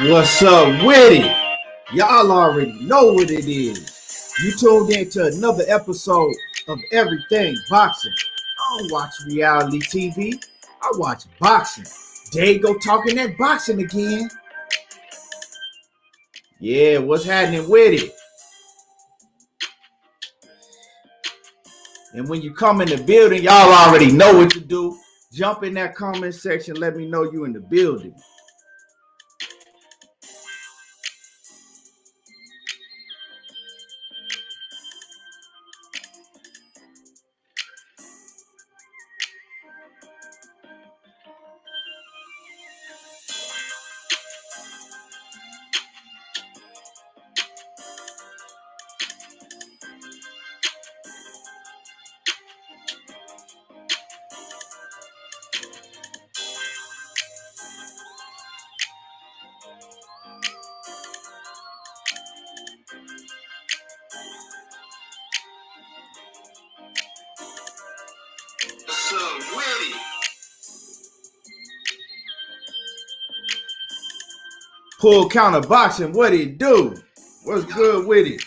What's up with it? Y'all already know what it is. You tuned in to another episode of Everything Boxing. I don't watch reality TV. I watch boxing. There you go talking that boxing again. Yeah, what's happening with it? And when you come in the building, y'all already know what to do. Jump in that comment section. Let me know you in the building. Pull counter boxing, what it do? What's good with it?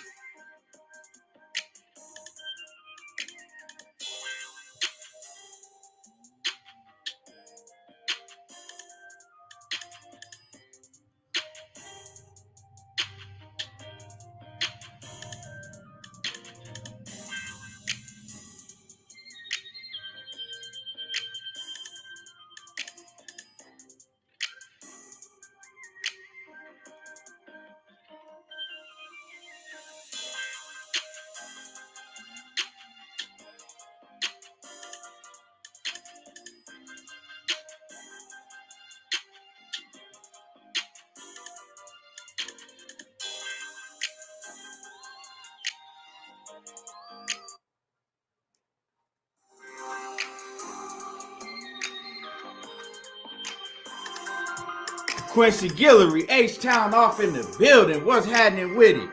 Quincy Guillory, H-Town off in the building. What's happening with it?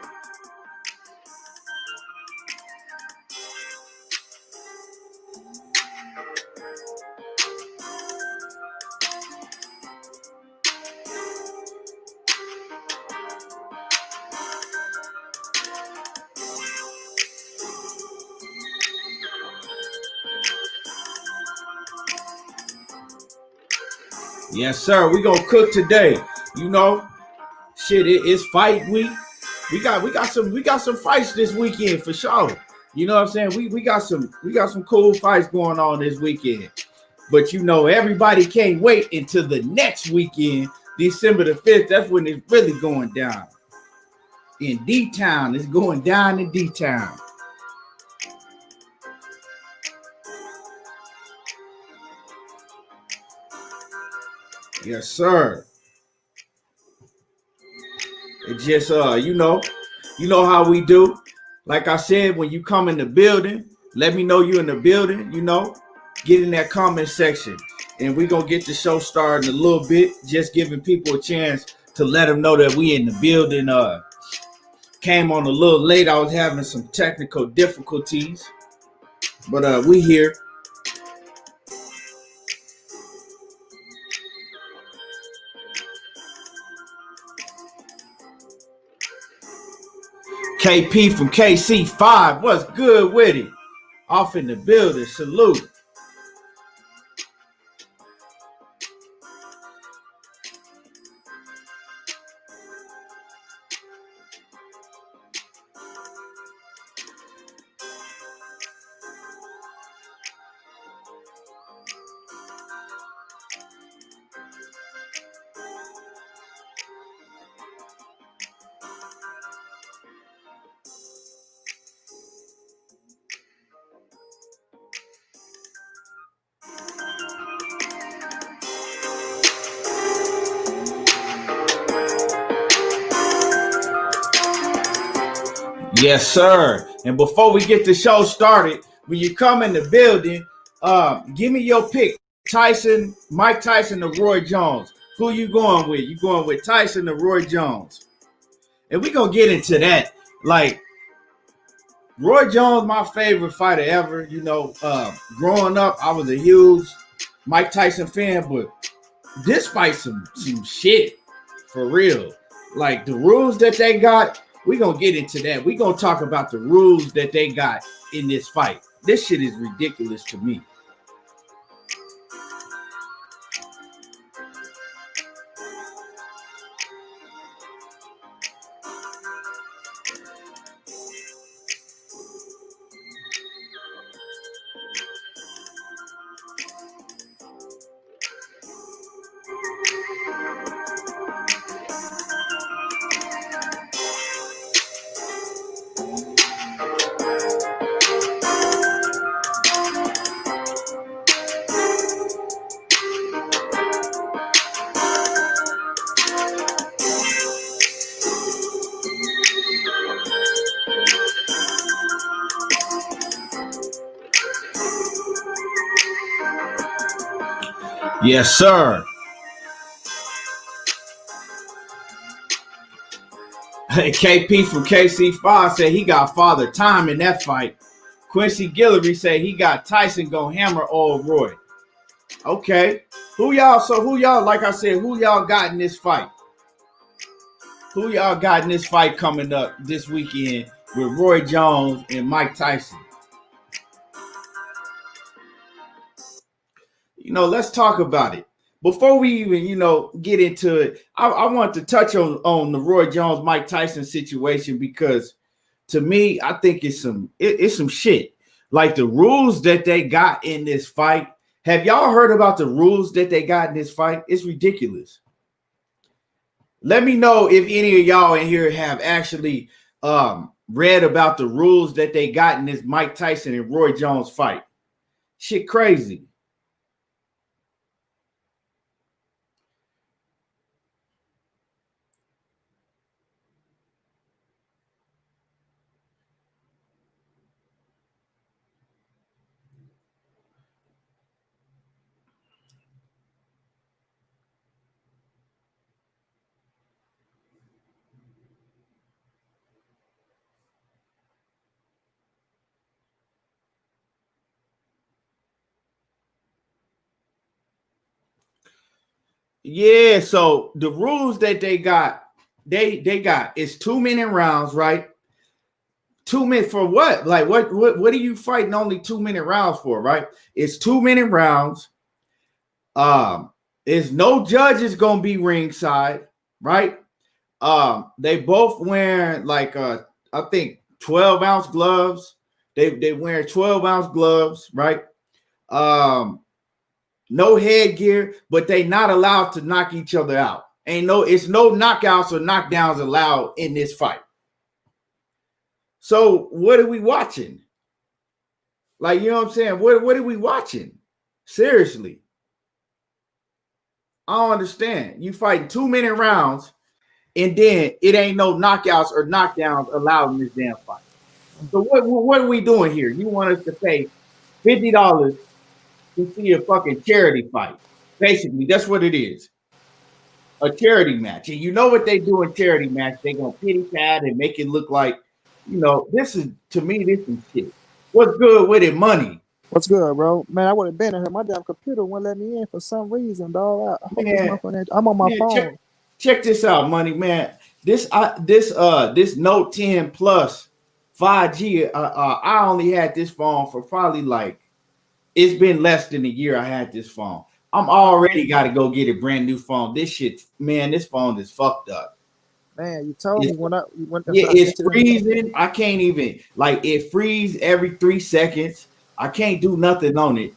Yes, sir. We gonna cook today. You know, shit. It's fight week. We got some fights this weekend for sure. You know what I'm saying? We got some cool fights going on this weekend. But you know, everybody can't wait until the next weekend, December the 5th. That's when it's really going down. In D-Town, it's going down in D-Town. Yes, sir. It just you know how we do. Like I said, when you come in the building, let me know you in the building, you know. Get in that comment section. And we're gonna get the show started in a little bit. Just giving people a chance to let them know that we in the building. Came on a little late. I was having some technical difficulties. But we here. KP from KC5, what's good with it? Off in the building, salute. Yes, sir. And before we get the show started, when you come in the building, give me your pick. Tyson, Mike Tyson or Roy Jones. Who you going with? You going with Tyson or Roy Jones? And we're going to get into that. Like, Roy Jones, my favorite fighter ever. You know, growing up, I was a huge Mike Tyson fan, but this fight some shit. For real. Like the rules that they got, we're gonna get into that. We're gonna talk about the rules that they got in this fight. This shit is ridiculous to me. Yes, sir. KP from KC5 said he got Father Time in that fight. Quincy Guillory said he got Tyson gonna hammer old Roy. Okay. Who y'all, like I said, who y'all got in this fight? Who y'all got in this fight coming up this weekend with Roy Jones and Mike Tyson? Let's talk about it. Before we even, get into it, I want to touch on the Roy Jones, Mike Tyson situation because to me, I think it's some shit. Like the rules that they got in this fight. Have y'all heard about the rules that they got in this fight? It's ridiculous. Let me know if any of y'all in here have actually read about the rules that they got in this Mike Tyson and Roy Jones fight. Shit crazy. Yeah, so the rules that they got it's 2-minute rounds, right? 2 minutes for what? Like what are you fighting only 2-minute rounds for, right? It's 2-minute rounds. There's no judges gonna be ringside, right? They both wearing like I think 12-ounce gloves. They wear 12-ounce gloves, right? No headgear, but they not allowed to knock each other out. It's no knockouts or knockdowns allowed in this fight. So what are we watching? Like, you know what I'm saying? What are we watching? Seriously. I don't understand. You fighting 2-minute rounds, and then it ain't no knockouts or knockdowns allowed in this damn fight. So what are we doing here? You want us to pay $50 to see a fucking charity fight? Basically, that's what it is. A charity match. And you know what they do in charity match? They're gonna pity pat and make it look like, this is to me, this is shit. What's good with it? Money. What's good, bro? Man, I would have been in here. My damn computer wouldn't let me in for some reason, dog. I'm on my phone. Check this out, money, man. This Note 10 Plus 5G. I only had this phone for probably it's been less than a year. I had this phone. I'm already got to go get a brand new phone. This phone is fucked up. Man, you told me it's freezing. I can't even it freeze every 3 seconds. I can't do nothing on it.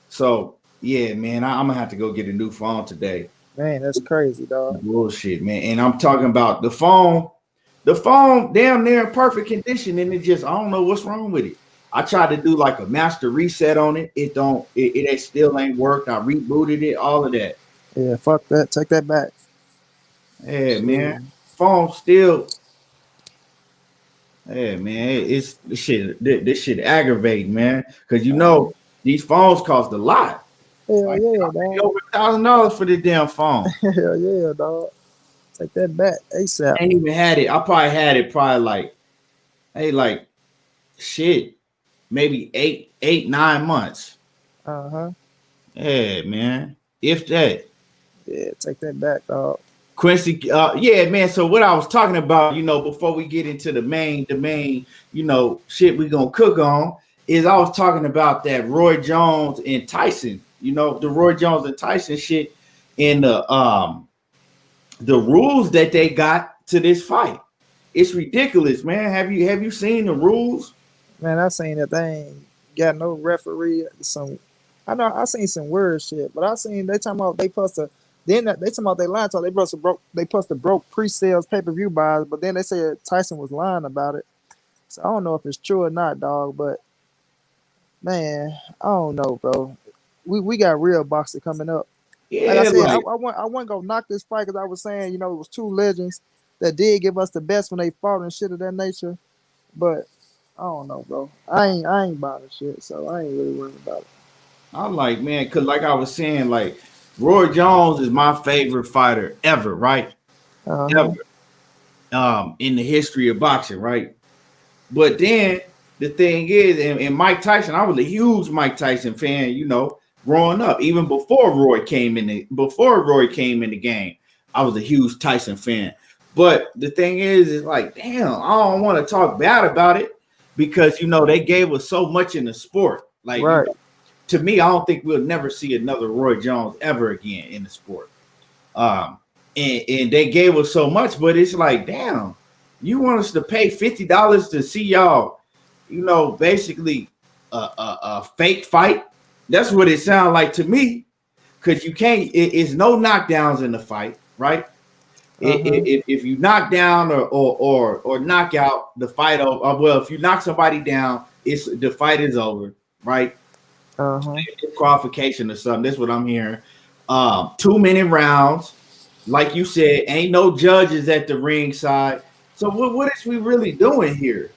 So yeah, man, I'm gonna have to go get a new phone today. Man, that's crazy, dog. Bullshit, man. And I'm talking about the phone damn near in perfect condition, and I don't know what's wrong with it. I tried to do like a master reset on it. It still ain't worked. I rebooted it, all of that. Yeah, fuck that. Take that back. Yeah, man. Phone still. Yeah, man. This shit aggravating, man. Because these phones cost a lot. Hell yeah, dog. Over $1,000 for the damn phone. Hell yeah, dog. Take that back ASAP. I ain't even had it. I probably had it maybe 8-9 months. Uh-huh. Yeah, man. If that. Yeah, take that back, dog. Quincy, yeah, man. So what I was talking about, before we get into the main, shit we gonna cook on, is I was talking about that Roy Jones and Tyson, the Roy Jones and Tyson shit, and the rules that they got to this fight. It's ridiculous, man. Have you seen the rules? Man, I seen that they ain't got no referee. I know I seen some weird shit, but I seen they talking about they supposed to. Then they talking about they lying to they supposed to broke pre-sales pay-per-view buys, but then they said Tyson was lying about it. So I don't know if it's true or not, dog. But man, I don't know, bro. We got real boxing coming up. Like I Yeah, said, like I wasn't gonna knock this fight because I was saying, it was two legends that did give us the best when they fought and shit of that nature. But I don't know, bro. I ain't buying the shit, so I ain't really worried about it. I'm like, man, because like I was saying, like Roy Jones is my favorite fighter ever, right? Uh-huh. Ever. In the history of boxing, right? But then the thing is, and Mike Tyson, I was a huge Mike Tyson fan, growing up. Even before Roy came in the game, I was a huge Tyson fan. But the thing is like, damn, I don't want to talk bad about it because they gave us so much in the sport. Like, Right. To me, I don't think we'll never see another Roy Jones ever again in the sport. And they gave us so much, but it's like, damn, you want us to pay $50 to see y'all, basically a fake fight? That's what it sounds like to me, because you can't. It's no knockdowns in the fight, right? Uh-huh. If you knock down or knock out the fight, well, if you knock somebody down, the fight is over, right? Uh-huh. Qualification or something. That's what I'm hearing. 2-minute rounds. Like you said, ain't no judges at the ringside. So what is we really doing here?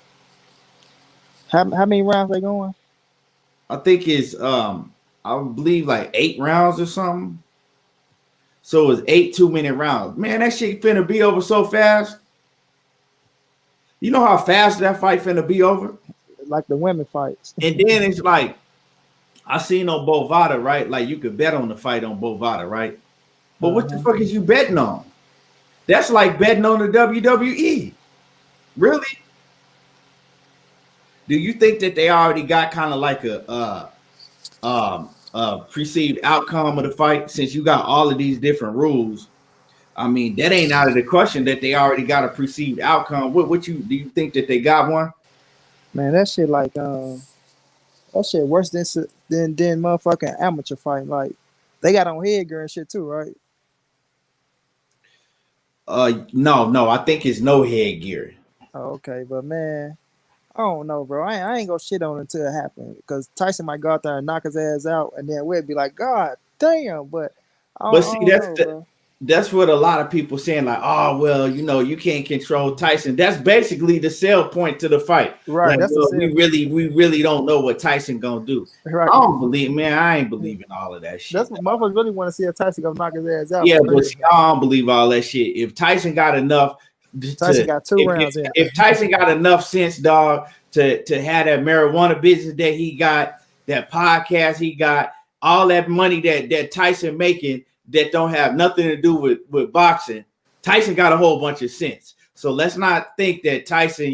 How many rounds they going? I think it's I believe like 8 rounds or something. So it's 8 2-minute rounds. Man, that shit finna be over so fast. You know how fast that fight finna be over? Like the women fights. And then it's like, I seen on Bovada, right? Like you could bet on the fight on Bovada, right? But what the fuck is you betting on? That's like betting on the WWE. Really? Do you think that they already got kind of like a perceived outcome of the fight, since you got all of these different rules? I mean, that ain't out of the question that they already got a perceived outcome. Do you think that they got one? Man, that shit like that shit worse than motherfucking amateur fight. Like they got on headgear and shit too, right? No, I think it's no headgear. Oh, okay, but man, I don't know, bro. I ain't gonna shit on it until it happens because Tyson might go out there and knock his ass out, and then we'll be like, God damn. But But I see, don't know, bro. that's what a lot of people saying, like, oh, well, you can't control Tyson. That's basically the sell point to the fight. Right, Like, that's well, the we really don't know what Tyson gonna do. right. I don't believe, man. I ain't believing all of that shit. That's what motherfuckers really want to see, if Tyson go knock his ass out. Yeah, but see, I don't believe all that shit. If Tyson got enough, Tyson got 2 rounds in. If Tyson got enough sense, dog, to have that marijuana business that he got, that podcast he got, all that money that Tyson making that don't have nothing to do with boxing, Tyson got a whole bunch of sense. So let's not think that Tyson,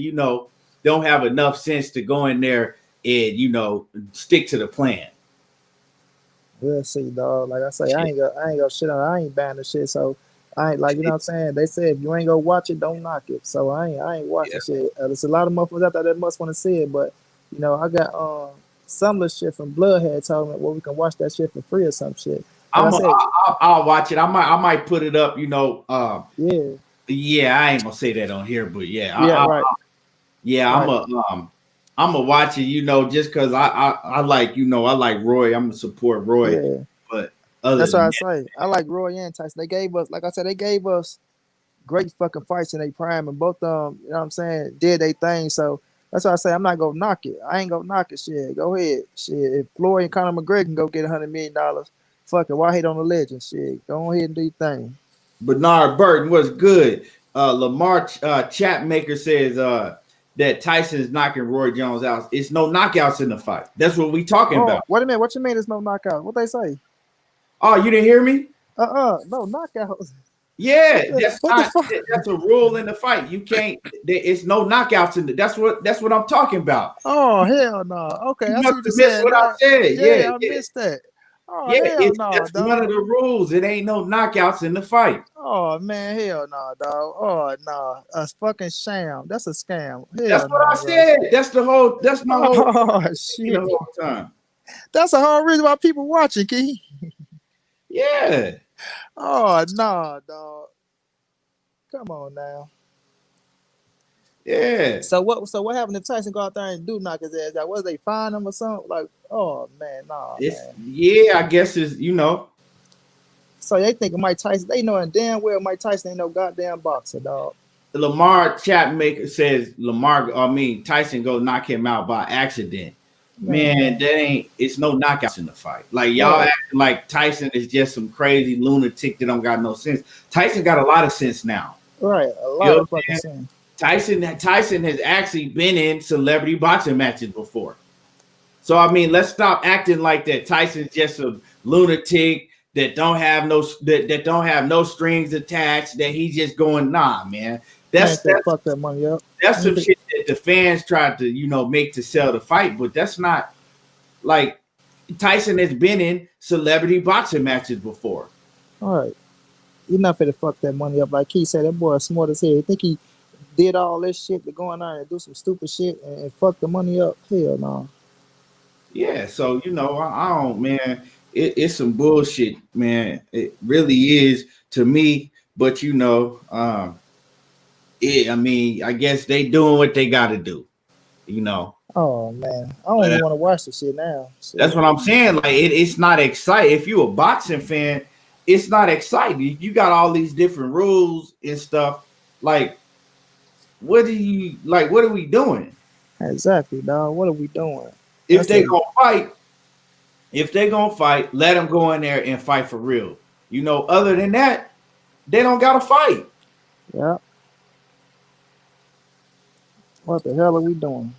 don't have enough sense to go in there and stick to the plan. We'll see, dog. Like I say, I ain't gonna shit on it. I ain't buying the shit. So I ain't, like, you know what I'm saying? They said if you ain't gonna watch it, don't knock it. So I ain't watching shit. There's a lot of motherfuckers out there that must want to see it, but I got some of the shit from Bloodhead telling me, well, we can watch that shit for free or some shit. Like I'll watch it. I might put it up. Yeah, I ain't gonna say that on here, but yeah, right. I'm gonna watch it. Just because I like I like Roy. I'm gonna support Roy. Yeah. But that's what I say. I like Roy and Tyson. They gave us, like I said, great fucking fights in their prime, and both of them, you know what I'm saying, did their thing. So that's why I say I'm not gonna knock it. I ain't gonna knock it. Shit, go ahead. Shit, if Floyd and Conor McGregor can go get $100 million, fuck it. Why hate on the legend? Shit, go ahead and do your thing. Bernard Burton was good. Lamar Chatmaker says that Tyson is knocking Roy Jones out. It's no knockouts in the fight. That's what we talking about. Wait a minute. What you mean? There's no knockout? What they say? Oh, you didn't hear me? No knockouts. Yeah, What the fuck? that's a rule in the fight. You can't. It's no knockouts in it. That's what I'm talking about. Oh hell no. Okay, You I see must what you're have missed saying what I now. said. Yeah, Yeah, I yeah, missed that. Oh yeah. hell It's no, that's one of dog. the rules. It ain't no knockouts in the fight. Oh man, hell no, dog. Oh no, a fucking sham. That's a scam. That's Hell what I no, bro. said. That's my whole Oh the shit. whole time. That's the whole reason why people watching, Key. Yeah, Oh no, dog. Come on now. yeah. So what happened if Tyson go out there and do knock his ass out? Was they fine him or something? Like, oh man, nah, It's man. yeah. I guess it's So they think Mike Tyson, they knowing damn well Mike Tyson ain't no goddamn boxer, dog. Lamar Chatmaker says Tyson go knock him out by accident. Man, Man. that ain't it's no knockouts in the fight. Like y'all Right, acting like Tyson is just some crazy lunatic that don't got no sense. Tyson got a lot of sense now. right. A You lot know of what I'm fucking saying? sense. Tyson has actually been in celebrity boxing matches before. So I mean, let's stop acting like that. Tyson's just a lunatic that don't have no strings attached. That he's just going man. I That's ain't finna that's fuck that money up. that's I ain't some fin- shit that the fans tried to make to sell the fight, but that's not like Tyson has been in celebrity boxing matches before. All right. You're not finna fuck that money up. Like he said, that boy is smart as hell. You think he did all this shit to go in there and do some stupid shit and fuck the money up? Hell no. Yeah, so I don't, man. It's some bullshit, man. It really is to me. But I mean, I guess they doing what they got to do. You know, Oh man. I don't but even want to watch the shit now. that's Shit. what I'm saying. Like it's not exciting. If you a boxing fan, it's not exciting. You got all these different rules and stuff. Like, what are we doing? Exactly, dog. What are we doing? If That's they a gonna fight, let them go in there and fight for real. Other than that, they don't gotta fight. yeah. What the hell are we doing?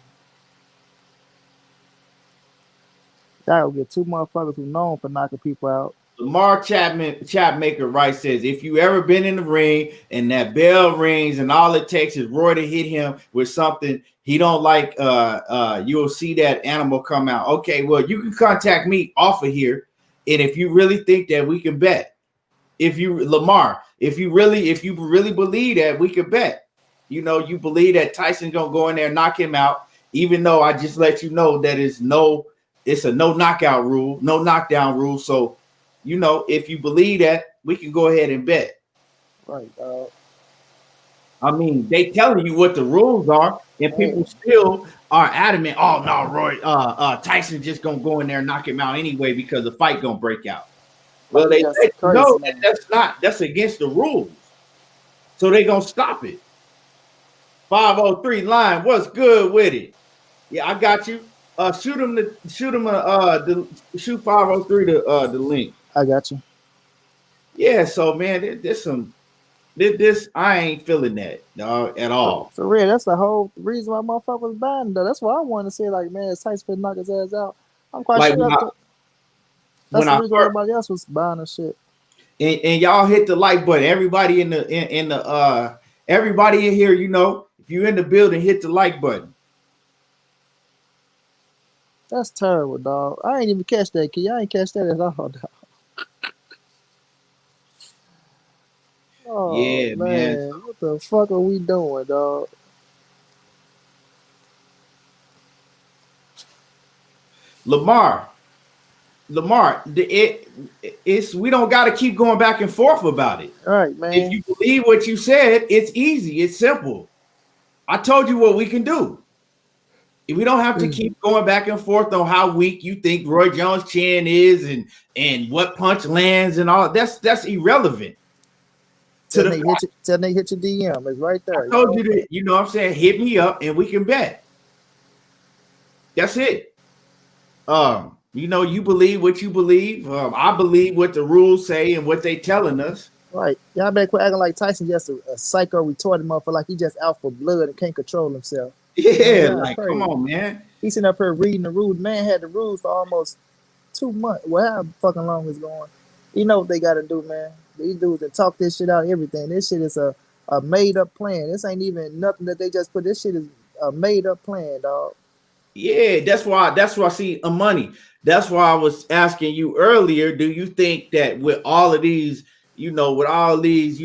Gotta get two motherfuckers who known for knocking people out. Lamar Chapmaker Wright says, if you ever been in the ring and that bell rings and all it takes is Roy to hit him with something he don't like, you'll see that animal come out. Okay, well, you can contact me off of here. And if you really think that we can bet, if you really believe that we could bet, you believe that Tyson gonna go in there and knock him out, even though I just let you know that it's a no knockout rule, no knockdown rule. So, if you believe that, we can go ahead and bet. Right, dog. I mean, they telling you what the rules are, and Hey, people still are adamant. Oh no, Roy, Tyson just gonna go in there and knock him out anyway because the fight gonna break out. like Well, he they got let some you crazy know that man. that's against the rules. So they gonna stop it. 503 line, what's good with it? Yeah, I got you. Shoot 503 the link. I got you. Yeah, so man, there's some this I ain't feeling that dog at all. For real, that's the whole reason why motherfuckers was buying though. That's why I wanted to say like, man, it's Tyson finna knock his ass out. I'm quite Like sure that's when the I reason why first everybody else was buying the shit. and y'all hit the like button. Everybody in the everybody in here, if you're in the building, hit the like button. That's terrible, dog. I ain't even catch that key. I ain't catch that at all, dog. Oh Yeah, man. man, what the fuck are we doing, dog? Lamar, it's we don't got to keep going back and forth about it. All right, If man. you believe what you said, it's easy, it's simple. I told you what we can do. We don't have to keep going back and forth on how weak you think Roy Jones' chin is and what punch lands and all. That's irrelevant to the fact. Tell they hit your DM. It's right I there. You told know. you that, what I'm saying? Hit me up and we can bet. That's it. You believe what you believe. I believe what the rules say and what they telling us. Right. Y'all better quit acting like Tyson just a psycho retarded motherfucker, like he just out for blood and can't control himself. Man, Yeah, y'all like come crazy. on, man. He's sitting up here reading the rules. Man had the rules for almost 2 months. Well, how fucking long it's going. You know what they gotta do, man. These dudes that talk this shit out, everything. This shit is a made up plan. This ain't even nothing that they just put. This shit is a made up plan, dog. Yeah, that's why I see money. That's why I was asking you earlier. Do you think that with all of these, with all these,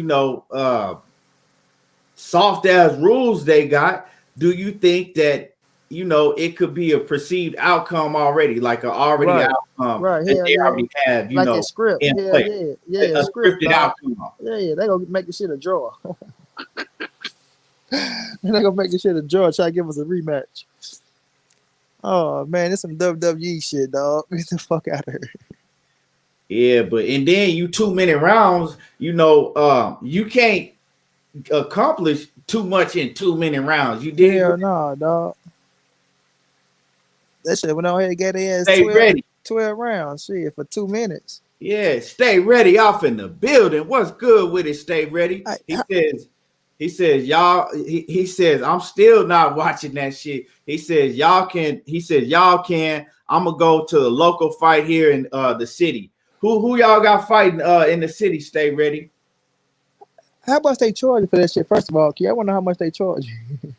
soft ass rules they got, do you think that it could be a perceived outcome already, like a already Right, outcome right. that Hell they yeah. already have, Like a script. in Hell place, yeah, yeah. a Script, scripted dog. outcome. Yeah. They gonna make the shit a draw. They gonna make the shit a draw. Try to give us a rematch. Oh man, this some WWE shit, dog. Get the fuck out of here. Yeah, but and then you 2 minute rounds, you can't accomplish too much in 2 minute rounds. You dig? Hell no, dog. That shit went on here and gave their ass Stay 12, ready. 12 rounds. Shit for 2 minutes. Yeah, stay ready off in the building. What's good with it? Stay ready. I, He says, I'm still not watching that shit. He says, y'all can. I'm gonna go to a local fight here in the city. Who y'all got fighting in the city? Stay ready. how much they charge you for that shit? First of all, Key, I wonder how much they charge you.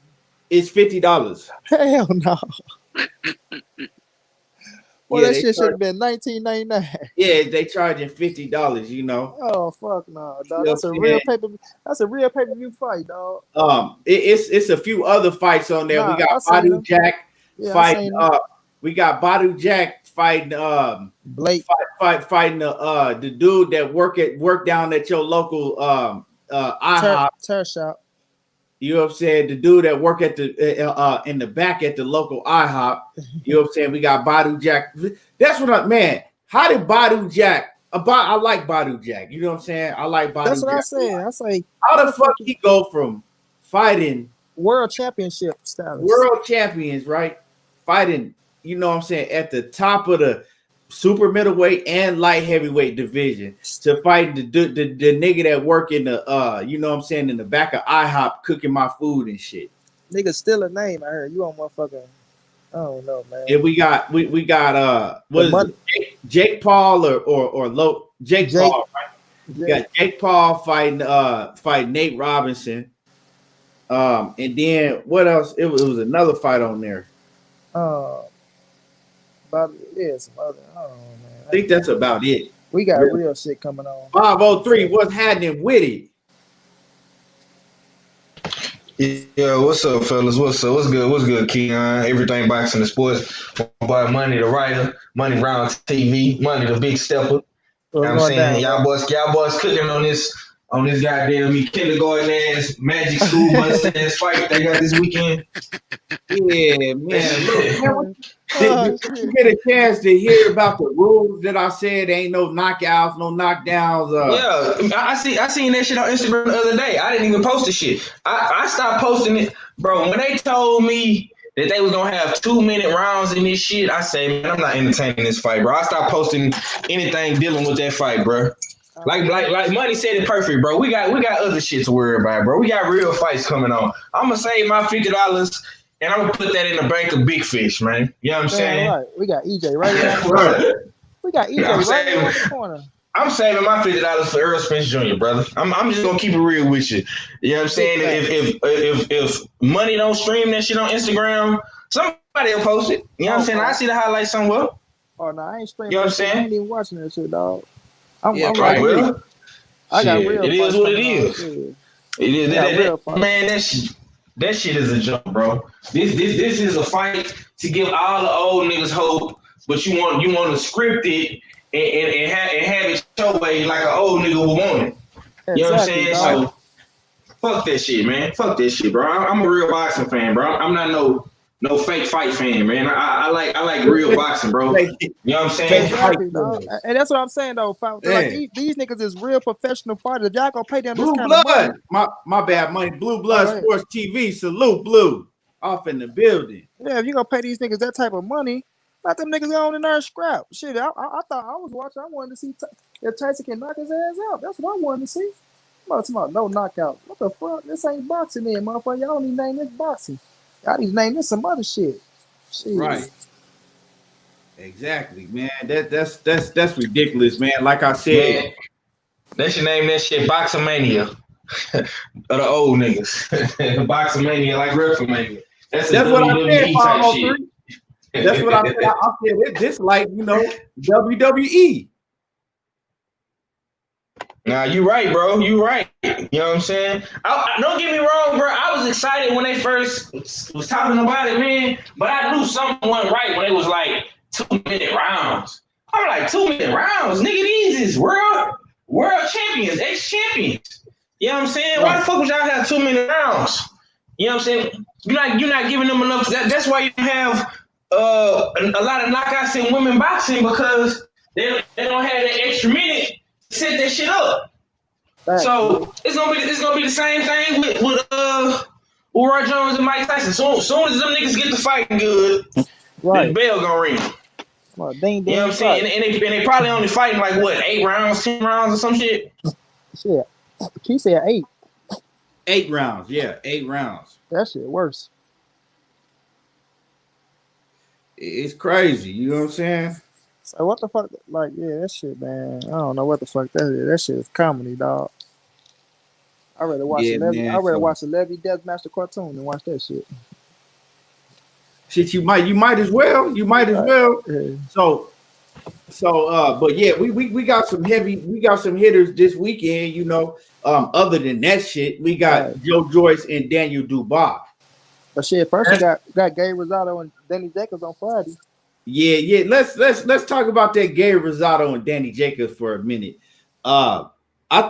It's $50. Hell no. Well, Yeah, that shit should have been $19.99. yeah, they charging $50, Oh fuck no, dog. You know That's what a I'm real saying? paper. That's a real pay per view fight, dog. It's a few other fights on there. We Nah, got I seen Badu them. Jack Yeah, I fighting. seen them. We got Badu Jack fighting. Blake Fighting the dude that work down at your local IHOP. Tear Shop. You know what I'm saying? The dude that work at the in the back at the local IHOP. You know what I'm saying? We got Badu Jack. That's what man. How did Badu Jack? I like Badu Jack. You know what I'm saying? I like Badu That's what Jack. I said. I say, How the fuck he go from fighting world championship status? world champions, right? Fighting, you know what I'm saying, at the top of the super middleweight and light heavyweight division to fight the nigga that work in the you know what I'm saying, in the back of IHOP cooking my food and shit. Nigga still a name. I heard you on motherfucking. I don't know, man. And we got what is it? Jake Paul or Jake Paul, right? We got Jake Paul fighting Nate Robinson. And then what else? It was another fight on there. But yeah, some other. I don't know, man. I think that's about it. We got real shit coming on. 503, what's happening with it? Yeah, what's up, fellas? What's up? What's good? What's good, Keon? Everything boxing and sports. My boy Money the writer, Money Round TV, Money the big stepper. You know what I'm saying? Y'all boys cooking on this goddamn kindergarten ass magic school bus ass fight they got this weekend. Yeah, man. Did you get a chance to hear about the rules that I said? Ain't no knockouts, no knockdowns. Yeah, I seen that shit on Instagram the other day. I didn't even post the shit. I stopped posting it, bro. When they told me that they was gonna have 2 minute rounds in this shit, I say, man, I'm not entertaining this fight, bro. I stopped posting anything dealing with that fight, bro. Like Money said it perfect, bro. We got other shit to worry about, bro. We got real fights coming on. I'm gonna save my $50 and I'm gonna put that in the bank of big fish, man. You know what I'm saying? Right. We got EJ right there. We got EJ right in the corner. I'm saving my $50 for Earl Spence Jr., brother. I'm just gonna keep it real with you. You know what I'm saying? If Money don't stream that shit on Instagram, somebody will post it. You know what I'm saying? I see the highlights somewhere. Oh no, I ain't streaming. You know what I'm saying? I ain't even watching that shit, dog. I'm right. Well, I got real. It is what it is. It is. Man, that shit is a joke, bro. This is a fight to give all the old niggas hope, but you want to script it and have it your way like an old nigga would want it. You know what I'm saying? Dog. So fuck that shit, man. Fuck that shit, bro. I'm a real boxing fan, bro. I'm not no fake fight fan, man. I like real boxing, bro. You know what I'm saying? Exactly, dog. And that's what I'm saying, though. Like these niggas is real professional fighters. If y'all gonna pay them this kind of money. My bad, Money. Blue Blood Sports TV. Salute, Blue. Off in the building. Yeah, if you gonna pay these niggas that type of money, let them niggas go on in there and scrap. Shit, I thought I was watching. I wanted to see if Tyson can knock his ass out. That's what I wanted to see. I'm talking about no knockout. What the fuck? This ain't boxing, then, motherfucker. Y'all don't even name this boxing. Y'all need to name this some other shit. Jeez. Right. Exactly, man. That's ridiculous, man. Like I said, They should name that shit Boxomania. Of the old niggas. Boxomania, like WrestleMania. That's a That's what I said, WWE type shit. 503. That's what I said. I said this like, WWE. Nah, you right, bro. You right. You know what I'm saying? Don't get me wrong, bro. I was excited when they first was talking about it, man. But I knew something wasn't right when it was like 2-minute rounds. I'm like, 2-minute rounds? Nigga, these is world champions, ex-champions. You know what I'm saying? Right. Why the fuck would y'all have 2-minute rounds? You know what I'm saying? You're not giving them enough. That's why you have a lot of knockouts in women boxing, because they don't have that extra minute to set that shit up. Right. So it's gonna be the same thing with Roy Jones and Mike Tyson. Soon as them niggas get to fighting good, right, the bell gonna ring. Well, ding, you know what I'm saying? And they probably only fighting like what, 8 rounds, 10 rounds or some shit. Shit, he said 8. 8 rounds, yeah, 8 rounds. That shit worse. It's crazy, you know what I'm saying? So what the fuck? Like, yeah, that shit, man. I don't know what the fuck that is. That shit is comedy, dog. I rather watch watch the Levy Deathmaster cartoon than watch that shit. Shit, you might as well. You might as well. Yeah. So, but yeah, we got some hitters this weekend. Other than that shit, we got Joe Joyce and Daniel Dubois. But shit, first we got Gabe Rosado and Danny Jacobs on Friday. Yeah. Let's talk about that Gabe Rosado and Danny Jacobs for a minute. I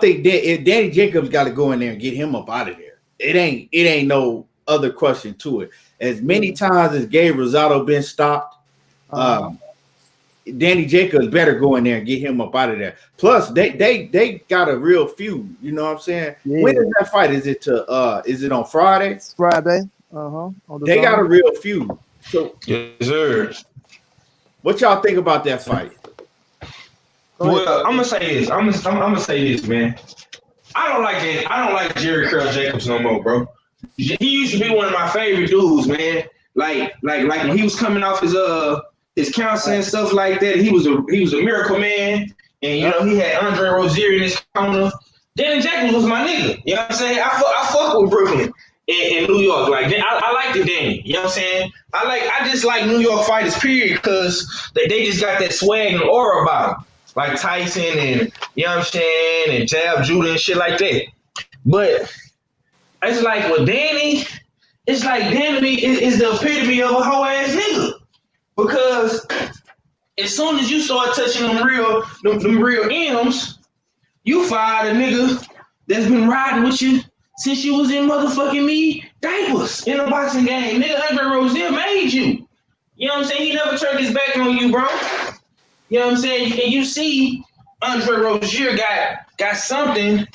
think that Danny Jacobs got to go in there and get him up out of there. It ain't no other question to it. As many times as Gabe Rosado been stopped, Danny Jacobs better go in there and get him up out of there. Plus, they got a real feud. You know what I'm saying? Yeah. When is that fight? Is it on Friday? It's Friday. They got a real feud. So yes, sir. What y'all think about that fight? Well, I'm gonna say this. I'm gonna say this, man. I don't like Jerry Curl Jacobs no more, bro. He used to be one of my favorite dudes, man. Like when he was coming off his counseling and stuff like that, he was a miracle man, and he had Andre Rozier in his corner. Danny Jacobs was my nigga. You know what I'm saying? I fuck with Brooklyn in New York. Like I like the Danny. You know what I'm saying? I just like New York fighters, period, because they just got that swag and aura about them. Like Tyson and, you know what I'm saying, and Jab Judah and shit like that. But it's like with Danny, it's like Danny is the epitome of a whole ass nigga. Because as soon as you start touching them real M's, you fired a nigga that's been riding with you since you was in motherfucking me diapers in a boxing game. Nigga, Andre Rozier made you. You know what I'm saying? He never turned his back on you, bro. You know what I'm saying? And you see Andre Rozier got something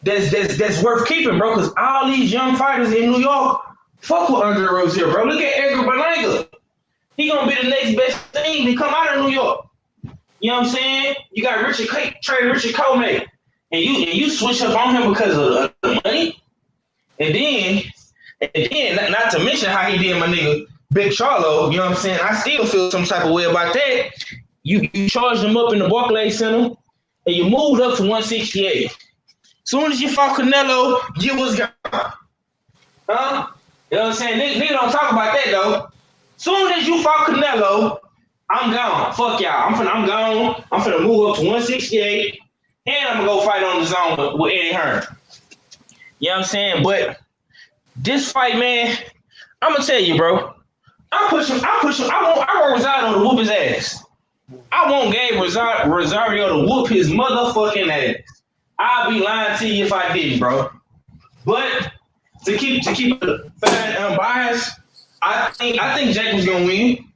that's worth keeping, bro, because all these young fighters in New York fuck with Andre Rozier, bro. Look at Edgar Berlanga. He gonna be the next best thing to come out of New York. You know what I'm saying? You got Richard Comey, and you switch up on him because of the money. And then, not to mention how he did my nigga Big Charlo, you know what I'm saying? I still feel some type of way about that. You charged him up in the Barclays Center, and you moved up to 168. Soon as you fought Canelo, you was gone. Huh? You know what I'm saying? Nigga don't talk about that, though. Soon as you fought Canelo, I'm gone. Fuck y'all. I'm gone. I'm finna move up to 168, and I'm gonna go fight on the zone with Eddie Hearn. You know what I'm saying? But this fight, man, I'm gonna tell you, bro. I want Rosario to whoop his ass. I want Gabe Rosario to whoop his motherfucking ass. I'll be lying to you if I didn't, bro. But to keep it fair and unbiased, I think Jacobs gonna win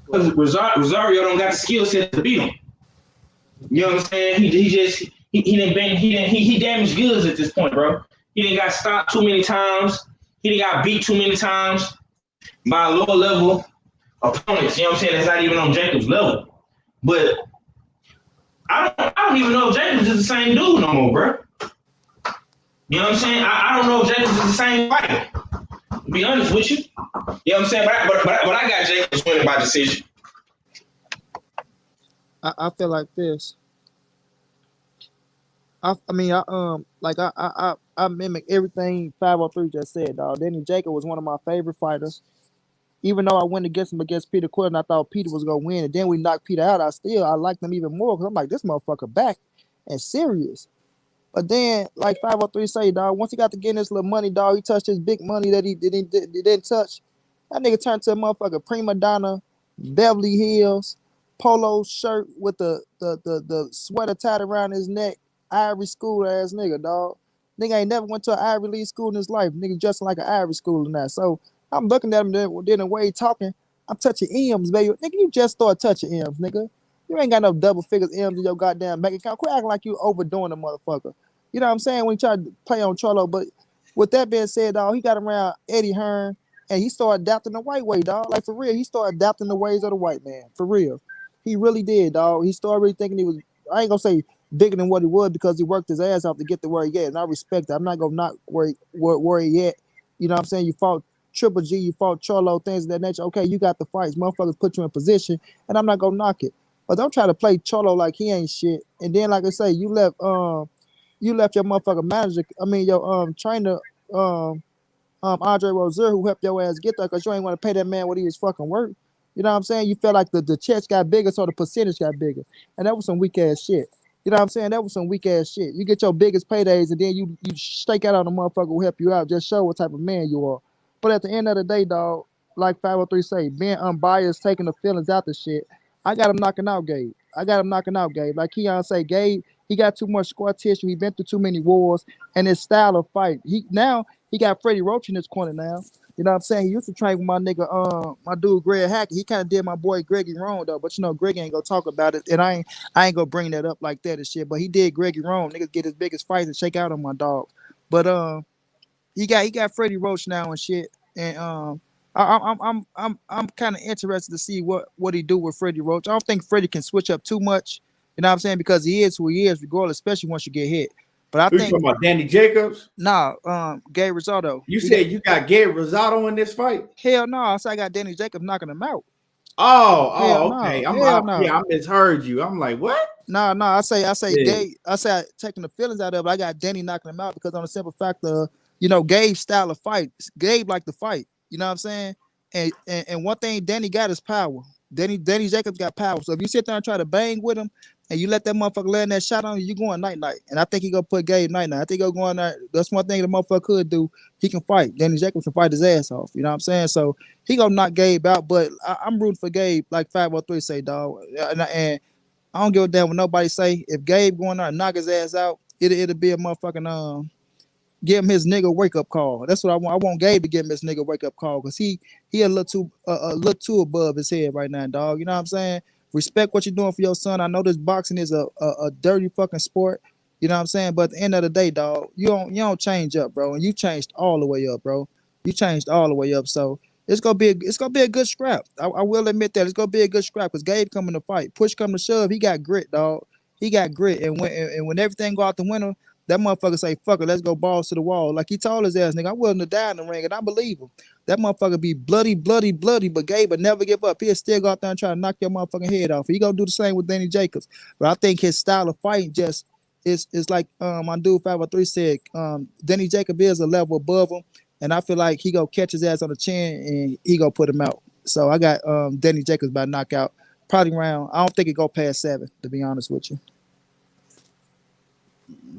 because Rosario don't got the skill set to beat him. You know what I'm saying? He damaged goods at this point, bro. He didn't got stopped too many times. He didn't got beat too many times by lower level opponents. You know what I'm saying? That's not even on Jacobs' level. But I don't even know if Jacobs is the same dude no more, bro. You know what I'm saying? I don't know if Jacobs is the same fighter. To be honest with you. You know what I'm saying? But I got Jacobs winning by decision. I feel like this. I mean, I mimic everything 503 just said, dog. Danny Jacob was one of my favorite fighters. Even though I went against him against Peter Quinn, and I thought Peter was gonna win, and then we knocked Peter out. I liked him even more because I'm like, this motherfucker back and serious. But then, like 503 say, dog, once he got to getting this little money, dog, he touched his big money that he didn't touch. That nigga turned to a motherfucker prima donna, Beverly Hills, polo shirt with the sweater tied around his neck, Ivy school ass nigga, dog. Nigga ain't never went to an Ivy League school in his life. Nigga dressing like an Ivy school and that. So I'm looking at him then the way he talking, I'm touching M's, baby. Nigga, you just start touching M's, nigga. You ain't got no double figures M's in your goddamn bank account. Quit acting like you overdoing the motherfucker. You know what I'm saying? When you try to play on Cholo. But with that being said, dog, he got around Eddie Hearn and he started adapting the white way, dog. Like for real, he started adapting the ways of the white man. For real. He really did, dog. He started really thinking he was, I ain't gonna say bigger than what he was because he worked his ass off to get to where he at. And I respect it. I'm not gonna knock where he at. You know what I'm saying? You fought Triple G, you fought Cholo, things of that nature. Okay, you got the fights. Motherfuckers put you in position, and I'm not gonna knock it. But don't try to play Cholo like he ain't shit. And then, like I say, you left your motherfucking manager, your trainer, Andre Rozier, who helped your ass get there because you ain't want to pay that man what he was fucking worth. You know what I'm saying? You felt like the checks got bigger, so the percentage got bigger. And that was some weak ass shit. You know what I'm saying? That was some weak ass shit. You get your biggest paydays and then you stake out on the motherfucker who help you out. Just show what type of man you are. But at the end of the day, dog, like 503 say, being unbiased, taking the feelings out the shit, I got him knocking out Gabe. Like Keon say, Gabe, he got too much scar tissue. He been through too many wars. And his style of fight, he got Freddie Roach in his corner now. You know what I'm saying? He used to train with my nigga, my dude Greg Hackett. He kind of did my boy Greggy wrong though, but you know Greg ain't gonna talk about it, and I ain't gonna bring that up like that and shit. But he did Greggy wrong. Niggas get his biggest fights and shake out on my dog. But he got Freddie Roach now and shit, and I'm kind of interested to see what he do with Freddie Roach. I don't think Freddie can switch up too much. You know what I'm saying? Because he is who he is, regardless, especially once you get hit. But I Who think you talking about Danny Jacobs? Gabe Rosado. You said you got Gabe Rosado in this fight? Hell no, I said I got Danny Jacobs knocking him out. Okay. No. Yeah, I misheard you. I'm like, what? No, I say Yeah. Gabe. I say taking the feelings out of it. I got Danny knocking him out because on the simple fact of Gabe's style of fight. Gabe like to fight. You know what I'm saying? And one thing Danny got is power. Danny Jacobs got power. So if you sit there and try to bang with him and you let that motherfucker land that shot on you, you going night. And I think he gonna put Gabe night. I think he'll go in there. That's one thing the motherfucker could do. He can fight. Danny Jacobs can fight his ass off. You know what I'm saying? So he gonna knock Gabe out. But I'm rooting for Gabe, like 503 say, dog. And I don't give a damn what nobody say. If Gabe going there and knock his ass out, it'll be a motherfucking give him his nigga wake up call. That's what I want. I want Gabe to give him his nigga wake up call because he a little too above his head right now, dog. You know what I'm saying? Respect what you're doing for your son. I know this boxing is a dirty fucking sport. You know what I'm saying? But at the end of the day, dog, you don't change up, bro. And you changed all the way up, bro. You changed all the way up. So it's gonna be a good scrap. I will admit that it's gonna be a good scrap because Gabe coming to fight. Push come to shove, he got grit, dog. He got grit, and when everything go out the window, that motherfucker say, fuck it, let's go balls to the wall. Like he told his ass, nigga, I'm willing to die in the ring, and I believe him. That motherfucker be bloody, but Gabe would never give up. He'll still go out there and try to knock your motherfucking head off. He gonna do the same with Danny Jacobs. But I think his style of fighting just is like my dude 503 said, Danny Jacobs is a level above him, and I feel like he gonna catch his ass on the chin and he gonna put him out. So I got Danny Jacobs by knockout, probably round. I don't think it go past 7, to be honest with you.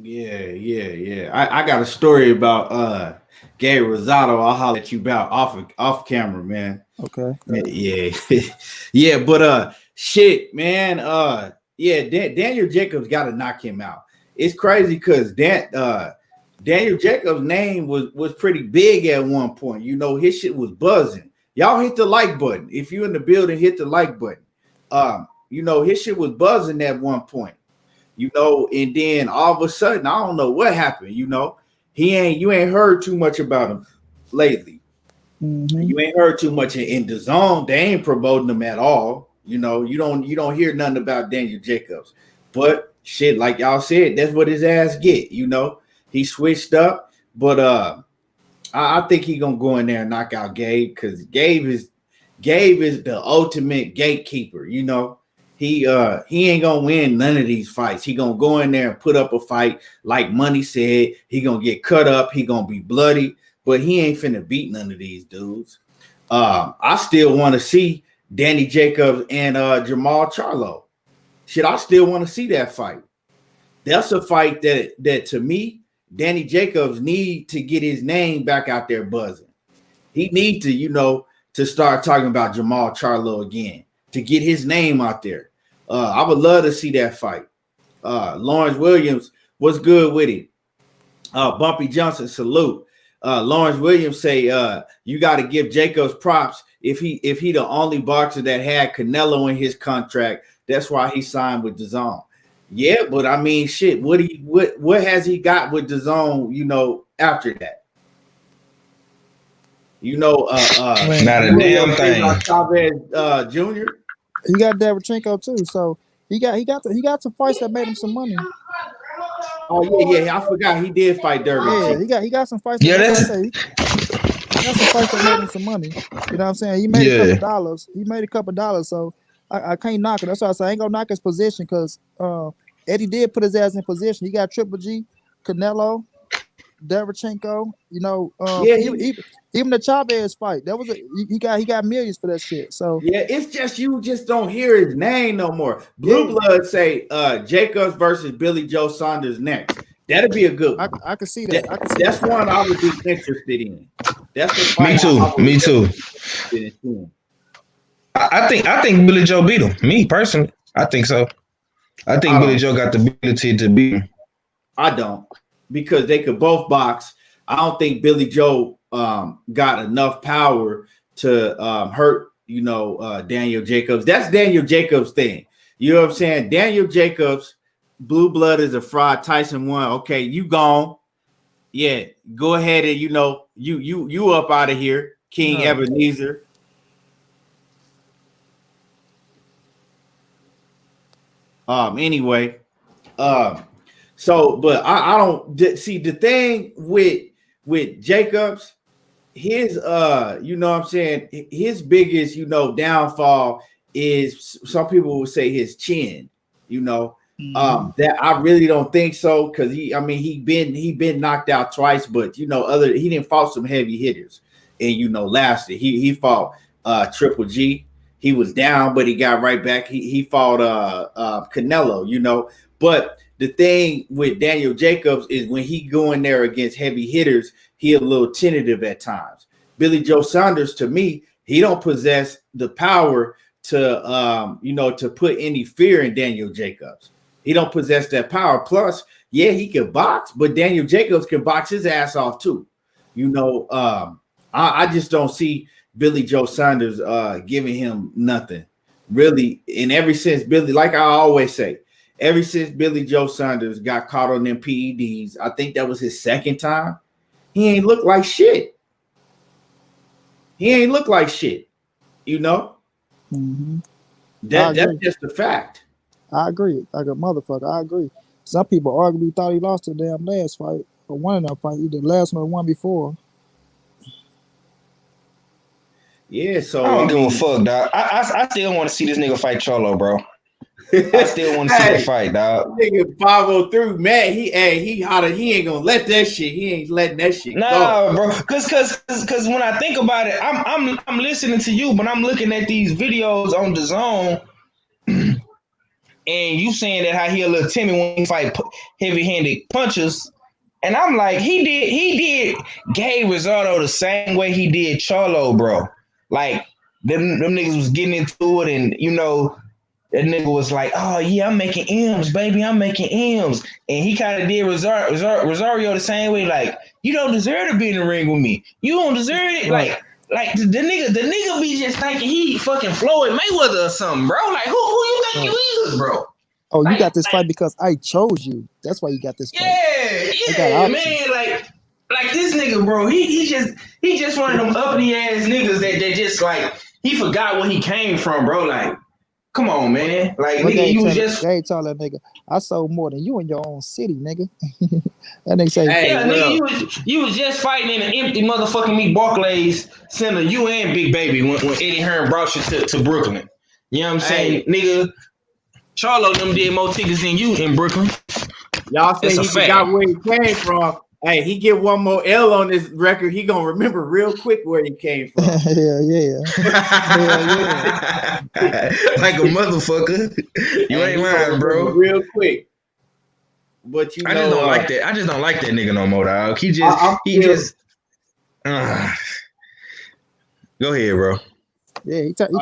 Yeah. I got a story about Gabe Rosado. I'll holler at you about off camera, man. Okay. Yeah. Yeah, but shit, man. Daniel Jacobs gotta knock him out. It's crazy because Daniel Jacobs' name was pretty big at one point. His shit was buzzing. Y'all hit the like button. If you're in the building, hit the like button. His shit was buzzing at one point. And then all of a sudden, I don't know what happened. You ain't heard too much about him lately. Mm-hmm. You ain't heard too much in the zone. They ain't promoting him at all. You don't hear nothing about Daniel Jacobs. But shit, like y'all said, that's what his ass get. He switched up. But I think he gonna go in there and knock out Gabe because Gabe is the ultimate gatekeeper. He ain't gonna win none of these fights. He gonna go in there and put up a fight like Money said. He gonna get cut up. He gonna be bloody, but he ain't finna beat none of these dudes. I still want to see Danny Jacobs and Jamal Charlo. Shit, I still want to see that fight. That's a fight that to me, Danny Jacobs need to get his name back out there buzzing. He need to, to start talking about Jamal Charlo again, to get his name out there. I would love to see that fight. Lawrence Williams, what's good with it? Bumpy Johnson, salute. Lawrence Williams say you got to give Jacobs props if he the only boxer that had Canelo in his contract. That's why he signed with DAZN. Yeah, but I mean, shit. What has he got with DAZN? After that, not a damn thing. Chavez Jr. He got Derevchenko too, so he got some fights that made him some money. Oh yeah, I forgot he did fight Derevchenko. Yeah, he got some fights. He got some fights that made him some money. You know what I'm saying? He made a couple dollars. So I can't knock it. That's why I say I ain't gonna knock his position because Eddie did put his ass in position. He got Triple G, Canelo, Derevchenko. Even the Chavez fight, that was he got millions for that shit. So yeah, it's just you just don't hear his name no more. Blue Blood say Jacobs versus Billy Joe Saunders next. That'd be a good one. I can see that. That's one I would be interested in. That's the fight. Me too. I think Billy Joe beat him. Me personally, I think so. I think Billy Joe got the ability to beat him. I don't, because they could both box. I don't think Billy Joe got enough power to hurt, Daniel Jacobs. That's Daniel Jacobs' thing. You know what I'm saying? Daniel Jacobs, blue blood is a fraud. Tyson won. Okay, you gone. Yeah, go ahead and you up out of here, King Ebenezer. Anyway, so but I don't see the thing with Jacobs, his his biggest downfall is, some people would say, his chin. That I really don't think so, because he been knocked out twice, but he didn't fought some heavy hitters and lasted. He fought Triple G. He was down, but he got right back. He fought Canelo, But the thing with Daniel Jacobs is when he go in there against heavy hitters, he a little tentative at times. Billy Joe Saunders, to me, he don't possess the power to to put any fear in Daniel Jacobs. He don't possess that power. Plus, yeah, he can box, but Daniel Jacobs can box his ass off too. I just don't see Billy Joe Saunders giving him nothing, really. And ever since Billy, like I always say, ever since Billy Joe Saunders got caught on them PEDs, I think that was his second time, he ain't look like shit. Mm-hmm. That's just a fact. I agree. Like a motherfucker, I agree. Some people arguably thought he lost the damn last fight, or one of them fight, either the last one or one before. Yeah, so I don't give a fuck, dog. I still want to see this nigga fight Charlo, bro. I still want to see the fight, dog. Nigga 503, man. He hotter. He ain't gonna let that shit. He ain't letting that shit go. Bro. Cause when I think about it, I'm listening to you, but I'm looking at these videos on DAZN, and you saying that how he a little timid when he fight heavy-handed punches, and I'm like, he did Gabe Rosado the same way he did Charlo, bro. Like them niggas was getting into it, and that nigga was like, oh yeah, I'm making M's, baby, I'm making M's. And he kind of did Rosario the same way, like, you don't deserve to be in the ring with me. You don't deserve it. Right. Like the nigga be just thinking he fucking Floyd Mayweather or something, bro. Like, who you think you is, bro? Oh, you got this fight because I chose you. That's why you got this fight. Yeah, man. Like this nigga, bro. He just one of them uppity ass niggas that just like, he forgot where he came from, bro. Like, come on, man. Like, nigga, you was just. They tell that nigga, I sold more than you in your own city, nigga. That nigga say, nigga, you was just fighting in an empty motherfucking Meek Barclays Center. You and Big Baby when Eddie Hearn brought you to Brooklyn. You know what I'm saying, nigga? Charlo them did more tickets than you in Brooklyn. Y'all say It's a he fact. forgot where he came from. Hey, he get one more L on this record, he gonna remember real quick where he came from. Hell yeah. Like a motherfucker. You And ain't he gonna lying, remember bro. real quick. But you I know, just don't like that. I just don't like that nigga no more, dog. He just go ahead, bro. Yeah, he turned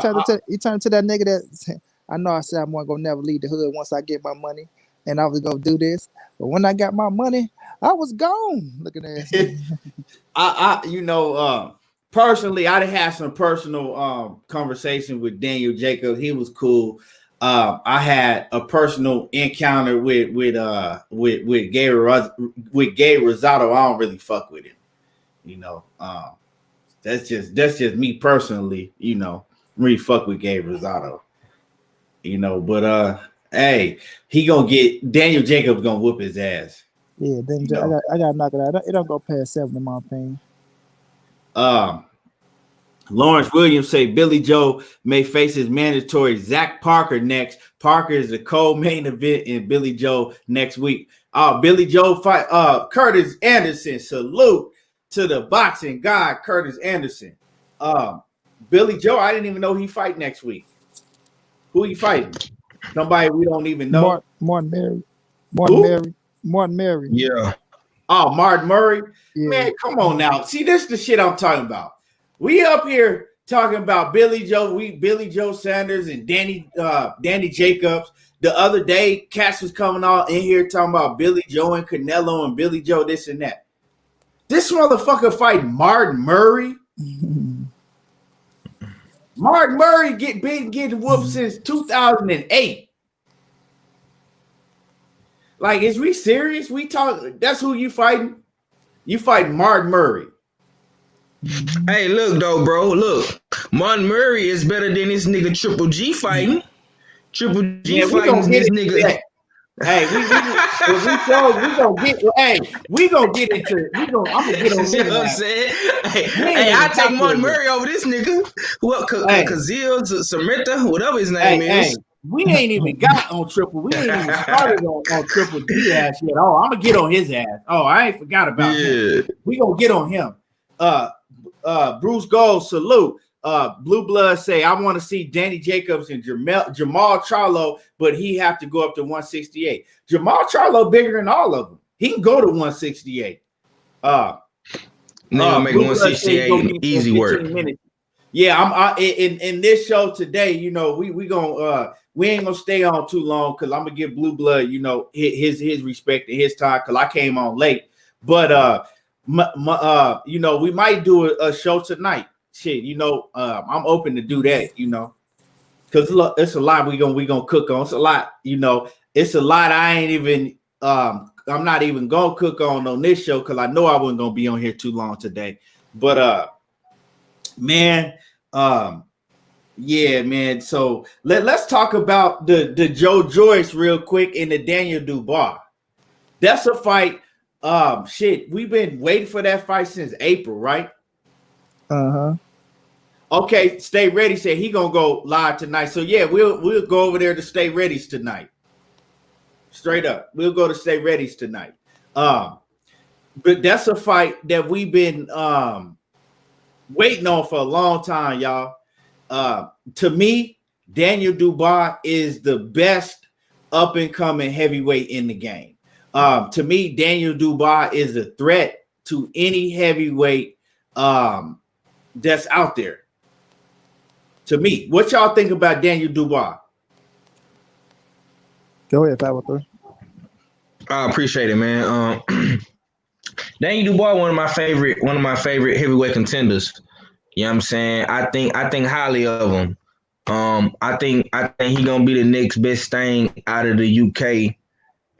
to that nigga that I know I said I'm gonna never leave the hood once I get my money, and I was gonna do this. But when I got my money, I was gone. Look at that. Personally, I had some personal conversation with Daniel Jacobs. He was cool. I had a personal encounter with Gay Rosado. I don't really fuck with him. That's just me personally. Really fuck with Gay Rosado. But hey, he gonna get Daniel Jacobs gonna whoop his ass. Yeah, then I got to knock it out. It don't go past 7 in my opinion. Lawrence Williams say Billy Joe may face his mandatory Zach Parker next. Parker is the co-main event in Billy Joe next week. Billy Joe fight Curtis Anderson. Salute to the boxing god Curtis Anderson. Billy Joe, I didn't even know he fight next week. Who he fighting? Somebody we don't even know. Martin Murray. Yeah. Oh, Martin Murray. Yeah. Man, come on now. See, this is the shit I'm talking about. We up here talking about Billy Joe Sanders and Danny Jacobs. The other day, Cass was coming on in here talking about Billy Joe and Canelo and Billy Joe this and that. This motherfucker fight Martin Murray. Martin Murray getting whooped since 2008. Like, is we serious? That's who you fighting? You fighting Martin Murray. Hey, look though, bro. Look, Martin Murray is better than this nigga Triple G fighting. Triple G fighting this nigga. Hey, we gonna get into. I'm gonna get on. You know what I'm saying? Hey, I take Martin Murray over this nigga. What? Kazil, Samantha, whatever his name is. Hey, we ain't even got on Triple. We ain't even started on Triple G ass yet. Oh, I'm gonna get on his ass. Oh, I ain't forgot about him. We gonna get on him. Bruce Gold, salute. Blue Blood say, I want to see Danny Jacobs and Jamal Charlo, but he have to go up to 168. Jamal Charlo bigger than all of them. He can go to 168. Make 168 easy work. Minutes. Yeah, in this show today. We ain't gonna stay on too long because I'm gonna give Blue Blood, his respect and his time because I came on late. But we might do a show tonight. Shit, I'm open to do that, because look, it's a lot we gonna cook on. It's a lot, it's a lot I ain't even I'm not even gonna cook on this show because I know I wasn't gonna be on here too long today. But man, yeah, man. So let's talk about the Joe Joyce real quick and the Daniel Dubois. That's a fight. Shit, we've been waiting for that fight since April, right? Okay, Stay Ready said he gonna go live tonight. So yeah, we'll go over there to Stay Ready's tonight. Straight up, we'll go to Stay Ready's tonight. But that's a fight that we've been waiting on for a long time, y'all. To me, Daniel Dubois is the best up and coming heavyweight in the game. To me, Daniel Dubois is a threat to any heavyweight that's out there. To me, what y'all think about Daniel Dubois? Go ahead, 503. I appreciate it, man. Daniel Dubois, one of my favorite heavyweight contenders. You know what I'm saying? I think highly of him. I think he gonna be the next best thing out of the UK.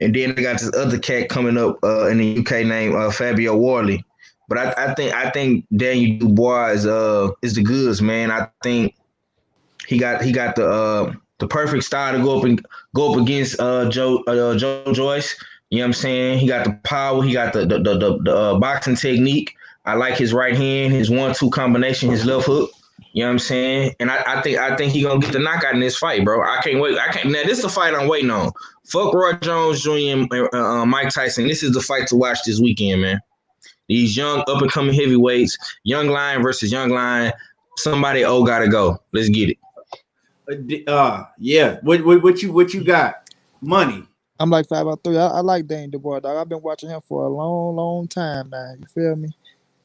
And then they got this other cat coming up in the UK named Fabio Warley. But I think Daniel Dubois is the goods, man. I think he got the perfect style to go up against Joe Joyce. You know what I'm saying? He got the power. He got the boxing technique. I like his right hand, his 1-2 combination, his left hook. You know what I'm saying? And I think he gonna get the knockout in this fight, bro. I can't wait. Now this is the fight I'm waiting on. Fuck Roy Jones Jr. and Mike Tyson. This is the fight to watch this weekend, man. These young up and coming heavyweights, young lion versus young lion. Somebody gotta go. Let's get it. Yeah. What you got? Money. I'm like 5-3. I like Dane Dubois, dog. I've been watching him for a long time now. You feel me?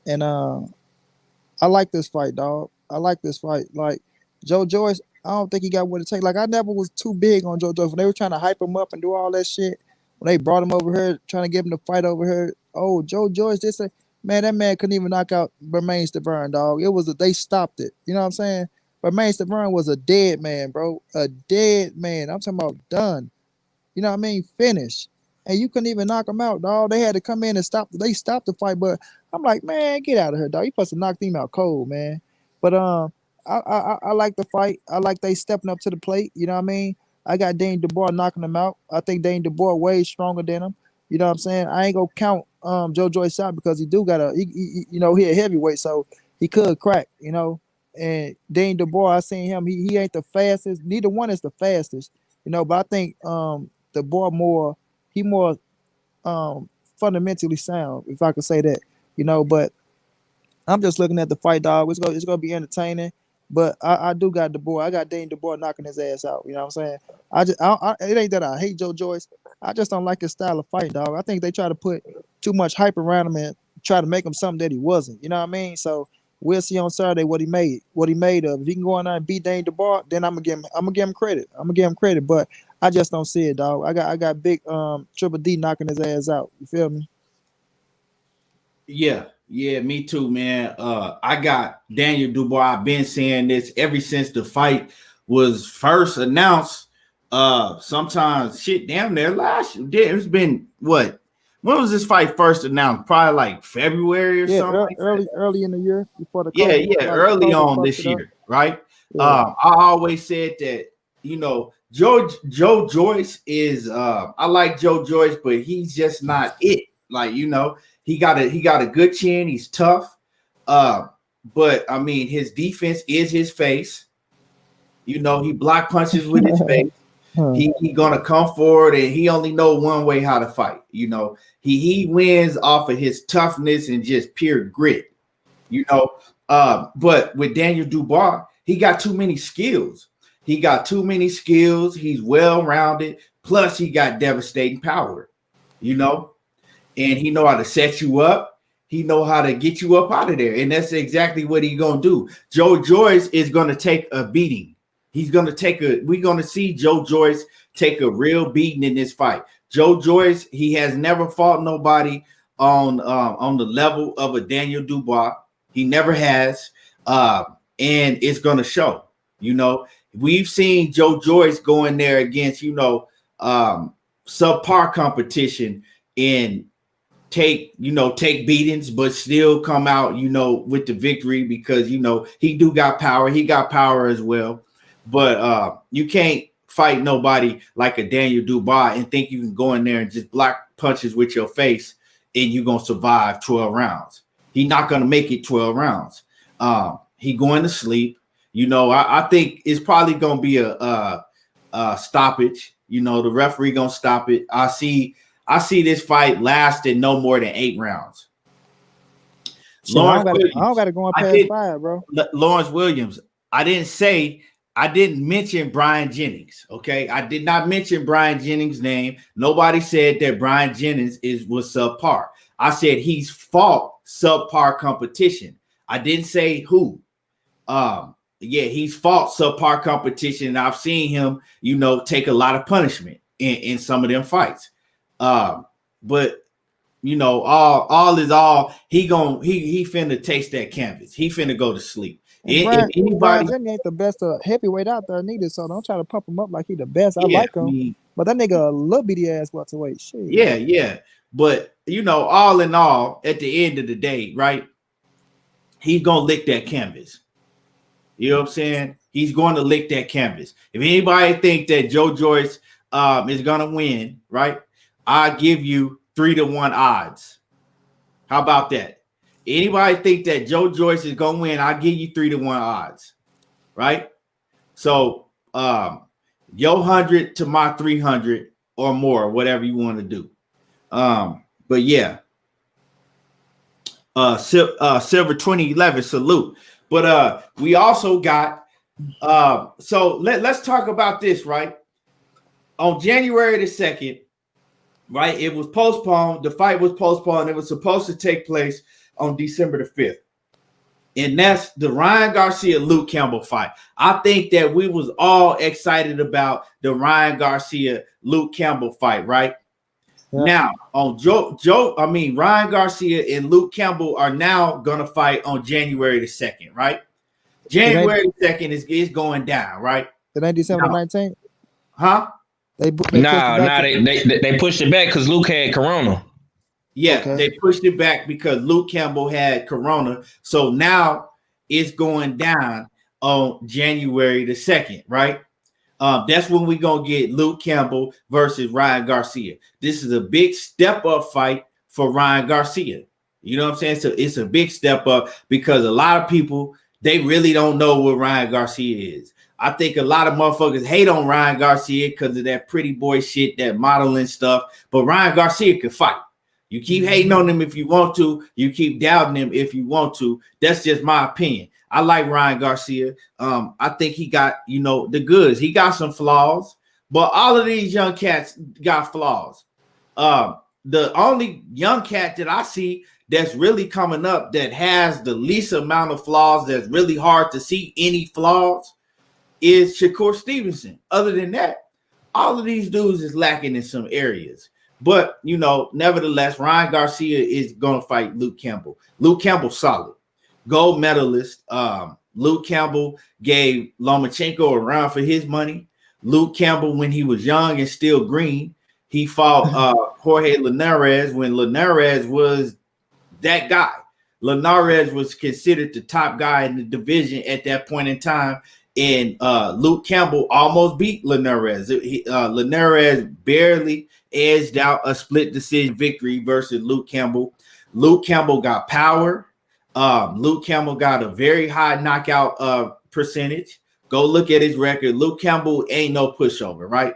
And I like this fight, dog. I like this fight. Like Joe Joyce, I don't think he got what it takes. Like I never was too big on Joe Joyce when they were trying to hype him up and do all that shit. When they brought him over here, trying to get him to fight over here. Oh, Joe Joyce, man, that man couldn't even knock out Bermain Stavern, dog. They stopped it. You know what I'm saying? Bermain Stavern was a dead man, bro. A dead man. I'm talking about done. You know what I mean? Finished. And you couldn't even knock him out, dog. They had to come in and stop. They stopped the fight, but I'm like, man, get out of here, dog. You supposed to knock him out cold, man. But I like the fight. I like they stepping up to the plate. You know what I mean? I got Dane Dubois knocking him out. I think Dane Dubois way stronger than him. You know what I'm saying? I ain't gonna count Joe Joyce out because he do got he a heavyweight, so he could crack. You know, and Dane Dubois, I seen him. He ain't the fastest. Neither one is the fastest. You know, but I think Dubois more fundamentally sound, if I could say that. You know, but I'm just looking at the fight, dog. It's gonna be entertaining. But I do got Dubois. I got Dane Dubois knocking his ass out. You know what I'm saying? It ain't that I hate Joe Joyce. I just don't like his style of fight, dog. I think they try to put too much hype around him and try to make him something that he wasn't. You know what I mean? So we'll see on Saturday what he made of. If he can go in there and beat Dane Dubois, then I'm gonna give him credit. But I just don't see it, dog. I got big Triple D knocking his ass out. You feel me? Yeah, me too, man. I got Daniel Dubois. I've been saying this ever since the fight was first announced. Sometimes shit damn near last year. It's been what? When was this fight first announced? Probably like February or something. Early in the year before the early on this year, right? Yeah. I always said that, you know, Joe Joyce is I like Joe Joyce, but he's just not it. Like, you know, he got a good chin, he's tough. But I mean, his defense is his face. You know, he block punches with his face. He gonna come forward and he only know one way how to fight. You know, he wins off of his toughness and just pure grit. You know, but with Daniel Dubois, he got too many skills. He's well-rounded. Plus, he got devastating power. You know, and he know how to set you up. He know how to get you up out of there, and that's exactly what he's gonna do. Joe Joyce is gonna take a beating. We're gonna see Joe Joyce take a real beating in this fight. Joe Joyce, he has never fought nobody on the level of a Daniel Dubois. He never has, and it's gonna show. You know, we've seen Joe Joyce go in there against, you know, subpar competition and take beatings, but still come out, you know, with the victory because, you know, he do got power. He got power as well. But you can't fight nobody like a Daniel Dubois and think you can go in there and just block punches with your face and you're going to survive 12 rounds. He's not going to make it 12 rounds. He going to sleep. You know, I think it's probably going to be a stoppage. You know, the referee going to stop it. I see this fight lasting no more than 8 rounds. So I don't got to go on past 5, bro. Lawrence Williams. I didn't mention Brian Jennings. Okay, I did not mention Brian Jennings' name. Nobody said that Brian Jennings was subpar. I said he's fought subpar competition. I didn't say who. He's fought subpar competition, and I've seen him, you know, take a lot of punishment in some of them fights. But you know, all is all. He finna taste that canvas. He finna go to sleep. Brian Jennings ain't the best heavyweight out there neither, so don't try to pump him up like he the best. I like him, but that nigga a little bitty ass welterweight. Shit. Yeah. But you know, all in all, at the end of the day, right? He's gonna lick that canvas. You know what I'm saying? He's going to lick that canvas. If anybody think that Joe Joyce is gonna win, right? I give you 3-1 odds. How about that? Anybody think that Joe Joyce is gonna win? I'll give you 3-1 odds. right? So your 100 to my 300 or more, whatever you want to do. But yeah, Silver 2011 salute. But we also got so let's talk about this, right? On January the 2nd, right? It was postponed. The fight was postponed. It was supposed to take place on December the 5th. And that's the Ryan Garcia Luke Campbell fight. I think that we was all excited about the Ryan Garcia Luke Campbell fight, right? Yeah. Now on Ryan Garcia and Luke Campbell are now gonna fight on January the 2nd, right? January the 2nd is going down, right? It ain't December 19th. Huh? They pushed it back because Luke had corona. Yeah, okay. They pushed it back because Luke Campbell had corona. So now it's going down on January the 2nd, right? That's when we're going to get Luke Campbell versus Ryan Garcia. This is a big step up fight for Ryan Garcia. You know what I'm saying? So it's a big step up because a lot of people, they really don't know what Ryan Garcia is. I think a lot of motherfuckers hate on Ryan Garcia because of that pretty boy shit, that modeling stuff. But Ryan Garcia can fight. You keep hating on him if you want to. You keep doubting him if you want to. That's just my opinion. I like Ryan Garcia. I think he got, the goods. He got some flaws, but all of these young cats got flaws. The only young cat that I see that's really coming up that has the least amount of flaws, that's really hard to see any flaws, is Shakur Stevenson. Other than that, all of these dudes is lacking in some areas. But, nevertheless, Ryan Garcia is going to fight Luke Campbell. Luke Campbell, solid. Gold medalist. Luke Campbell gave Lomachenko a run for his money. Luke Campbell, when he was young and still green, he fought Jorge Linares when Linares was that guy. Linares was considered the top guy in the division at that point in time. And Luke Campbell almost beat Linares. Linares barely edged out a split decision victory versus Luke Campbell. Luke Campbell got power. Luke Campbell got a very high knockout percentage. Go look at his record. Luke Campbell ain't no pushover, right?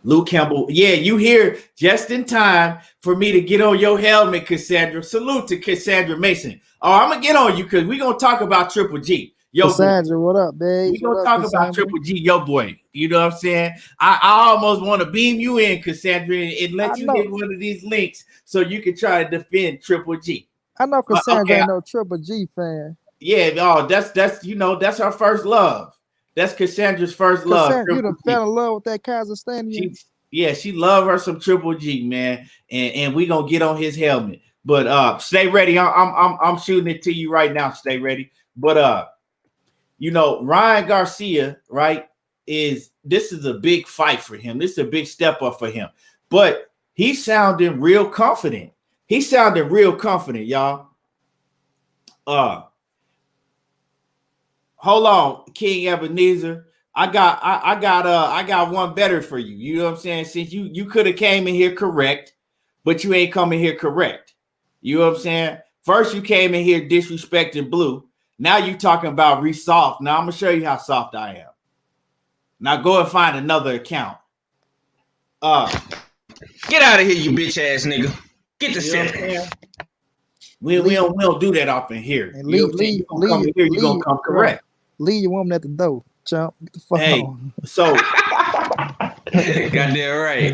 Luke Campbell, yeah, you here just in time for me to get on your helmet, Cassandra. Salute to Cassandra Mason. Oh, I'm going to get on you because we're going to talk about Triple G. Yo, Cassandra, what up, babe? We're going to talk about Triple G, yo boy. You know what I'm saying? I almost want to beam you in, Cassandra, and let you hit one of these links so you can try to defend Triple G. I know Cassandra ain't no Triple G fan. Yeah, that's her first love. That's Cassandra's first love. You done fell in love with that Kazakhstanian? She love her some Triple G, man. And we going to get on his helmet. But stay ready. I'm shooting it to you right now. Stay ready. But Ryan Garcia, right, this is a big fight for him. This is a big step up for him. But he's sounding real confident. Y'all. Hold on, King Ebenezer. I got one better for you. You know what I'm saying? Since you could have came in here correct, but you ain't coming here correct. You know what I'm saying? First you came in here disrespecting Blue. Now you talking about re-soft. Now I'm gonna show you how soft I am. Now go and find another account. Get out of here, you bitch ass nigga. Get the shit. We don't do that up in here. And you gonna come correct. Leave your woman at the door, chump. Get the fuck on. So goddamn right.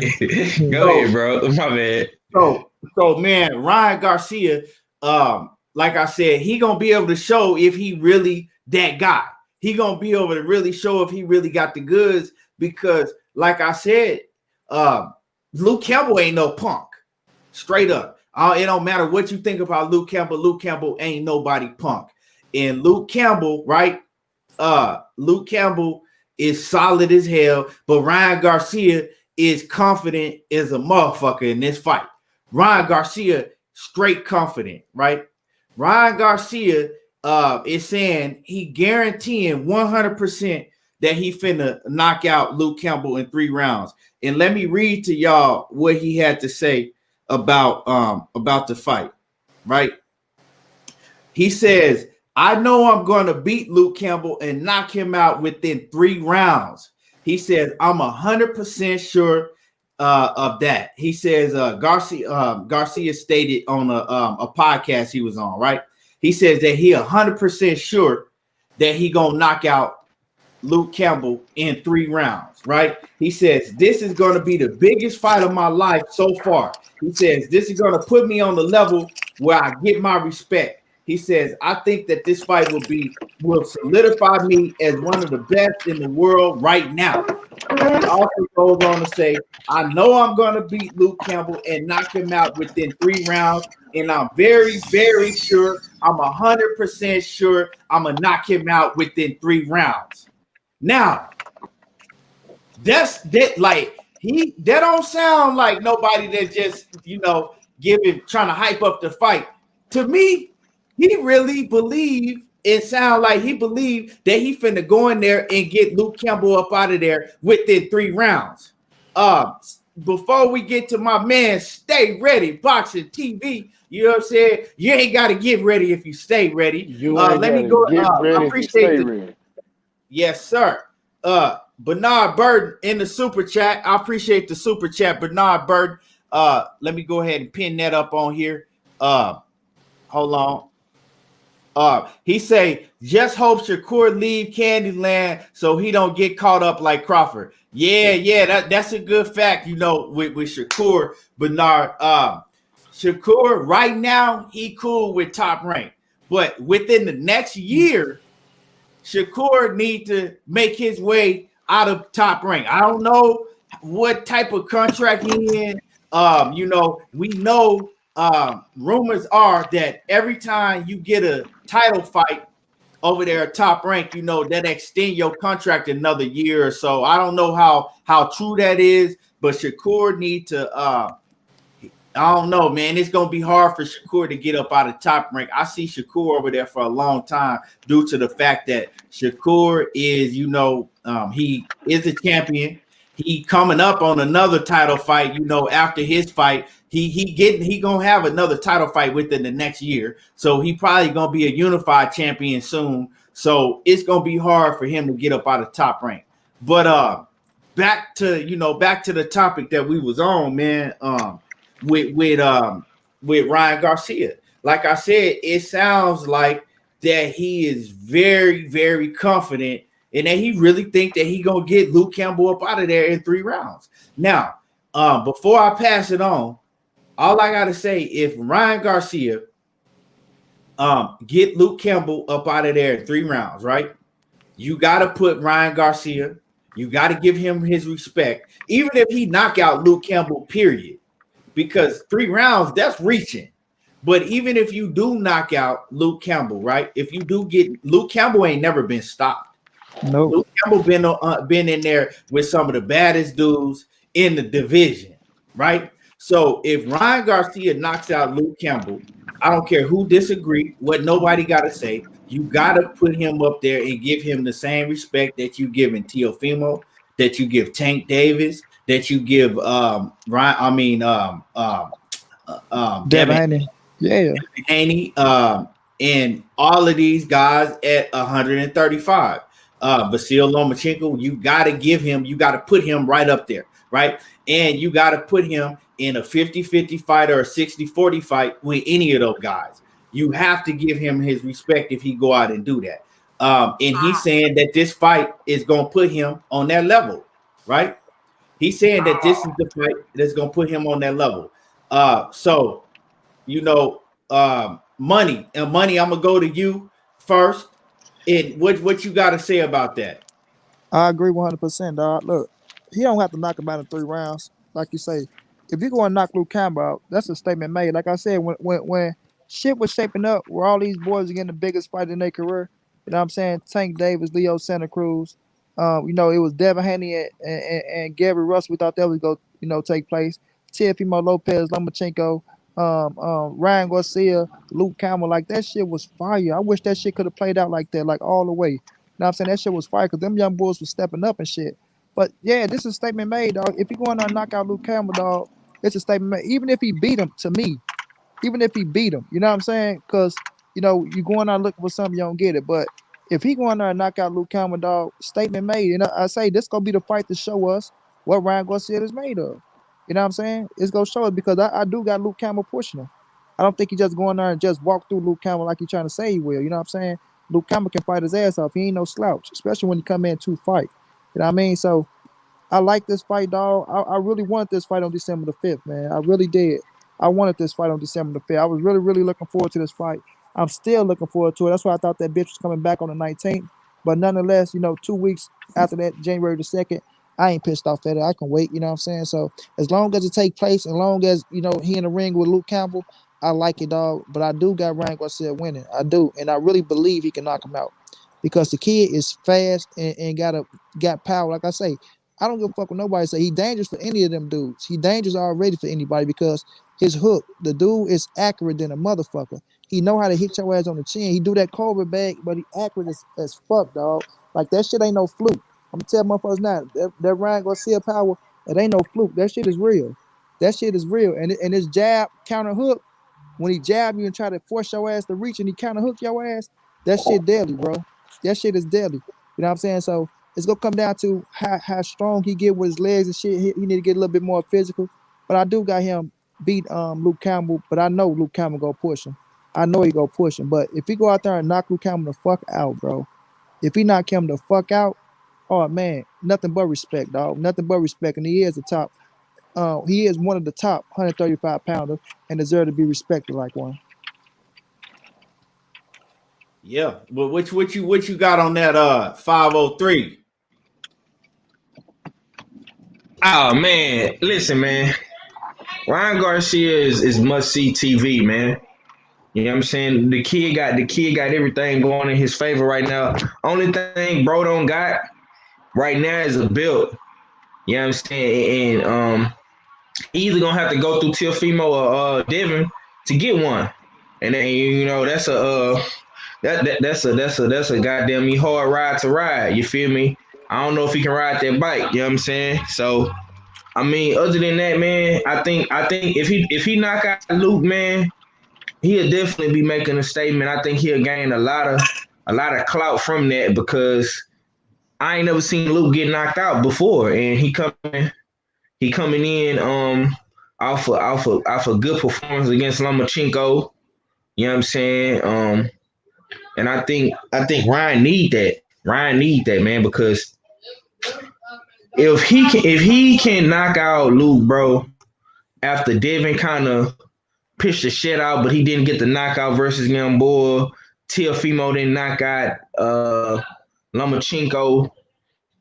Go ahead, bro. My bad. So man, Ryan Garcia, like I said, he gonna be able to show if he really that guy. He gonna be able to really show if he really got the goods because, like I said, Luke Campbell ain't no punk. Straight up. It don't matter what you think about Luke Campbell. Luke Campbell ain't nobody punk. And Luke Campbell, right? Luke Campbell is solid as hell, but Ryan Garcia is confident as a motherfucker in this fight. Ryan Garcia, straight confident, right? Ryan Garcia is saying he guaranteeing 100% that he finna knock out Luke Campbell in 3 rounds. And let me read to y'all what he had to say about the fight, right? He says, I know I'm going to beat Luke Campbell and knock him out within 3 rounds. He says, I'm 100% sure of that. He says, Garcia stated on a podcast he was on, right? He says that he 100% sure that he going to knock out Luke Campbell in 3 rounds, right? He says, this is going to be the biggest fight of my life so far. He says, this is going to put me on the level where I get my respect. He says, I think that this fight will solidify me as one of the best in the world right now. He also goes on to say, I know I'm going to beat Luke Campbell and knock him out within 3 rounds. And I'm very, very sure, I'm 100% sure I'm going to knock him out within 3 rounds. Now, that don't sound like nobody that just, trying to hype up the fight. To me, he really believed, it sound like he believed that he finna go in there and get Luke Campbell up out of there within 3 rounds. Before we get to my man, Stay Ready, Boxing TV, you know what I'm saying? You ain't got to get ready if you stay ready. Let me go. I appreciate it. Yes, sir. Bernard Burden in the super chat. I appreciate the super chat, Bernard Burden. Let me go ahead and pin that up on here. Hold on. He say, just hope Shakur leave Candyland so he don't get caught up like Crawford. Yeah, that's a good fact, with Shakur, Bernard. Shakur, right now, he cool with Top Rank. But within the next year, Shakur need to make his way out of Top Rank. I don't know what type of contract he in. We know rumors are that every time you get a title fight over there at Top Rank, that extend your contract another year or so. I don't know how true that is, but Shakur need to I don't know, man. It's gonna be hard for Shakur to get up out of Top Rank. I see Shakur over there for a long time due to the fact that Shakur is, he is a champion. He coming up on another title fight. After his fight, he gonna have another title fight within the next year. So he probably gonna be a unified champion soon. So it's gonna be hard for him to get up out of Top Rank. But back to the topic that we was on, man. With Ryan Garcia. Like I said, it sounds like that he is very, very confident and that he really think that he gonna get Luke Campbell up out of there in 3 rounds. Now, before I pass it on, all I gotta say, if Ryan Garcia get Luke Campbell up out of there in 3 rounds, right? You gotta put Ryan Garcia, you gotta give him his respect, even if he knock out Luke Campbell, period. Because 3 rounds, that's reaching. But even if you do knock out Luke Campbell, right? If you do get Luke Campbell, ain't never been stopped. Nope. Luke Campbell been in there with some of the baddest dudes in the division, right? So if Ryan Garcia knocks out Luke Campbell, I don't care who disagree, what nobody got to say. You got to put him up there and give him the same respect that you give in Teofimo, that you give Tank Davis, that you give Devin Haney. Yeah. Haney, and all of these guys at 135. Vasil Lomachenko, you got to put him right up there, right? And you got to put him in a 50-50 fight or a 60-40 fight with any of those guys. You have to give him his respect if he go out and do that. And he's saying that this fight is going to put him on that level, right? He's saying that this is the fight that's going to put him on that level. Money, I'm going to go to you first. And what you got to say about that? I agree 100%, dog. Look, he don't have to knock him out in 3 rounds. Like you say, if you go and knock Luke Campbell out, that's a statement made. Like I said, when shit was shaping up, where all these boys are getting the biggest fight in their career, you know what I'm saying? Tank Davis, Leo Santa Cruz, it was Devin Haney and Gary Russell. We thought that was going to take place. Teofimo Lopez, Lomachenko, Ryan Garcia, Luke Campbell, like that shit was fire. I wish that shit could have played out like that, like all the way. You know what I'm saying? That shit was fire because them young boys were stepping up and shit. But yeah, this is a statement made, dog. If you go in there and knock out Luke Campbell, dog, it's a statement made. Even if he beat him, to me, even if he beat him, you know what I'm saying? Because, you know, you going out looking for something, you don't get it. But if he going there and knock out Luke Campbell, dog, statement made. And I say this gonna be the fight to show us what Ryan Garcia is made of. You know what I'm saying? It's gonna show us because I do got Luke Campbell pushing him. I don't think he just going there and just walk through Luke Campbell like he trying to say he will. You know what I'm saying? Luke Campbell can fight his ass off. He ain't no slouch, especially when he come in to fight. You know what I mean? So I like this fight, dog. I really wanted this fight on December the 5th, man. I really did. I wanted this fight on December the 5th. I was really, really looking forward to this fight. I'm still looking forward to it. That's why I thought that bitch was coming back on the 19th. But nonetheless, you know, 2 weeks after that, January the 2nd, I ain't pissed off at it. I can wait, you know what I'm saying? So as long as it take place, as long as, you know, he in the ring with Luke Campbell, I like it, dog. But I do got Ryan Garcia winning. I do. And I really believe he can knock him out. Because the kid is fast and got power. Like I say, I don't give a fuck what nobody say. He dangerous for any of them dudes. He dangerous already for anybody because his hook, the dude is accurate than a motherfucker. He know how to hit your ass on the chin. He do that cobra bag, but he accurate as fuck, dog. Like that shit ain't no fluke. I'm gonna tell motherfuckers now, that Ryan Garcia power, it ain't no fluke. That shit is real. That shit is real. And his jab counter hook, when he jab you and try to force your ass to reach and he counter hook your ass, that shit deadly, bro. That shit is deadly. You know what I'm saying? So it's gonna come down to how strong he get with his legs and shit. He need to get a little bit more physical. But I do got him beat Luke Campbell, but I know Luke Campbell go push him. I know he go push him. But if he go out there and knock Luke Campbell the fuck out, bro. If he knock him the fuck out, oh man, nothing but respect, dog. Nothing but respect. And he is the top. He is one of the top 135 pounder and deserve to be respected like one. Yeah, but what you got on that 503? Oh man, listen, man. Ryan Garcia is must see TV, man. You know what I'm saying? The kid got everything going in his favor right now. Only thing bro don't got right now is a belt. You know what I'm saying? And he either gonna have to go through Teofimo or Devin to get one. And then you know that's a goddamn hard ride to ride. You feel me? I don't know if he can ride that bike. You know what I'm saying? So I mean, other than that, man, I think if he knock out Luke, man, he'll definitely be making a statement. I think he'll gain a lot of clout from that because I ain't never seen Luke get knocked out before, and he coming in off a good performance against Lomachenko. You know what I'm saying? And I think Ryan need that. Ryan need that, man, because if he can knock out Luke, bro, after Devin kind of pitched the shit out, but he didn't get the knockout versus young boy. Teofimo didn't knock out Lomachenko.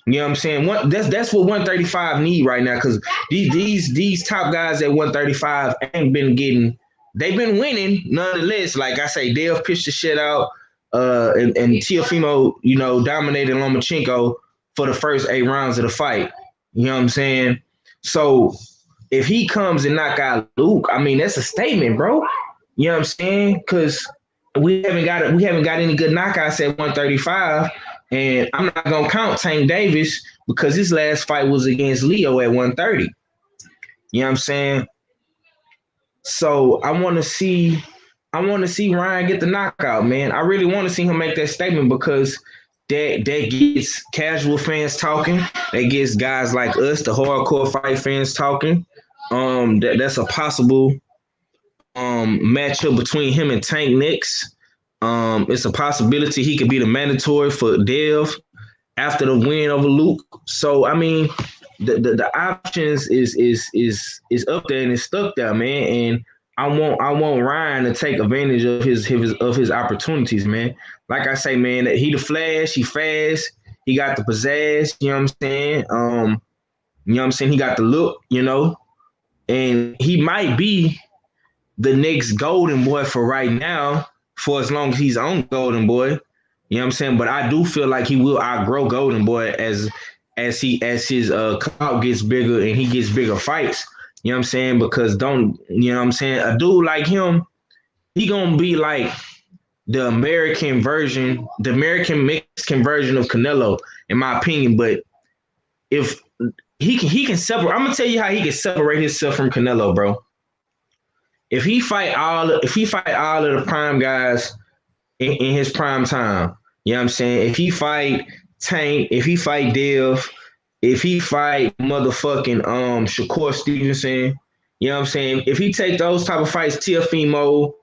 You know what I'm saying? That's what 135 need right now because these top guys at 135 ain't been getting. They've been winning nonetheless. Like I say, Dale pitched the shit out, and Teofimo, you know, dominated Lomachenko for the first 8 rounds of the fight. You know what I'm saying? So if he comes and knock out Luke, I mean that's a statement, bro. You know what I'm saying? Because we haven't got any good knockouts at 135, and I'm not gonna count Tank Davis because his last fight was against Leo at 130. You know what I'm saying? So I want to see Ryan get the knockout, man. I really want to see him make that statement because that gets casual fans talking. That gets guys like us, the hardcore fight fans, talking. That's a possible matchup between him and Tank next. It's a possibility he could be the mandatory for Dev after the win over Luke. So I mean, the options is up there and it's stuck there, man. And I want Ryan to take advantage of his opportunities, man. Like I say, man, he the flash, he fast, he got the pizzazz. You know what I'm saying? You know what I'm saying? He got the look, you know, and he might be the next golden boy for right now, for as long as he's on golden boy. You know what I'm saying? But I do feel like he will outgrow golden boy as his clout gets bigger and he gets bigger fights. You know what I'm saying? Because you know what I'm saying? A dude like him, he gonna be like the American Mexican version of Canelo, in my opinion. But if he can separate, I'm gonna tell you how he can separate himself from Canelo, bro. If he fight all of the prime guys in his prime time. You know what I'm saying? If he fight Tank, if he fight Dev, if he fight motherfucking Shakur Stevenson, you know what I'm saying? If he take those type of fights, Tiafimo,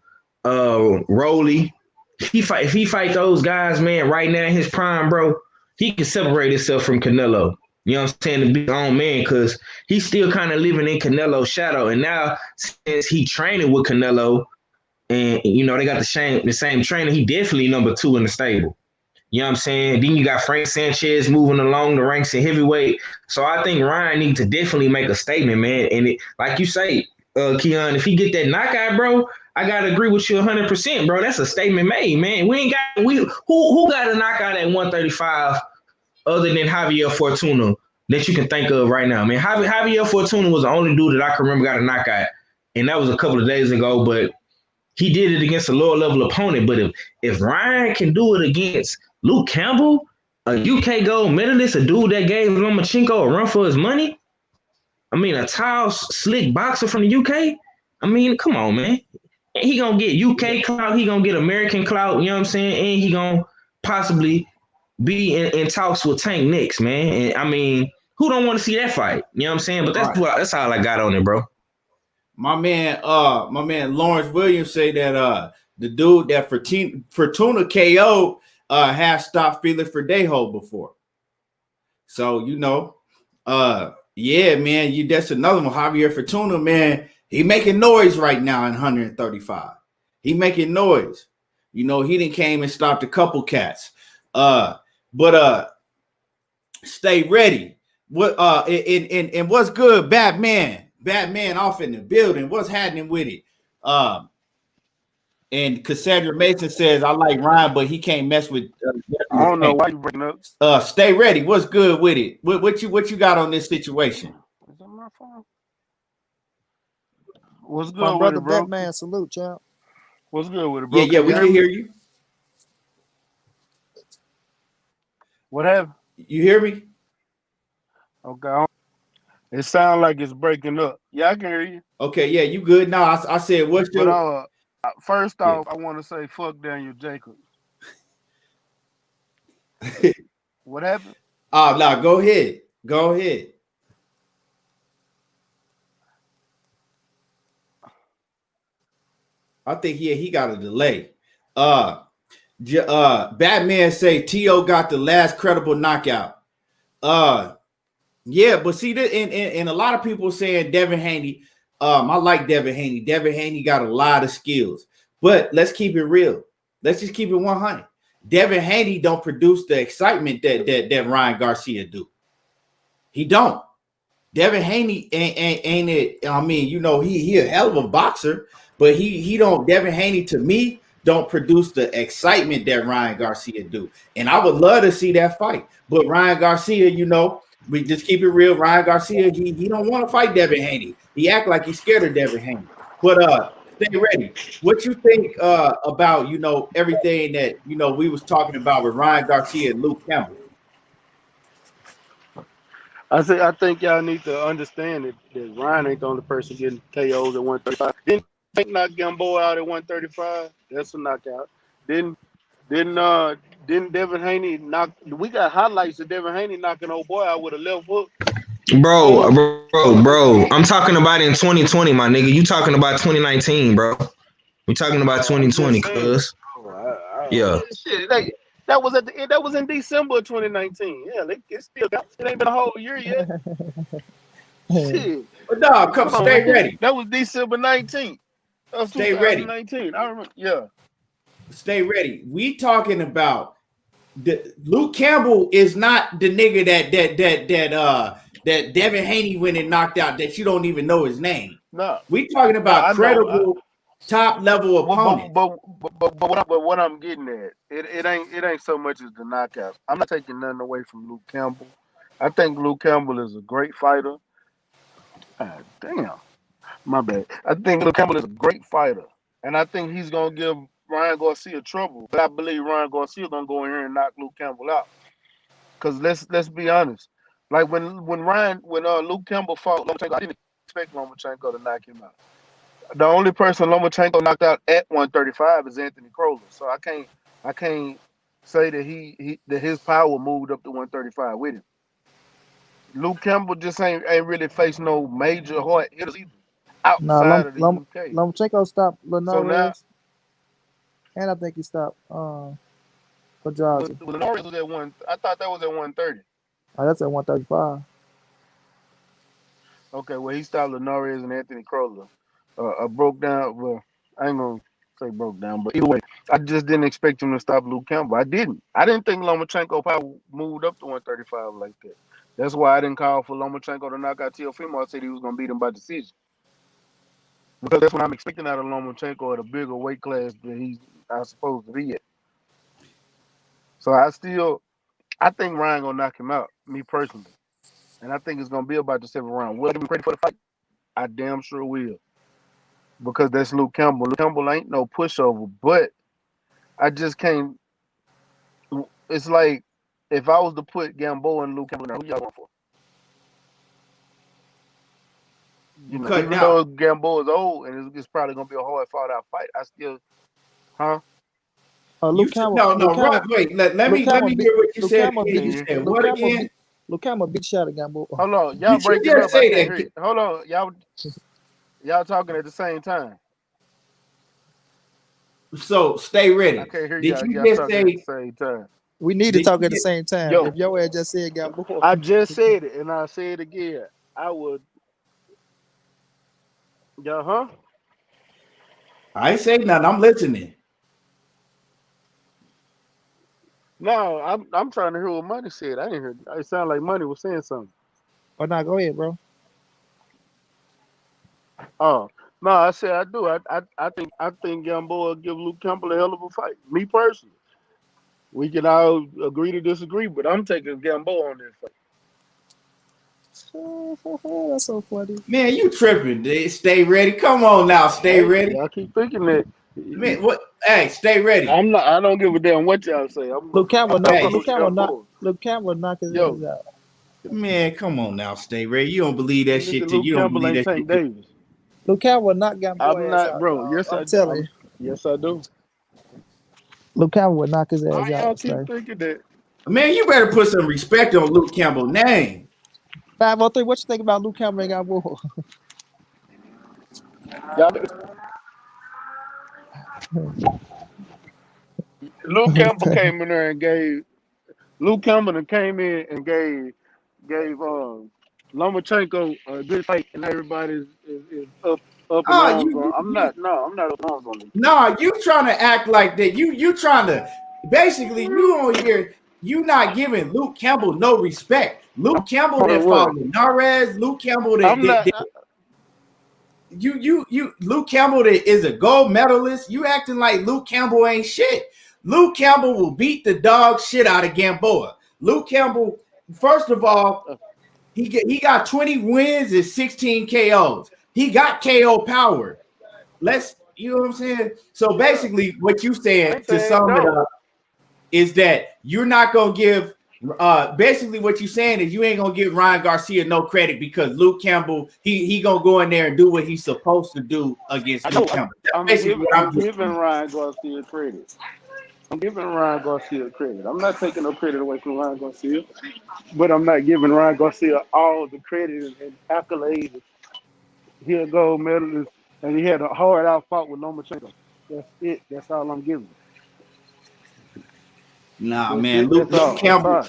Rolly, if he fight those guys, man, right now in his prime, bro, he can separate himself from Canelo. You know what I'm saying? To be his own man, because he's still kind of living in Canelo's shadow. And now since he training with Canelo, and you know, they got the same trainer, he definitely number 2 in the stable. You know what I'm saying? Then you got Frank Sanchez moving along the ranks in heavyweight. So I think Ryan needs to definitely make a statement, man. And it, like you say, Keon, if he get that knockout, bro, I gotta agree with you 100%, bro. That's a statement made, man. Who got a knockout at 135 other than Javier Fortuna that you can think of right now, man? Javier Fortuna was the only dude that I can remember got a knockout, and that was a couple of days ago. But he did it against a lower level opponent. But if Ryan can do it against Luke Campbell, a UK gold medalist, a dude that gave Lomachenko a run for his money, I mean, a tall, slick boxer from the UK, I mean, come on, man. He gonna get UK clout, he gonna get American clout, you know what I'm saying? And he gonna possibly be in talks with Tank next, man. And I mean, who don't want to see that fight? You know what I'm saying? But that's all I got on it, bro. My man Lawrence Williams say that the dude that Fortuna KO has stopped feeling for Dejo before. So you know, yeah, man, that's another one. Javier Fortuna, man, he making noise right now in 135. He making noise. You know, he didn't came and stopped a couple cats. But stay ready. What and what's good, Batman? Batman off in the building. What's happening with it? And Cassandra Mason says, I like Ryan, but he can't mess with I don't know why you breaking up. Stay ready. What's good with it? What you got on this situation? Is that my phone? What's good My with brother it, bro? Batman, salute, champ. What's good with it, bro? Yeah, we can hear you. What happened? You hear me? Okay. It sounds like it's breaking up. Yeah, I can hear you. Okay, yeah, you good? No, I said, what's your... But first off, I want to say fuck Daniel Jacobs. What happened? Oh, no, go ahead. Go ahead. I think he got a delay. Batman say T.O. got the last credible knockout. Yeah, but see that and a lot of people saying Devin Haney. I like Devin Haney. Devin Haney got a lot of skills, but let's keep it real. Let's just keep it 100. Devin Haney don't produce the excitement that Ryan Garcia do. He don't. Devin Haney ain't it. I mean, you know, he a hell of a boxer, but he don't. Devin Haney to me don't produce the excitement that Ryan Garcia do. And I would love to see that fight, but Ryan Garcia, you know. We just keep it real. Ryan Garcia, he don't want to fight Devin Haney. He act like he's scared of Devin Haney. But stay ready. What you think about, you know, everything that, you know, we was talking about with Ryan Garcia and Luke Campbell? I think y'all need to understand that Ryan ain't the only person getting KOs at 135. Didn't Tank knock Gamboa out at 135? That's a knockout. Didn't Devin Haney knock? We got highlights of Devin Haney knocking old boy out with a left hook. Bro. I'm talking about in 2020, my nigga. You talking about 2019, bro. We talking about 2020, cuz. Yeah. Shit, that was in December of 2019. Yeah, it still got, it ain't been a whole year yet. Shit. But dog, come stay ready. That was December 19th. Stay ready. 2019. I remember. Yeah. Stay ready. We talking about Luke Campbell is not the nigga that Devin Haney went and knocked out that you don't even know his name. No. We talking about credible top level opponent. But what I'm getting at, it ain't so much as the knockout. I'm not taking nothing away from Luke Campbell. I think Luke Campbell is a great fighter. God damn. My bad. I think Luke Campbell is a great fighter. And I think he's gonna give Ryan Garcia trouble. But I believe Ryan Garcia gonna go in here and knock Luke Campbell out. Cause let's be honest. Like when Luke Campbell fought Lomachenko, I didn't expect Lomachenko to knock him out. The only person Lomachenko knocked out at 135 is Anthony Crolla. So I I can't say that that his power moved up to 135 with him. Luke Campbell just ain't really faced no major hard hitters either Nah, outside of the UK. Lomachenko stopped So now, Linares, and I think he stopped for Georgia. Linares was at one. I thought that was at 130. Oh, that's at 135. Okay, well he stopped Linares and Anthony Crowler. Broke down. Well, I ain't gonna say broke down, but either way, I just didn't expect him to stop Luke Campbell. I didn't. I didn't think Lomachenko power moved up to 135 like that. That's why I didn't call for Lomachenko to knock out Teofimo. I said he was gonna beat him by decision because that's what I'm expecting out of Lomachenko at a bigger weight class than he's supposed to be at. So I think Ryan gonna knock him out, me personally, and I think it's gonna be about the 7th round. Will I give him credit for the fight? I damn sure will, because that's Luke Campbell. Luke Campbell ain't no pushover, but I just can't. It's like if I was to put Gamboa and Luke Campbell now, who y'all going for? You know, even though Gamboa is old and it's probably gonna be a hard fought out fight, I still, huh? Luke Campbell. Wait. Let me hear what you said. You said what again? Luke Campbell beat shot at Gamboa. Hold on, y'all breaking up. I can't hear you. Hold on, y'all talking at the same time. So stay ready. I can't hear Did y'all. you just talking say at the same time? We need to talk at the same time. Yo, if your ass just said Gamboa, I just said it and I'll say it again. I would. Yeah, huh? I ain't saying nothing. I'm listening. No, I'm trying to hear what Money said. I didn't hear. It sounded like Money was saying something. Oh, no, go ahead, bro. Oh no, I said I do. I think Gamboa will give Luke Campbell a hell of a fight. Me personally, we can all agree to disagree, but I'm taking Gamboa on this fight. That's so funny. Man, you tripping. Stay ready. Come on now, stay ready. I keep thinking that. Man, what? Hey, stay ready. I'm not. I don't give a damn what y'all say. Luke Campbell knock his ass out. Man, come on now, stay ready. You don't believe that shit. Luke You don't Campbell believe ain't that Tank shit. Davis. Luke Campbell knock Gamboa I'm ass not, out, bro. Yes, I'm telling you. Yes, I do. Luke Campbell would knock his ass out. I keep thinking that. Man, you better put some respect on Luke Campbell's name. 503. What you think about Luke Campbell and Gamboa? Luke Campbell came in there and gave. Luke Campbell came in and gave Lomachenko a good fight, and everybody's is up in arms on. I'm not up in arms on him. No, you trying to act like that. You trying to basically you on here. You not giving Luke Campbell no respect. Luke Campbell that fought Linares. Luke Campbell that Luke Campbell that is a gold medalist. You acting like Luke Campbell ain't shit. Luke Campbell will beat the dog shit out of Gamboa. Luke Campbell, first of all, he got 20 wins and 16 KOs. He got KO power. You know what I'm saying? So basically, what you saying to sum it up is that you're not gonna give. Basically, what you're saying is you ain't gonna give Ryan Garcia no credit because Luke Campbell he gonna go in there and do what he's supposed to do against Luke Campbell. I'm giving Ryan Garcia credit. I'm giving Ryan Garcia credit. I'm not taking no credit away from Ryan Garcia, but I'm not giving Ryan Garcia all the credit and accolades. He a gold medalist, and he had a hard out fight with Lomachenko. That's it. That's all I'm giving. Nah, man, Luke Campbell.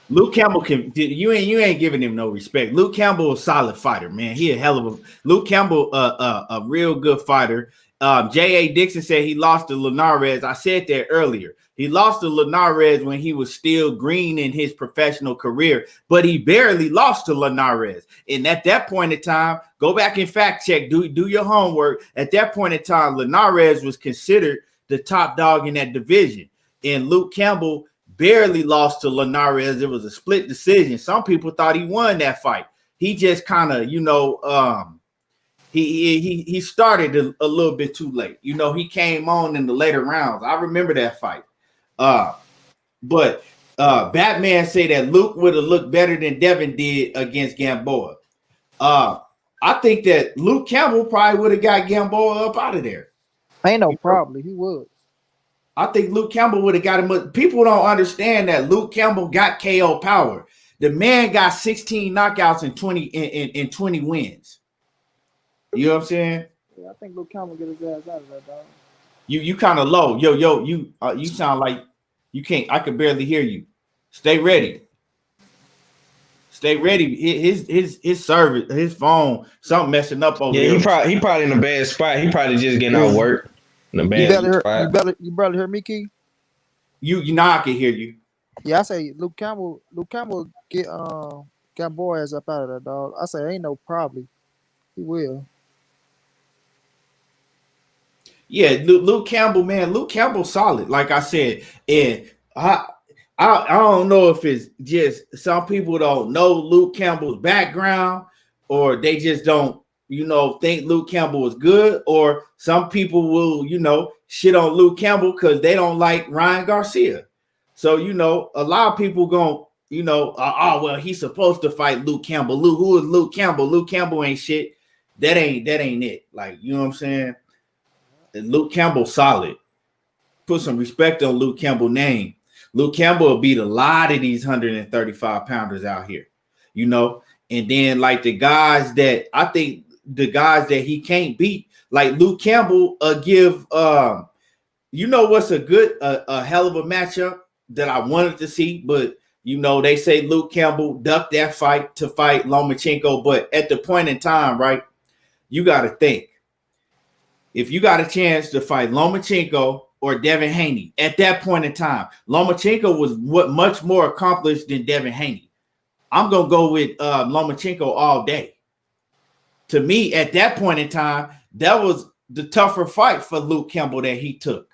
Luke Campbell you ain't giving him no respect. Luke Campbell a solid fighter, man. He a hell of a Luke Campbell, a real good fighter. J.A. Dixon said he lost to Linares. I said that earlier. He lost to Linares when he was still green in his professional career, but he barely lost to Linares. And at that point in time, go back and fact check, do your homework. At that point in time, Linares was considered the top dog in that division. And Luke Campbell barely lost to Linares. It was a split decision. Some people thought he won that fight. He just kind of, he started a little bit too late. He came on in the later rounds. I remember that fight. But Batman say that Luke would have looked better than Devin did against Gamboa. I think that Luke Campbell probably would have got Gamboa up out of there. Ain't no problem. He would. I think Luke Campbell would have got him. People don't understand that Luke Campbell got KO power. The man got 16 knockouts and 20 wins. You know what I'm saying? Yeah, I think Luke Campbell get his ass out of that, dog. You kind of low. Yo, you sound like you can't. I could barely hear you. Stay ready. Stay ready. His service, his phone, something messing up over there. He probably in a bad spot. He probably just getting out of work in a bad spot. You barely hear me, Key? You know I can hear you. Yeah, I say Luke Campbell get got boy ass up out of that, dog. I say ain't no probably. He will. Yeah, Luke Campbell, man. Luke Campbell solid, like I said. And I don't know if it's just some people don't know Luke Campbell's background, or they just don't, think Luke Campbell is good, or some people will, shit on Luke Campbell because they don't like Ryan Garcia. So, a lot of people going, well, he's supposed to fight Luke Campbell. Who is Luke Campbell? Luke Campbell ain't shit. That ain't it. Like, you know what I'm saying? And Luke Campbell solid. Put some respect on Luke Campbell's name. Luke Campbell will beat a lot of these 135 pounders out here, and then like the guys that he can't beat, like Luke Campbell, give what's a hell of a matchup that I wanted to see, but they say Luke Campbell ducked that fight to fight Lomachenko, but at the point in time, right, you got to think, if you got a chance to fight Lomachenko or Devin Haney at that point in time, Lomachenko was much more accomplished than Devin Haney. I'm gonna go with Lomachenko all day. To me, at that point in time, that was the tougher fight for Luke Campbell that he took.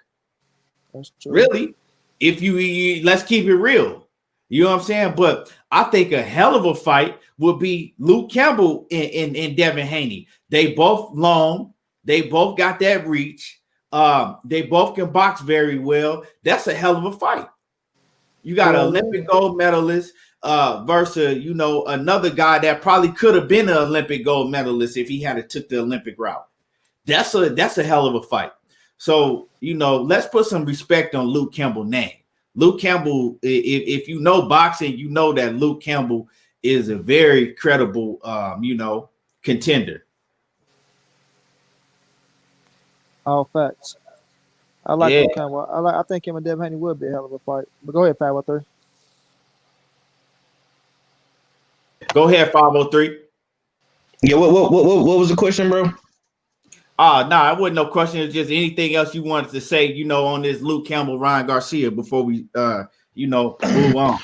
That's true. Really, if you let's keep it real, you know what I'm saying. But I think a hell of a fight would be Luke Campbell and Devin Haney. They both long. They both got that reach. They both can box very well. That's a hell of a fight. You got an Olympic gold medalist versus, another guy that probably could have been an Olympic gold medalist if he had took the Olympic route. That's a hell of a fight. So, let's put some respect on Luke Campbell's name. Luke Campbell, if you know boxing, you know that Luke Campbell is a very credible, contender. All facts. I like Luke Campbell. I think him and Devin Haney would be a hell of a fight. But go ahead, 503. Go ahead, 503. Yeah, what was the question, bro? Nah, it wasn't no question. It's just anything else you wanted to say, on this Luke Campbell, Ryan Garcia before we, move on.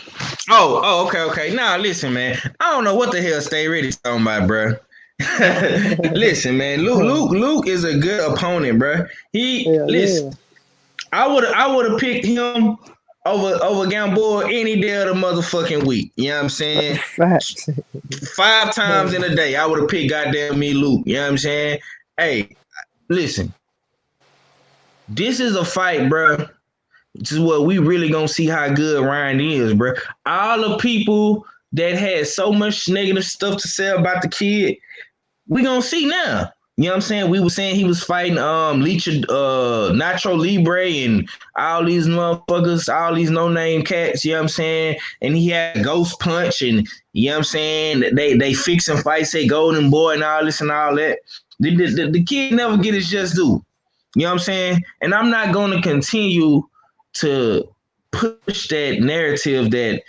Okay. Nah, listen, man. I don't know what the hell Stay Ready talking about, bro. Listen, man. Luke is a good opponent, bro. I would have picked him over Gamboa any day of the motherfucking week. You know what I'm saying? Facts. 5 times in a day, I would have picked goddamn me Luke. You know what I'm saying? Hey, listen. This is a fight, bro. This is what we really gonna see how good Ryan is, bro. All the people that had so much negative stuff to say about the kid, we gonna see now. You know what I'm saying? We were saying he was fighting Nacho Libre and all these motherfuckers, all these no-name cats, you know what I'm saying? And he had Ghost Punch and, you know what I'm saying, they fixing fights, say Golden Boy and all this and all that. The kid never get his just due. You know what I'm saying? And I'm not gonna continue to push that narrative that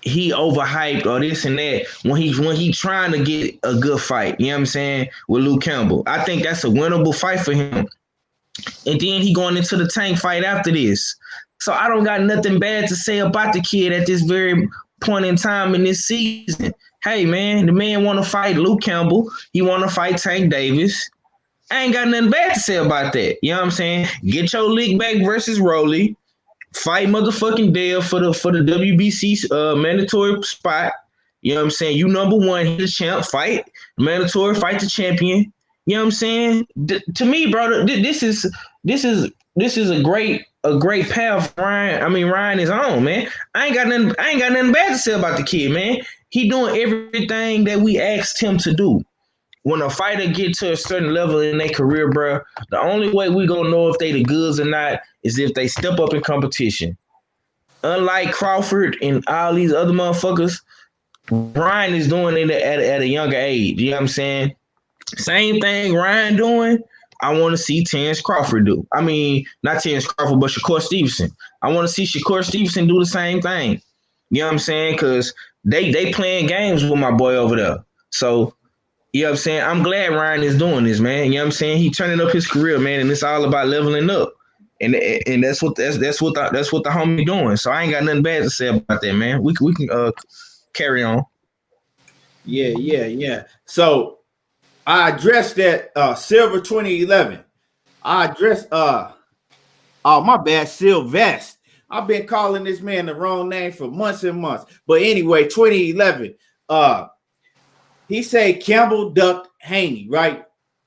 he overhyped or this and that when he trying to get a good fight, you know what I'm saying, with Luke Campbell. I think that's a winnable fight for him. And then he going into the Tank fight after this. So I don't got nothing bad to say about the kid at this very point in time in this season. Hey, man, the man want to fight Luke Campbell. He want to fight Tank Davis. I ain't got nothing bad to say about that. You know what I'm saying? Get your lick back versus Rolly. Fight motherfucking Dale for the WBC mandatory spot. You know what I'm saying? You number one, he the champ. Fight mandatory, fight the champion. You know what I'm saying? To me, bro, this is a great path. Ryan is on, man. I ain't got nothing bad to say about the kid, man. He doing everything that we asked him to do. when a fighter get to a certain level in their career, bro, the only way we gonna know if they the goods or not is if they step up in competition. Unlike Crawford and all these other motherfuckers, Ryan is doing it at a younger age. You know what I'm saying? Same thing Ryan doing, I want to see Terrence Crawford do. I mean, not Terrence Crawford, but Shakur Stevenson. I want to see Shakur Stevenson do the same thing. You know what I'm saying? Because they playing games with my boy over there. So, you know what I'm saying? I'm glad Ryan is doing this, man. You know what I'm saying? He turning up his career, man, and it's all about leveling up. And that's what the homie doing. So I ain't got nothing bad to say about that, man. We can carry on. Yeah. So I addressed that Silver 2011. I addressed oh my bad, Sylvester. I've been calling this man the wrong name for months and months. But anyway, 2011. He said Campbell ducked Haney, right?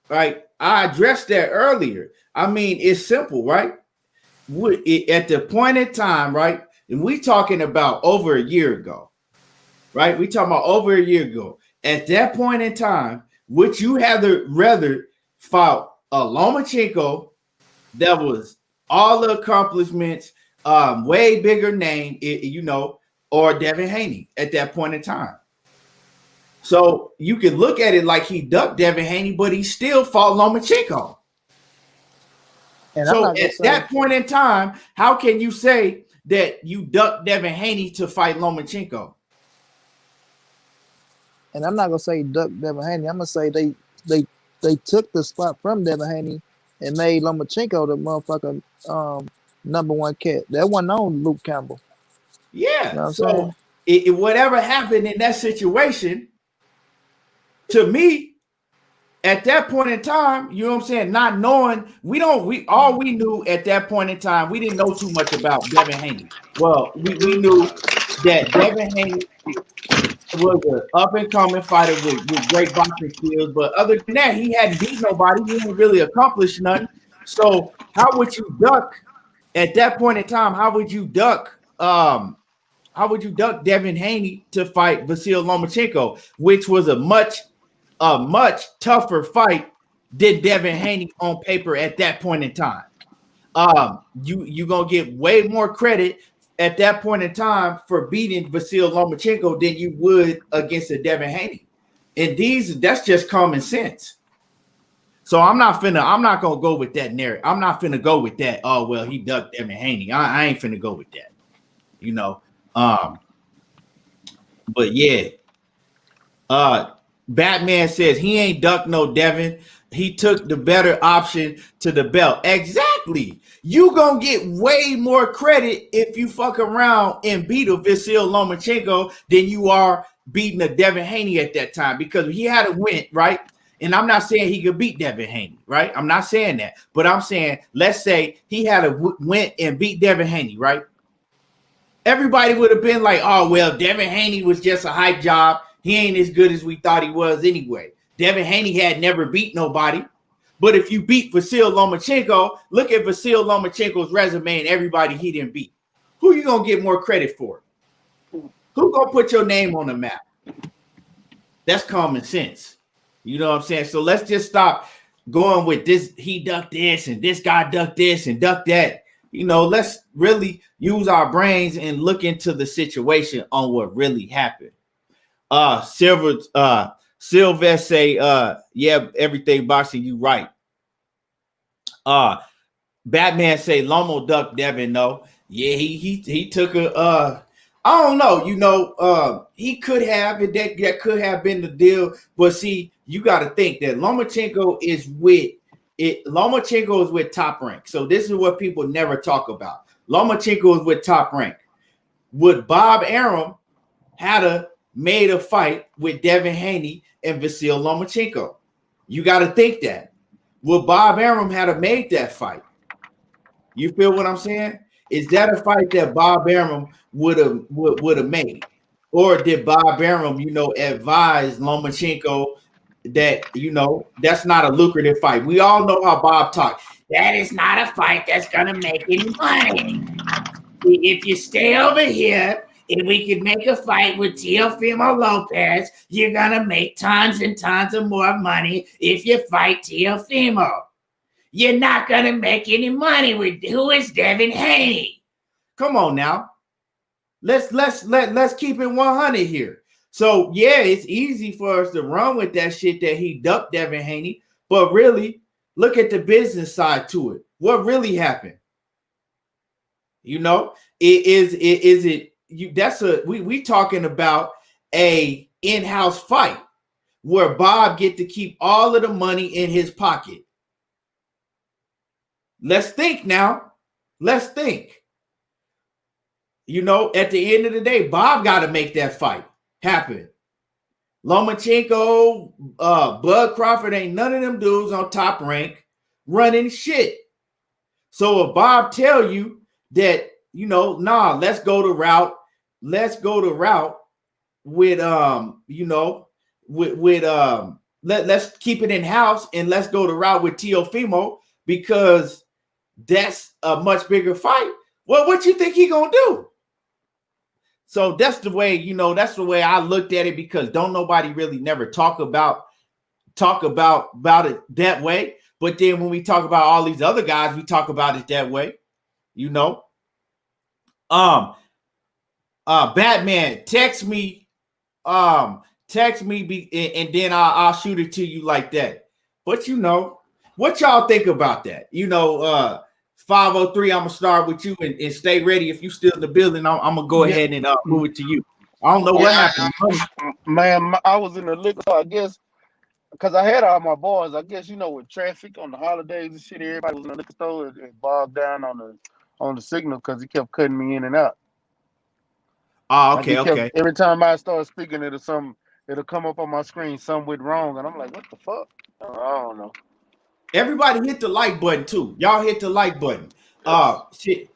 Right. I addressed that earlier. I mean, it's simple, right? At the point in time, right? And we talking about over a year ago, right? We talking about over a year ago. At that point in time, would you rather fought a Lomachenko that was all the accomplishments, way bigger name, or Devin Haney at that point in time? So you can look at it like he ducked Devin Haney, but he still fought Lomachenko. And so at that point in time, how can you say that you ducked Devin Haney to fight Lomachenko? And I'm not gonna say duck Devin Haney. I'm gonna say they took the spot from Devin Haney and made Lomachenko the motherfucker number one cat. That wasn't on Luke Campbell. Yeah. You know so whatever happened in that situation, to me, at that point in time, you know what I'm saying? Not knowing, all we knew at that point in time, we didn't know too much about Devin Haney. Well, we knew that Devin Haney was an up-and-coming fighter with great boxing skills, but other than that, he hadn't beat nobody. He didn't really accomplish nothing. So how would you duck at that point in time? How would you duck Devin Haney to fight Vasyl Lomachenko, which was a much tougher fight than Devin Haney on paper at that point in time? You gonna get way more credit at that point in time for beating Vasyl Lomachenko than you would against a Devin Haney. And that's just common sense. So I'm not gonna go with that narrative. I'm not finna go with that. Oh well, he ducked Devin Haney. I ain't finna go with that. But yeah. Batman says he ain't ducked no Devin. He took the better option to the belt. Exactly. You gonna get way more credit if you fuck around and beat a Vasyl Lomachenko than you are beating a Devin Haney at that time, because he had a win, right? And I'm not saying he could beat Devin Haney, right? I'm not saying that, but I'm saying, let's say he had a win and beat Devin Haney, right? Everybody would have been like, oh, well, Devin Haney was just a hype job. He ain't as good as we thought he was anyway. Devin Haney had never beat nobody. But if you beat Vasyl Lomachenko, look at Vasyl Lomachenko's resume and everybody he didn't beat. Who you going to get more credit for? Who going to put your name on the map? That's common sense. You know what I'm saying? So let's just stop going with this. He ducked this and this guy ducked this and ducked that. Let's really use our brains and look into the situation on what really happened. Sylvester say, yeah, everything boxing, you right. Batman say Lomo ducked Devin. No, yeah, he took a I don't know, he could have, and that could have been the deal. But see, you got to think that Lomachenko is with Top Rank. So this is what people never talk about. Lomachenko is with Top Rank. Would Bob Arum made a fight with Devin Haney and Vasyl Lomachenko? You got to think that. Would Bob Arum have made that fight? You feel what I'm saying? Is that a fight that Bob Arum would have made? Or did Bob Arum, advise Lomachenko that, that's not a lucrative fight? We all know how Bob talks. That is not a fight that's going to make any money. If you stay over here if we could make a fight with Teofimo Lopez, you're gonna make tons and tons of more money if you fight Teofimo. You're not gonna make any money with who is Devin Haney. Come on now. Let's keep it 100 here. So yeah, it's easy for us to run with that shit that he ducked Devin Haney, but really look at the business side to it. What really happened? You know, we talking about a in-house fight where Bob get to keep all of the money in his pocket. Let's think now. Let's think. You know, at the end of the day, Bob got to make that fight happen. Lomachenko, Bud Crawford ain't none of them dudes on Top Rank running shit. So if Bob tell you that, you know, nah, let's go the route with let's keep it in house and let's go the route with Teofimo because that's a much bigger fight. Well, what you think he gonna do? So that's the way, you know, that's the way I looked at it because don't nobody really never talk about it that way. But then when we talk about all these other guys, we talk about it that way, you know. Batman, text me, and then I'll shoot it to you like that. But you know, what y'all think about that? You know, 503, I'm gonna start with you and stay ready. If you still in the building, I'm gonna go ahead and move it to you. I don't know what happened. Man, I was in the liquor store, I guess, because I had all my boys. I guess, you know, with traffic on the holidays and shit, everybody was in the liquor store. It bogged down on the signal because he kept cutting me in and out. Oh, okay, okay. Every time I start speaking, it'll come up on my screen, something went wrong, and I'm like, what the fuck? I don't know. Everybody hit the like button too. Y'all hit the like button. Shit.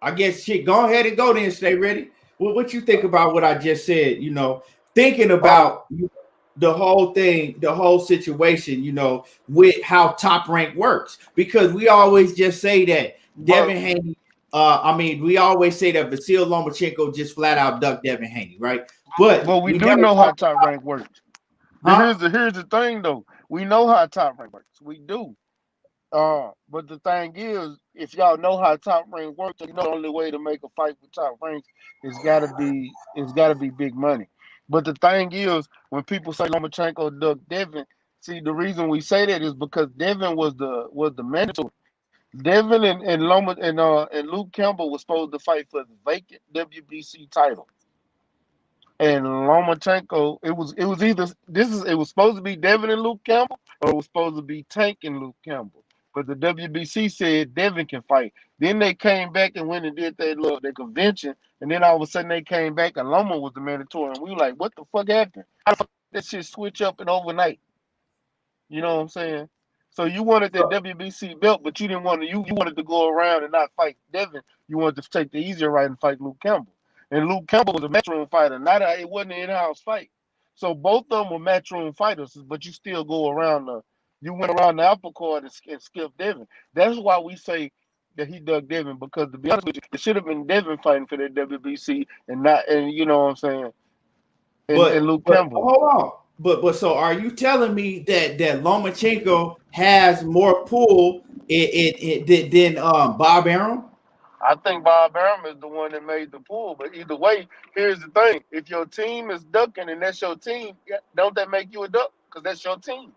I guess shit. Go ahead and go then. Stay ready. Well, what you think about what I just said? You know, thinking about the whole thing, the whole situation. You know, with how Top Rank works, because we always just say that Devin Haney. We always say that Vasil Lomachenko just flat out ducked Devin Haney, right? But we do know how Top Rank works. Here's the thing, though. We know how Top Rank works. We do. But the thing is, if y'all know how Top Rank works, you know the only way to make a fight with Top Rank is gotta be big money. But the thing is, when people say Lomachenko ducked Devin, see the reason we say that is because Devin was the mandatory. Devin and Loma and Luke Campbell was supposed to fight for the vacant WBC title. And Lomachenko, it was supposed to be Devin and Luke Campbell, or it was supposed to be Tank and Luke Campbell. But the WBC said Devin can fight. Then they came back and went and did their convention, and then all of a sudden they came back and Loma was the mandatory, and we were like, what the fuck happened? How the fuck did that shit switch up and overnight? You know what I'm saying? So you wanted that WBC belt, but you didn't want to. You wanted to go around and not fight Devin. You wanted to take the easier right and fight Luke Campbell. And Luke Campbell was a matchroom fighter. It wasn't an in-house fight. So both of them were matchroom fighters, but you still go around you went around the apple card and skipped Devin. That's why we say that he dug Devin, because to be honest with you, it should have been Devin fighting for that WBC and you know what I'm saying, and Luke Campbell. Hold on. But so are you telling me that Lomachenko has more pull than Bob Arum? I think Bob Arum is the one that made the pull. But either way, here's the thing: if your team is ducking and that's your team, don't that make you a duck? Because that's your team.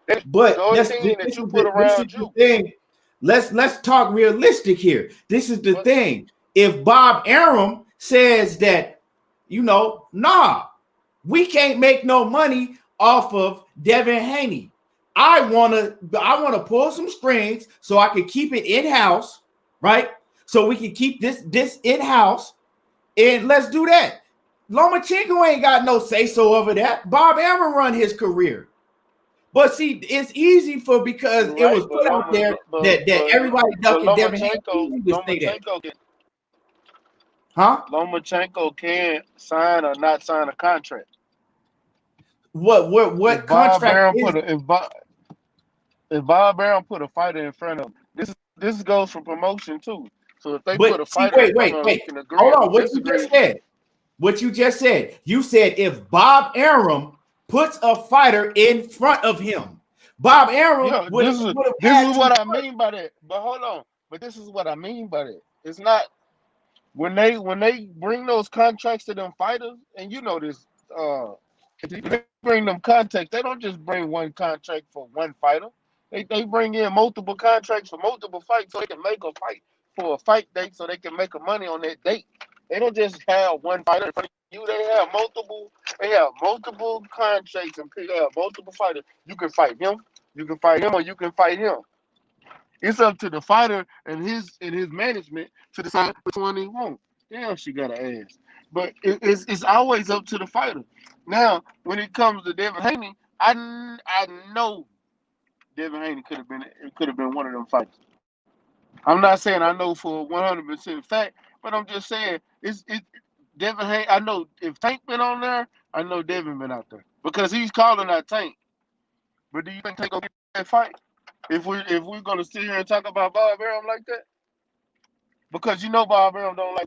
That's your team that you put around you. Thing. Let's talk realistic here. This is the thing. If Bob Arum says that, you know, nah, we can't make no money off of Devin Haney. I wanna pull some strings so I can keep it in-house, right? So we can keep this in-house, and let's do that. Lomachenko ain't got no say-so over that. Bob Arum run his career. But see, it's easy because it was put out there that everybody ducking Devin Haney. Lomachenko can't sign or not sign a contract. What contract is? If Bob Arum put a fighter in front of him, this goes for promotion too. So if they put a fighter in front of him, wait. Hold on, what you just said? what you just said. You said if Bob Arum puts a fighter in front of him, Bob Arum Yeah, would have this had is to what I fight. mean by that. But hold on. But this is what I mean by that. It's not when they bring those contracts to them fighters, and you know this, when they bring them contracts, they don't just bring one contract for one fighter. They bring in multiple contracts for multiple fights so they can make a fight for a fight date so they can make a money on that date. They don't just have one fighter in front of you. They have multiple contracts and they have multiple fighters. You can fight him, or you can fight him. It's up to the fighter and his management to decide which one they want. Damn, she got an ass. But it's always up to the fighter. Now, when it comes to Devin Haney, I know Devin Haney could have been one of them fighters. I'm not saying I know for 100% fact, but I'm just saying it. Devin Haney. I know if Tank been on there, I know Devin been out there because he's calling out Tank. But do you think Tank gonna get that fight? If we're gonna sit here and talk about Bob Arum like that, because you know Bob Arum don't like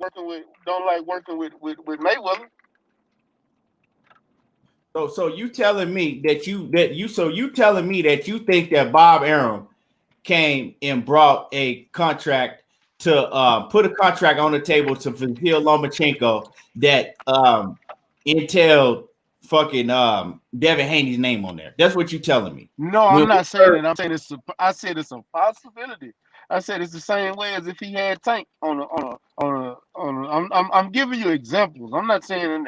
working with Mayweather. So you telling me you telling me that you think that Bob Arum came and brought a contract to put a contract on the table to Vasil Lomachenko that entailed fucking Devin Haney's name on there. That's what you telling me. No, When I'm we not saying heard, it. I said it's a possibility. I said it's the same way as if he had Tank I'm giving you examples. I'm not saying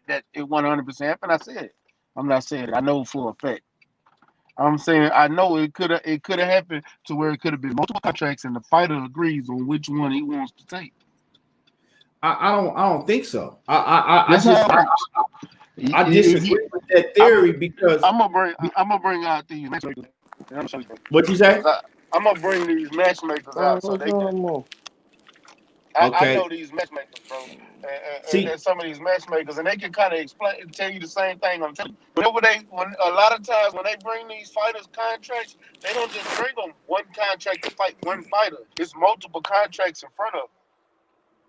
that it 100% happened. I said it. I'm not saying it. I know for a fact. I'm saying I know it could have happened to where it could have been multiple contracts and the fighter agrees on which one he wants to take. I don't think so. I That's how just it works. I If you, disagree with that I'm theory because I'm gonna bring out these matchmakers. I'm gonna show you what you say? because I'm gonna bring these matchmakers out so they can. I Okay. know these matchmakers, bro, and See, some of these matchmakers, and they can kind of explain and tell you the same thing I'm telling you. When a lot of times when they bring these fighters contracts, they don't just bring them one contract to fight one fighter. It's multiple contracts in front of them.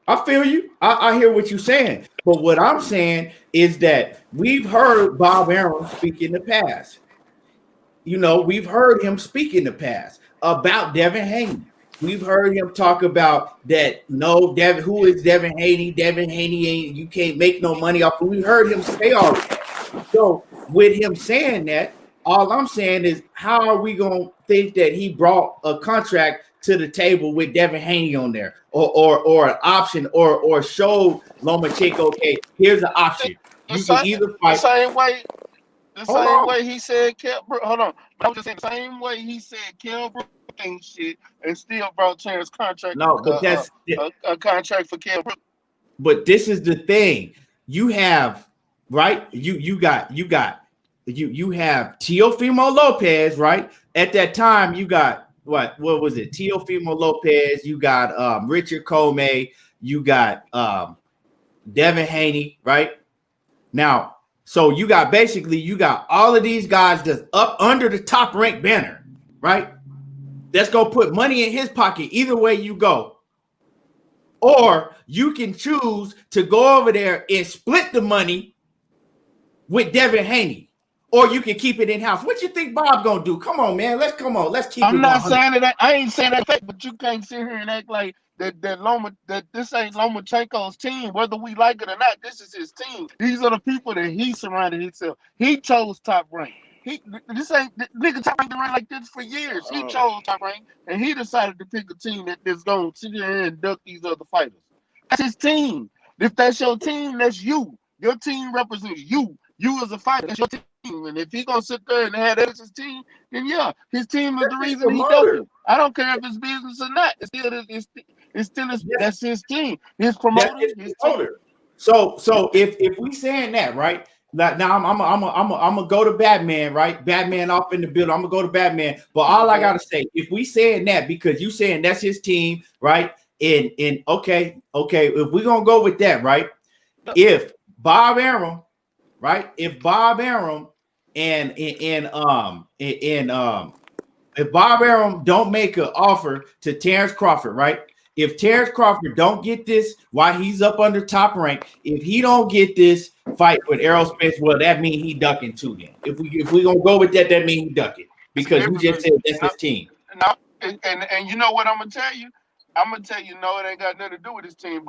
I feel you. I hear what you're saying. But what I'm saying is that we've heard Bob Arum speak in the past. You know, we've heard him speak in the past about Devin Haney. We've heard him talk about that. No, Devin, who is Devin Haney? Devin Haney ain't, you can't make no money off. We heard him say all of that. So with him saying that, all I'm saying is, how are we gonna think that he brought a contract to the table with Devin Haney on there, or an option, or showed Lomachenko, okay, here's an option. The You can same, either the fight. same way, the Hold same on. way he said, hold on. I was just saying the same way he said Kell Brook ain't shit, and still brought Terrence contract, No, but that's a contract for Kell Brook. but this is the thing. You have right. You have Teofimo Lopez, right? At that time, you got what was it? Teofimo Lopez. You got Richard Comey. You got Devin Haney, right? Now, so you got all of these guys that's up under the top rank banner, right? That's gonna put money in his pocket either way you go. Or you can choose to go over there and split the money with Devin Haney. Or you can keep it in house. What you think Bob gonna do? Come on, man. Let's keep it I'm not 100. saying that. I ain't saying that fact, but you can't sit here and act like that this ain't Lomachenko's team, whether we like it or not. This is his team. These are the people that he surrounded himself. He chose Top Rank. This ain't nigga Top Rank been running like this for years. He chose Top Rank, and he decided to pick a team that's gonna sit here and duck these other fighters. That's his team. If that's your team, that's you. Your team represents you. You as a fighter, that's your team. And if he gonna sit there and have that as his team, then yeah, his team is That's the his reason he promoter. ducking. I don't care if it's business or not. It's still That's, that's his team, his that's promoter, his his team. promoter. So if we saying that, right? Now I'm gonna go to Batman, right? Batman off in the building. I'm gonna go to Batman. But all I gotta say, if we saying that, because you saying that's his team, right? And okay, if we're gonna go with that, right? If Bob Arum, right? If Bob Arum and if Bob Arum don't make an offer to Terrence Crawford, right? If Terrence Crawford don't get this while he's up under Top Rank, if he don't get this fight with Errol Spence, well, that means he ducking too. Then if we gonna go with that, that means he ducking because you just said that's his team. No, and you know what I'm gonna tell you? I'm gonna tell you, no, it ain't got nothing to do with his team,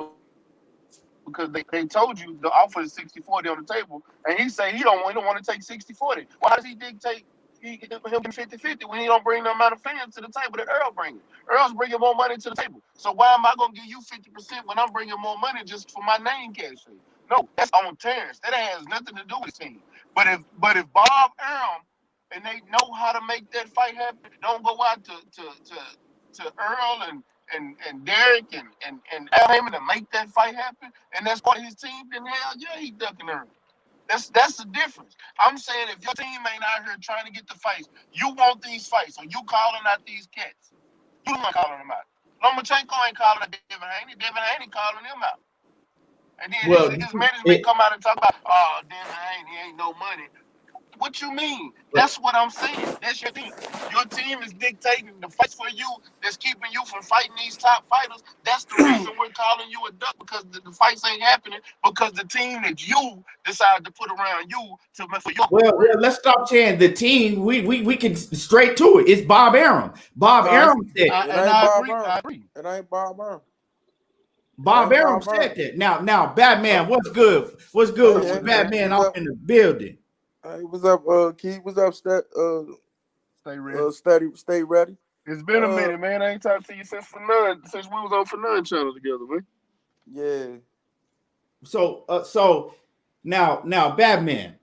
because they told you the offer is 60-40 on the table, and he say he don't want to take 60-40. Why does he dictate him 50-50 when he don't bring the amount of fans to the table that Earl bringing? Earl's bringing more money to the table. So why am I gonna give you 50% when I'm bringing more money just for my name cash? No, that's on Terrence. That has nothing to do with his team. But if Bob Arum and they know how to make that fight happen, don't go out to Earl and Derek and Al Heyman to make that fight happen, and that's part of his team, then hell yeah, he ducking Earl. That's the difference. I'm saying if your team ain't out here trying to get the fights, you want these fights, or you calling out these cats. You not calling them out. Lomachenko ain't calling out Devin Haney. Devin Haney calling him out. And then his management come out and talk about, oh, Devin Haney ain't no money. What you mean? That's what I'm saying. That's your team. Your team is dictating the fights for you. That's keeping you from fighting these top fighters. That's the reason we're calling you a duck, because the fights ain't happening because the team that you decided to put around you to for your well, let's stop saying the team. We can straight to it. It's Bob Arum. Bob Arum said, I agree. It ain't Bob Arum. Bob Arum said that. Now, Batman, what's good? What's good with Batman out in the building? Hey, what's up, Keith? What's up, Stay ready. Stay ready. It's been a minute, man. I ain't talked to you since we was on Fernand channel together, man. Yeah. So now, Batman.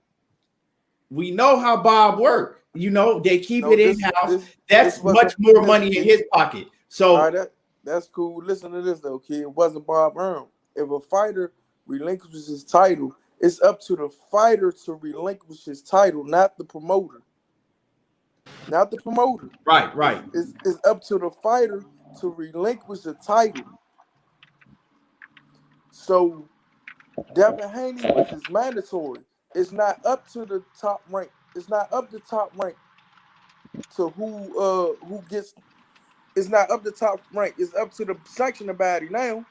We know how Bob worked. You know, they keep it in house. That's much more money in his pocket. So all right, that's cool. Listen to this though, kid. It wasn't Bob Arum. If a fighter relinquishes his title, it's up to the fighter to relinquish his title, not the promoter. Not the promoter. Right. It's up to the fighter to relinquish the title. So Devin Haney, which is mandatory, it's not up to the top rank. It's not up the top rank to who gets. It's not up the top rank. It's up to the sanctioning body now.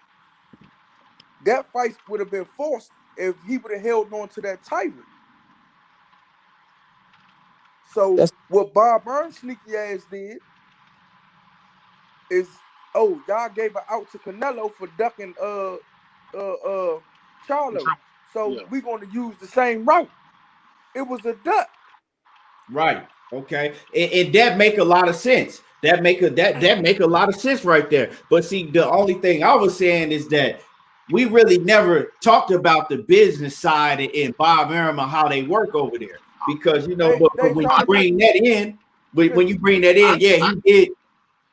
That fight would have been forced if he would have held on to that title. So what Bob Burns sneaky ass did is, y'all gave it out to Canelo for ducking Charlo. So we're going to use the same route. It was a duck. Right. Okay. And that make a lot of sense. That make a lot of sense right there. But see, the only thing I was saying is that we really never talked about the business side and Bob Arum and how they work over there. Because when you bring that in,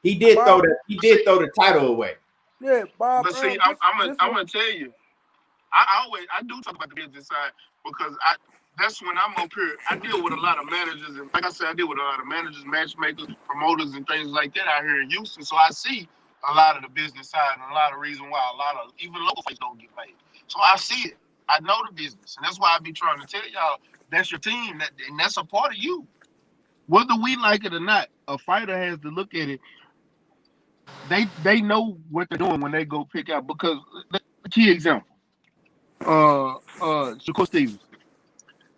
he did throw the title away. Yeah, Bob. But see, I'm gonna tell you, I do talk about the business side because that's when I'm up here. I deal with a lot of managers, and like I said, I deal with a lot of managers, matchmakers, promoters, and things like that out here in Houston. So I see a lot of the business side and a lot of reason why a lot of even local fights don't get paid. So I see it. I know the business, and that's why I be trying to tell y'all that's your team, and that's a part of you. Whether we like it or not, a fighter has to look at it. They know what they're doing when they go pick out, because the key example, Shakur Stevenson.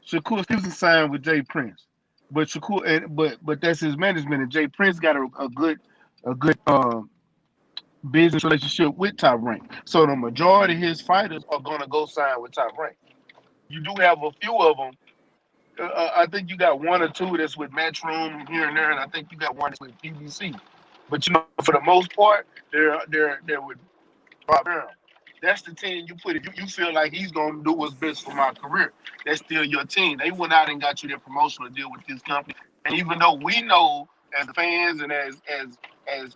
Shakur Stevenson signed with Jay Prince, but but that's his management, and Jay Prince got a good business relationship with Top Rank. So the majority of his fighters are gonna go sign with Top Rank. You do have a few of them. I think you got one or two that's with Matchroom here and there, and I think you got one that's with PBC. But for the most part, they're with Bob Arum. That's the team you put it. You feel like he's gonna do what's best for my career. That's still your team. They went out and got you their promotional deal with this company. And even though we know as fans and as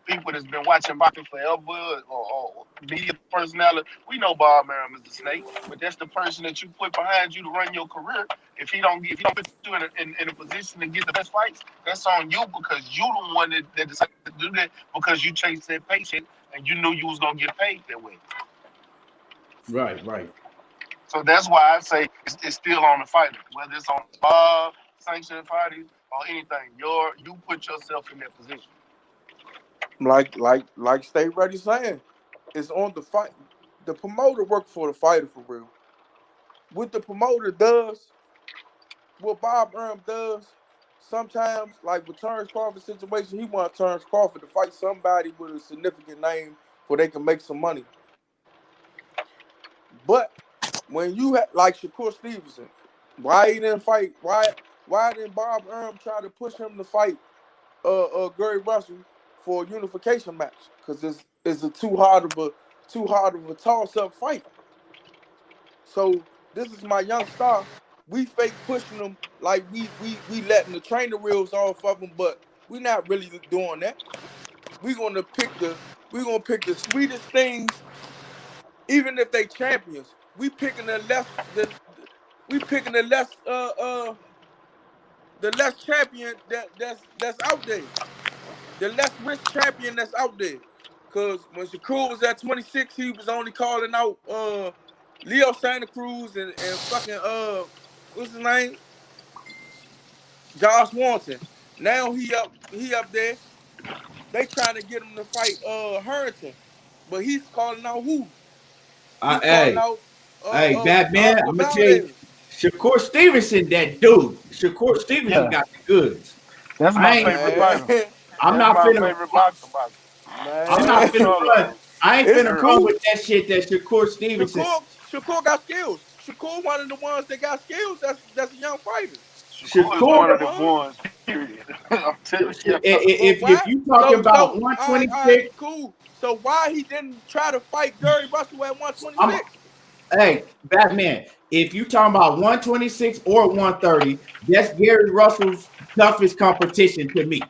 people that's been watching boxing forever or media personality, we know Bob Arum is the snake. But that's the person that you put behind you to run your career. If he don't put you in a position to get the best fights, that's on you, because you the one that decided to do that, because you chased that paycheck and you knew you was gonna get paid that way. Right. So that's why I say it's still on the fighter, whether it's on sanctioned parties or anything. You put yourself in that position. Like Stay Ready saying, is on the fight. The promoter works for the fighter for real. What the promoter does, what Bob Arum does, sometimes, like with Terrence Crawford situation, he wants Terrence Crawford to fight somebody with a significant name so they can make some money. But when you have like Shakur Stevenson, why he didn't fight? Why didn't Bob Arum try to push him to fight Gary Russell for a unification match? Because it's a too hard of a toss-up fight. So this is my young star. We fake pushing them like we letting the trainer wheels off of them, but we're not really doing that. We're gonna pick the sweetest things, even if they champions. We picking the less champion that's out there. The less rich champion that's out there. Cause when Shakur was at 26, he was only calling out Leo Santa Cruz and fucking what's his name? Josh Warrington. Now he up there. They trying to get him to fight Harrington. But he's calling out who? He's calling out Batman, I'm gonna tell you, Shakur Stevenson, that dude. Shakur Stevenson got the goods. That's my favorite fighter. I'm not finna run. I ain't finna run with that shit that Shakur Stevenson. Shakur got skills. Shakur one of the ones that got skills. That's a young fighter. Shakur is one of the ones. Period. I'm telling you. If you talking about 126, cool. So why he didn't try to fight Gary Russell at 126? Hey, Batman, if you talking about 126 or 130, that's Gary Russell's toughest competition to me.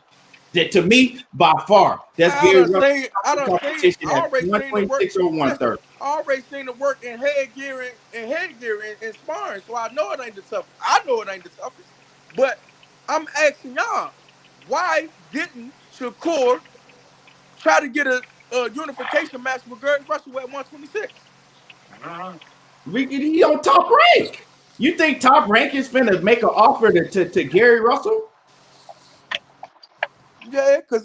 To me, by far, that's Gary Russell's competition at 126 or 130. I already seen the work in headgear and sparring, so I know it ain't the toughest. I know it ain't the toughest. But I'm asking y'all, why didn't Shakur try to get a unification match with Gary Russell at 126? He on Top Rank. You think Top Rank is finna make an offer to Gary Russell? Yeah, because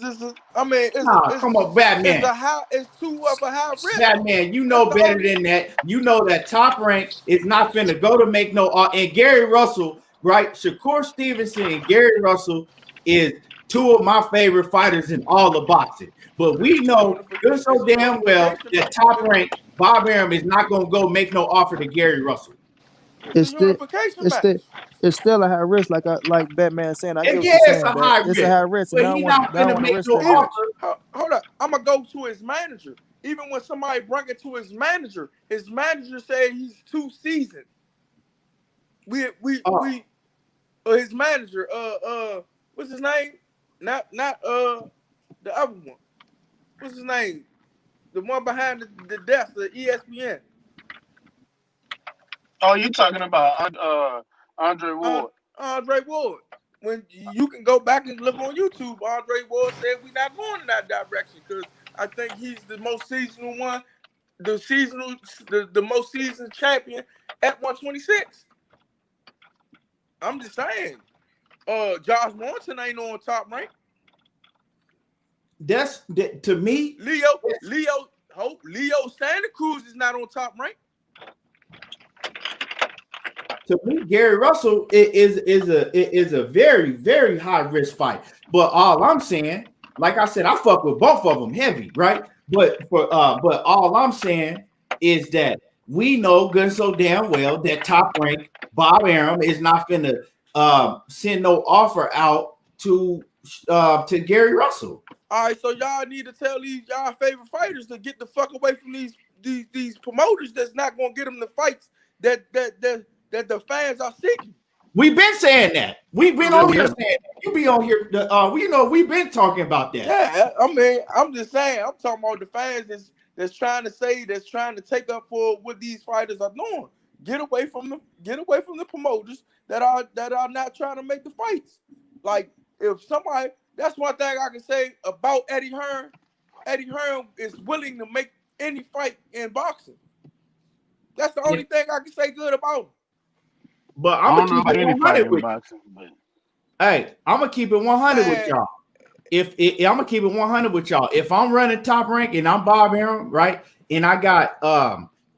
come on, Batman. It's too of a high risk. Batman, you know better than that. You know that Top Rank is not finna go to make no and Gary Russell, right? Shakur Stevenson and Gary Russell is two of my favorite fighters in all of boxing. But we know good so damn well that Top Rank Bob Arum is not gonna go make no offer to Gary Russell. It's still a high risk, like Batman saying. I get what you're saying. It's a high risk. But he's not gonna make no offer. Hold up, I'm gonna go to his manager. Even when somebody brought it to his manager said he's too seasoned. His manager, what's his name? Not the other one. What's his name? The one behind the desk, the ESPN. Oh, you talking about Andre Ward? Andre Ward. When you can go back and look on YouTube, Andre Ward said we're not going in that direction because I think he's the most seasonal one, the most seasoned champion at 126. I'm just saying. Josh Warrington ain't on Top Rank. That's to me. Leo Santa Cruz is not on Top Rank. To me, Gary Russell is a very, very high risk fight. But all I'm saying, like I said, I fuck with both of them heavy, right? But all I'm saying is that we know good so damn well that Top Rank Bob Arum is not finna send no offer out to Gary Russell. All right, so y'all need to tell these y'all favorite fighters to get the fuck away from these promoters that's not gonna get them the fights that the fans are seeking. We've been saying that. We've been on here saying that. You be on here. We've been talking about that. Yeah, I mean, I'm just saying. I'm talking about the fans that's trying to take up for what these fighters are doing. Get away from them. Get away from the promoters that are not trying to make the fights. Like if somebody, that's one thing I can say about Eddie Hearn. Eddie Hearn is willing to make any fight in boxing. That's the only thing I can say good about him. But I'm gonna keep it 100 with you. Hey, I'm gonna keep it 100 with y'all. if I'm gonna keep it 100 with y'all, if I'm running Top Rank and I'm Bob Arum, right, and I got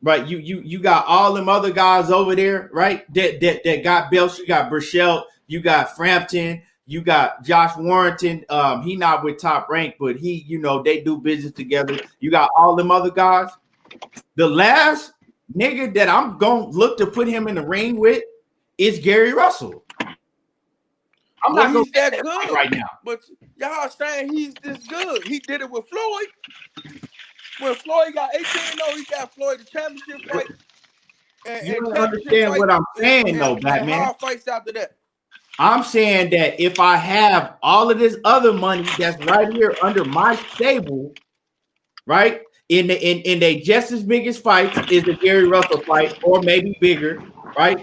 right, you got all them other guys over there, right, that got belts. You got Burchell, you got Frampton, you got Josh Warrington. He not with Top Rank, but he, they do business together. You got all them other guys. The last nigga that I'm gonna look to put him in the ring with is Gary Russell. I'm not gonna he's that good right now. But y'all saying he's this good. He did it with Floyd. When Floyd got 18-0, he got Floyd the championship fight. You don't understand what I'm saying, though, Black man. Hard fights after that. I'm saying that if I have all of this other money that's right here under my stable, right, in they just as biggest fights is the Gary Russell fight, or maybe bigger, right?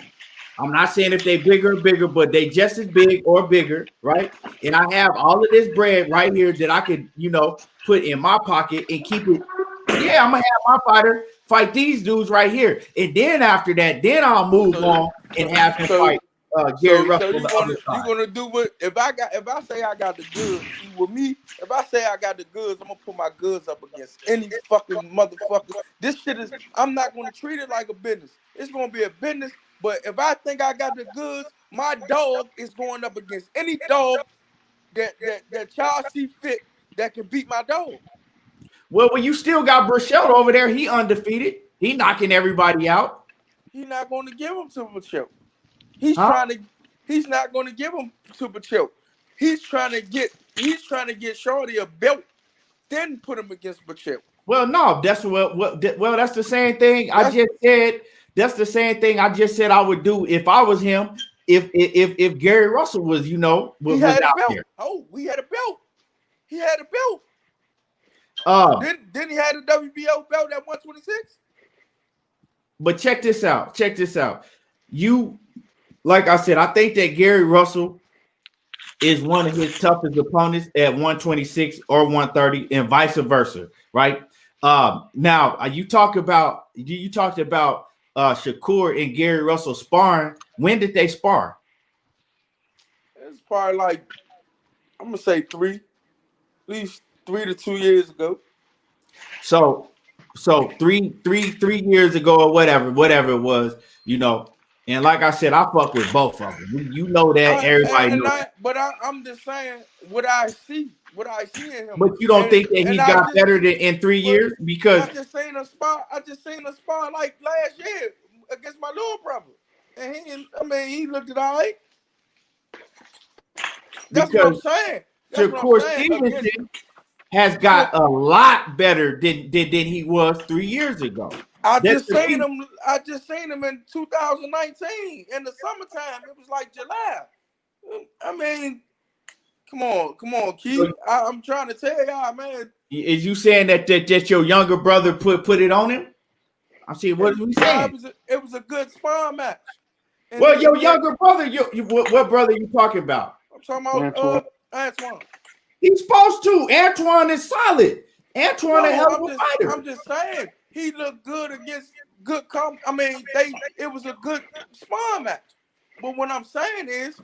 I'm not saying if they bigger or bigger, but they just as big or bigger, right? And I have all of this bread right here that I could, put in my pocket and keep it. Yeah, I'm gonna have my fighter fight these dudes right here, and then after that, then I'll move on and have him fight Gary Russell. So you gonna do what? If I say I got the goods, see, with me, if I say I got the goods, I'm gonna put my goods up against any fucking motherfucker. This shit is. I'm not gonna treat it like a business. It's gonna be a business. But if I think I got the goods, my dog is going up against any dog that y'all see fit that can beat my dog. Well, when you still got Burchell over there, he undefeated. He knocking everybody out. He's not going to give him to Burchell. He's not going to give him to Burchell. He's trying to get Shorty a belt, then put him against Burchell. Well, no, that's that's the same thing I just said. That's the same thing I just said I would do if I was him. If Gary Russell was, was out there. Oh, we had a belt. He had a belt. Then he had a WBO belt at 126. But check this out. You, like I said, I think that Gary Russell is one of his toughest opponents at 126 or 130, and vice versa, right? Now you talked about Shakur and Gary Russell sparring. When did they spar? It's probably like, I'm gonna say at least 3 to 2 years ago. So three years ago or whatever it was, And like I said, I fuck with both of them. You know that, everybody knows. But I'm just saying what I see in him. But you don't think that he got better than in 3 years? Because I just seen a spot like last year against my little brother, and he looked at all right. That's what I'm saying. Shakur Stevenson has got a lot better than he was 3 years ago. I just seen him in 2019 in the summertime. It was like July. I mean, come on, Keith. I'm trying to tell y'all, man. Is you saying that your younger brother put it on him? I see. What are we saying? It was a good sparring match. And well, your younger brother, what brother are you talking about? I'm talking about Antoine. He's supposed to. Antoine is solid. Antoine a hell of a fighter. I'm just saying. He looked good against good it was a good sparring match. But what I'm saying is,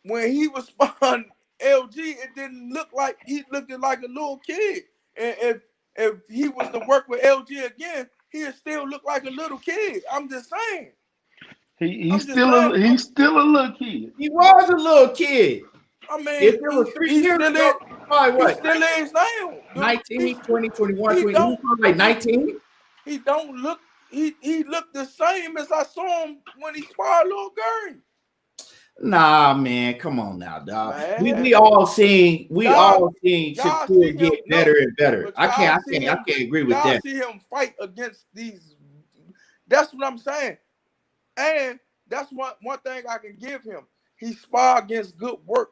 when he was sparring LG, it didn't look like he looked like a little kid. And if he was to work with LG again, he'd still look like a little kid. I'm just saying. He's still a little kid. He was a little kid. I mean, if it was 3 years ago, probably what? He still is now. 19, 20, 21, 20. He like 19. He don't look. He looked the same as I saw him when he sparred Lil Gary. Nah, man, come on now, dog. We all seen Shakur get better and better. I can't agree with that. See him fight against these. That's what I'm saying, and that's one thing I can give him. He sparred against good work.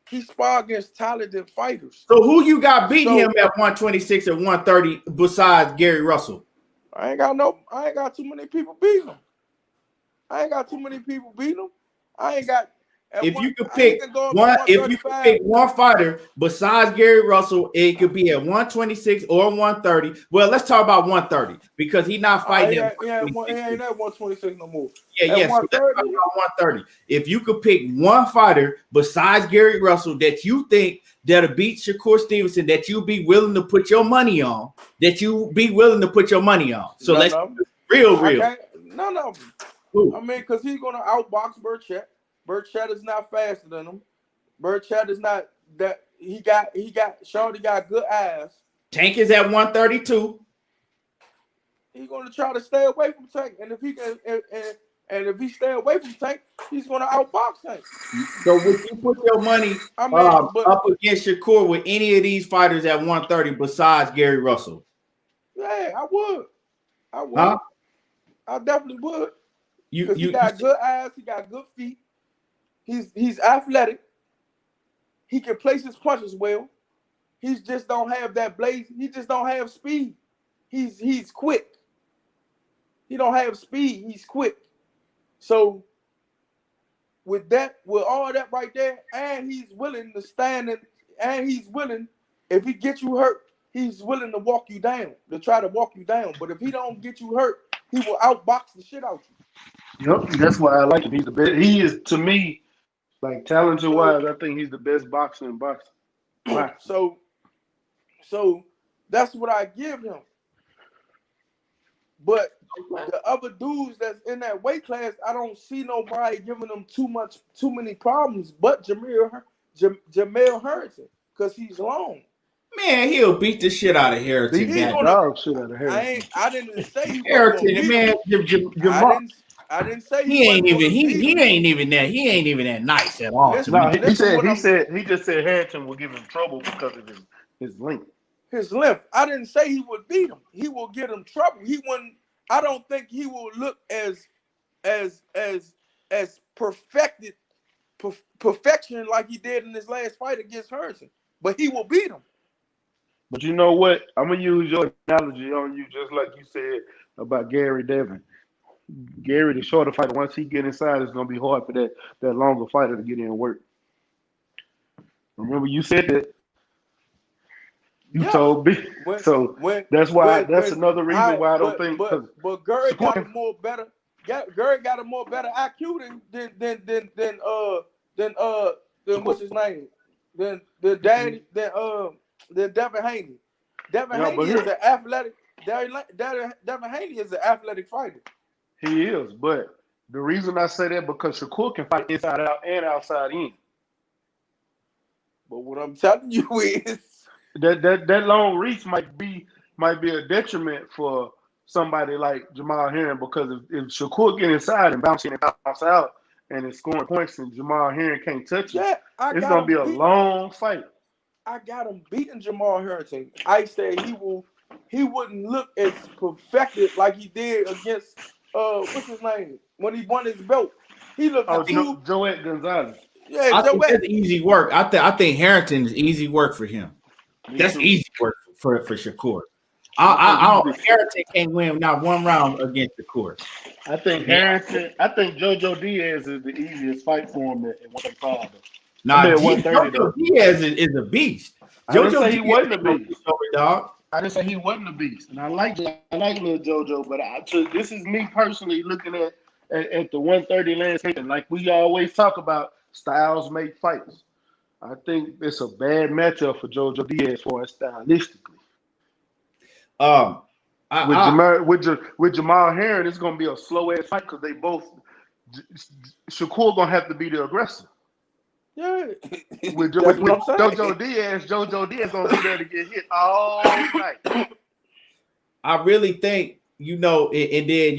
He sparred against talented fighters. So who you got beating him at 126 and 130 besides Gary Russell? I ain't got too many people beating him. I ain't got if you could he pick can go up to one, if you could 135. pick one fighter besides Gary Russell, it could be at 126 or 130. Well, let's talk about 130 because he's not fighting at He ain't at 126 no more. Yeah, At yes. So let's talk 130, about 130. If you could pick one fighter besides Gary Russell that you think that'll beat Shakur Stevenson, that you be willing to put your money on, So none let's of them. real. None of them. Ooh. I mean, because he's gonna outbox Burchett. Burchett is not faster than him. Burchett is not that. Shorty got good ass. Tank is at 132. He's gonna try to stay away from Tank, and if he can, and if he stay away from Tank, he's gonna outbox Tank. So would you put your money up against Shakur with any of these fighters at 130 besides Gary Russell? Yeah, I would. Huh? I definitely would. He got good ass. He got good feet. He's athletic. He can place his punches well. He just don't have that blaze. He just don't have speed. He's quick. He don't have speed. He's quick. So with all that right there, and he's willing to stand and he's willing, if he gets you hurt, he's willing to walk you down, to try to walk you down. But if he don't get you hurt, he will outbox the shit out you. Yep, that's why I like him. He's the best. He is, to me, like talented wise, I think he's the best boxer in boxing. So that's what I give him. But the other dudes that's in that weight class, I don't see nobody giving them too many problems but Jamel Harrington, because he's long. Man, he'll beat the shit out of Harrington. He's gonna dog shit out of Harrington. I didn't say he Harrington, man. I didn't say he ain't even that nice at all. No, he just said Harrington will give him trouble because of his length. His length. I didn't say he would beat him. He will get him trouble. He wouldn't. I don't think he will look as perfection like he did in his last fight against Harrison. But he will beat him. But you know what? I'm gonna use your analogy on you, just like you said about Gary Devin. Gary, the shorter fighter, once he get inside, it's gonna be hard for that longer fighter to get in work. Remember, you said that. You told me. That's why. That's another reason why I don't think. But Gary got a more better. Gary got a more better IQ than what's his name? Than Devin Haney. Devin Haney is an athletic. Devin Haney is an athletic fighter. He is, but the reason I say that because Shakur can fight inside out and outside in. But what I'm telling you is that long reach might be a detriment for somebody like Jamal Herring, because if Shakur get inside and bounce in and bounce out and it's scoring points and Jamal Herring can't touch it, it's gonna be a long fight. I got him beating Jamal Harrington. I said he wouldn't look as perfected like he did against what's his name when he won his belt. He looked Joet Gonzalez. Yeah, I think that's easy work. I think Harrington is easy work for him. That's easy work for Shakur. Harrington can't win not one round against Shakur. I think JoJo Diaz is the easiest fight for him at 135. Nah, JoJo Diaz is a beast. I didn't say he wasn't a beast, dog. I didn't say he wasn't a beast, and I like little JoJo, but this is me personally looking at the 130 landscape, and like we always talk about, styles make fights. I think it's a bad matchup for JoJo Diaz for us stylistically. With Jamal Herring, it's gonna be a slow ass fight because they both Shakur gonna have to be the aggressor. Yeah. With JoJo Diaz gonna be there to get hit all night. I really think, and then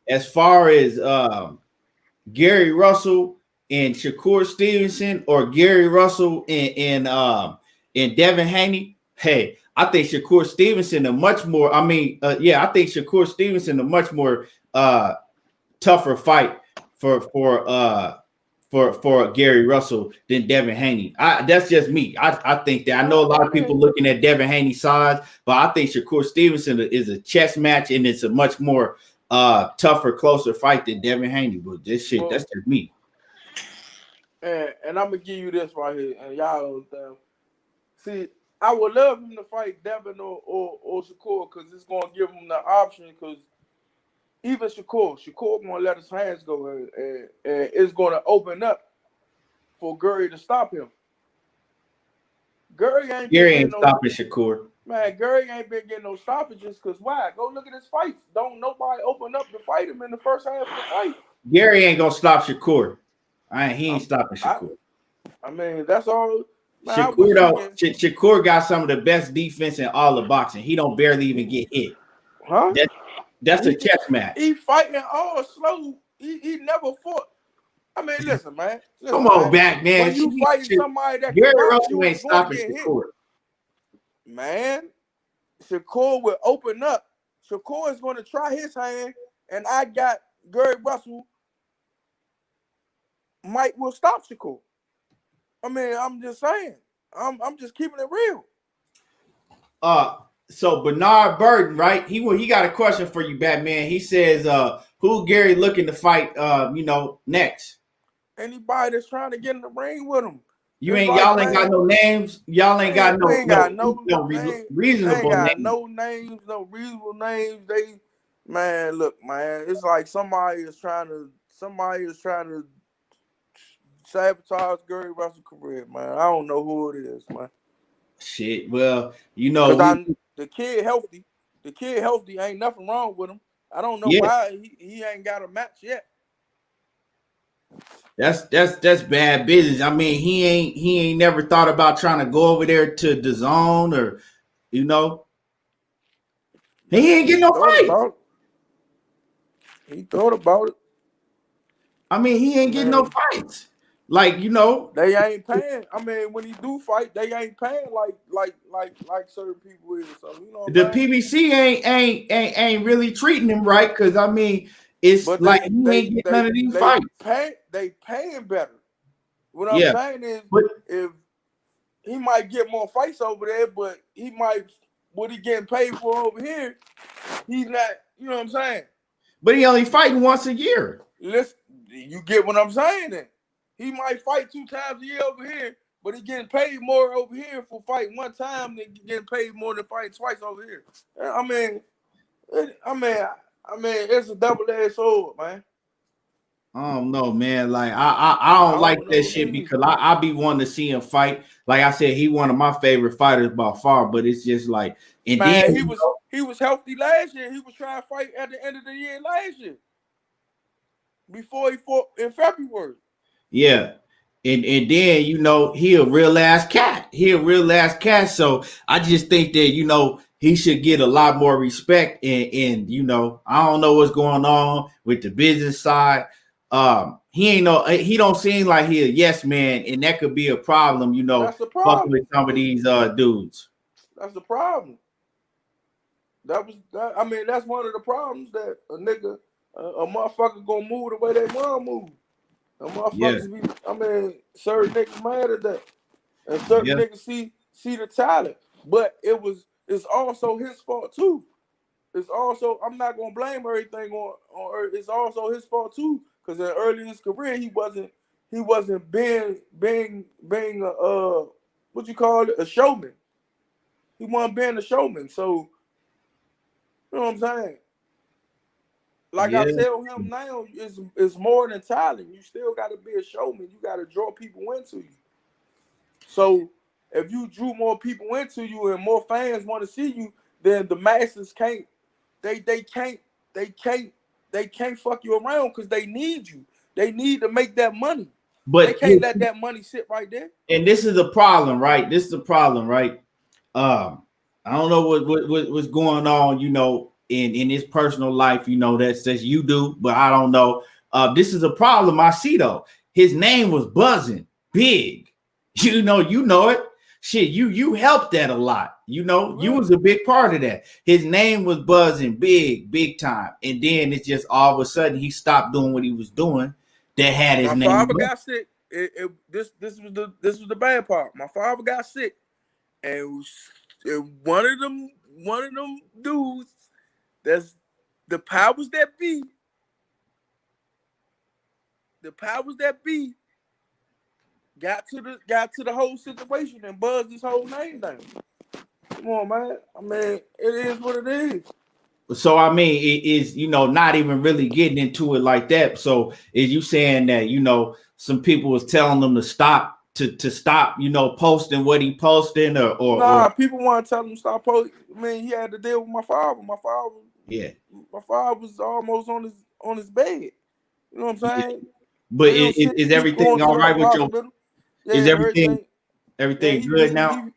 as far as Gary Russell and Shakur Stevenson, or Gary Russell and Devin Haney, hey, I think Shakur Stevenson a much more. I think Shakur Stevenson a much more tougher fight for Gary Russell than Devin Haney. That's just me. I think that. I know a lot of people looking at Devin Haney's size, but I think Shakur Stevenson is a chess match, and it's a much more tougher, closer fight than Devin Haney. But that's just me. And I'm gonna give you this right here, and y'all understand. See, I would love him to fight Devin or Shakur because it's gonna give him the option. Because even Shakur gonna let his hands go, and it's gonna open up for Gary to stop him. Gary ain't stopping Shakur. Man, Gary ain't been getting no stoppages because why? Go look at his fights. Don't nobody open up to fight him in the first half of the fight. Gary ain't gonna stop Shakur. He ain't stopping Shakur. I mean, that's all. Man, Shakur got some of the best defense in all of boxing. He don't barely even get hit. Huh? That's a chess match. He fighting all slow. He never fought. I mean, listen, man. Come on back, man. When you fighting somebody that Gary can box, Russell you ain't stopping Shakur. Man, Shakur will open up. Shakur is going to try his hand, and I got Gary Russell. Mike will stop Shakur. I mean, I'm just saying. I'm just keeping it real. So Bernard Burton, right? He got a question for you, Batman. He says, who Gary looking to fight next? Anybody that's trying to get in the ring with him. Y'all ain't got no names. Y'all ain't got no reasonable names. No names, no reasonable names. Man, look, man, it's like somebody is trying to sabotage Gary Russell's career, man. I don't know who it is, man. Shit, well, the kid healthy. The kid healthy. Ain't nothing wrong with him. I don't know why he ain't got a match yet. That's bad business. I mean, he ain't never thought about trying to go over there to the zone or, he ain't getting no fight. He thought about it. I mean, he ain't getting no fights. Like, they ain't paying. I mean, when he do fight, they ain't paying like certain people is. So the PBC ain't really treating him right because I mean, it's he ain't getting none of these fights. They paying better. What I'm saying is, if he might get more fights over there, but what he getting paid for over here, he's not. You know what I'm saying? But he only fighting once a year. Listen, you get what I'm saying then. He might fight 2 times a year over here, but he getting paid more over here for fighting 1 time than getting paid more than fighting twice over here. I mean, it's a double-edged sword, man. I don't know, man. Like I don't like that shit because I be wanting to see him fight. Like I said, he one of my favorite fighters by far. But it's just like, and man, he was healthy last year. He was trying to fight at the end of the year last year before he fought in February. Yeah. And then, he a real ass cat. So I just think that, he should get a lot more respect. And I don't know what's going on with the business side. He don't seem like he a yes man. And that could be a problem, That's the problem with some of these dudes. That's the problem. That's one of the problems that a nigga, a motherfucker gonna move the way they want to move. Certain niggas mad at that, and certain niggas see the talent, but it's also his fault too. It's also, I'm not gonna blame everything on it's also his fault too, because early in his career he wasn't being what you call it, a showman. He wasn't being a showman, so you know what I'm saying. Like I tell him now, it's more than talent. You still got to be a showman. You got to draw people into you. So if you drew more people into you and more fans want to see you, then the masses can't. They can't fuck you around because they need you. They need to make that money. But they can't let that money sit right there. And this is a problem, right? I don't know what's going on, in his personal life, that says you do, but I don't know. This is a problem I see though. His name was buzzing big. You know it. Shit, you helped that a lot. You was a big part of that. His name was buzzing big time. And then it's just all of a sudden he stopped doing what he was doing that had his name. My father got sick. This was the bad part. My father got sick. And one of them dudes, that's the powers that be. The powers that be got to the whole situation and buzzed his whole name down. Come on, man. I mean, it is what it is. So I mean, it is, not even really getting into it like that. So is you saying that, some people was telling them to stop posting what he posting or people want to tell him to stop posting. I mean, he had to deal with my father. My father was almost on his bed. You know what I'm saying? Yeah. But is everything all right with your? Yeah, is everything good now?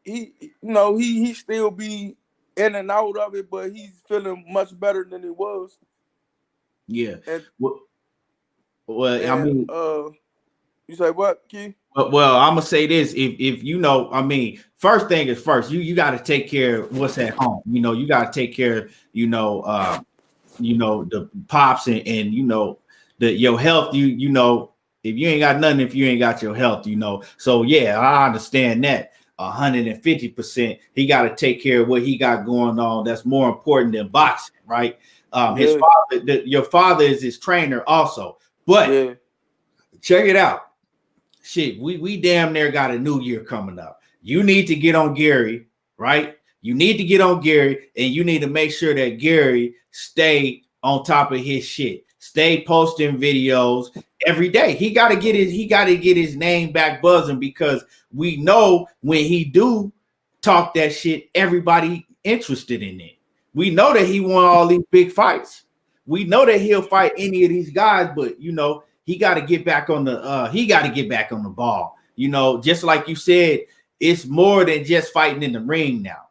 He still be in and out of it, but he's feeling much better than he was. Yeah. And, I mean, you say what, Keith? Well, I'm gonna say this: if first thing is first, you got to take care of what's at home. You got to take care of the pops and your health. If you ain't got nothing, if you ain't got your health, So yeah, I understand that 150%. He got to take care of what he got going on. That's more important than boxing, right? His father, your father is his trainer also. But check it out. Shit, we damn near got a new year coming up. You need to get on Gary, right? You need to get on Gary, and you need to make sure that Gary stay on top of his shit. Stay posting videos every day. He got to get his name back buzzing, because we know when he do talk that shit, everybody interested in it. We know that he won all these big fights. We know that he'll fight any of these guys, but he got to get back on the ball. Just like you said, it's more than just fighting in the ring now.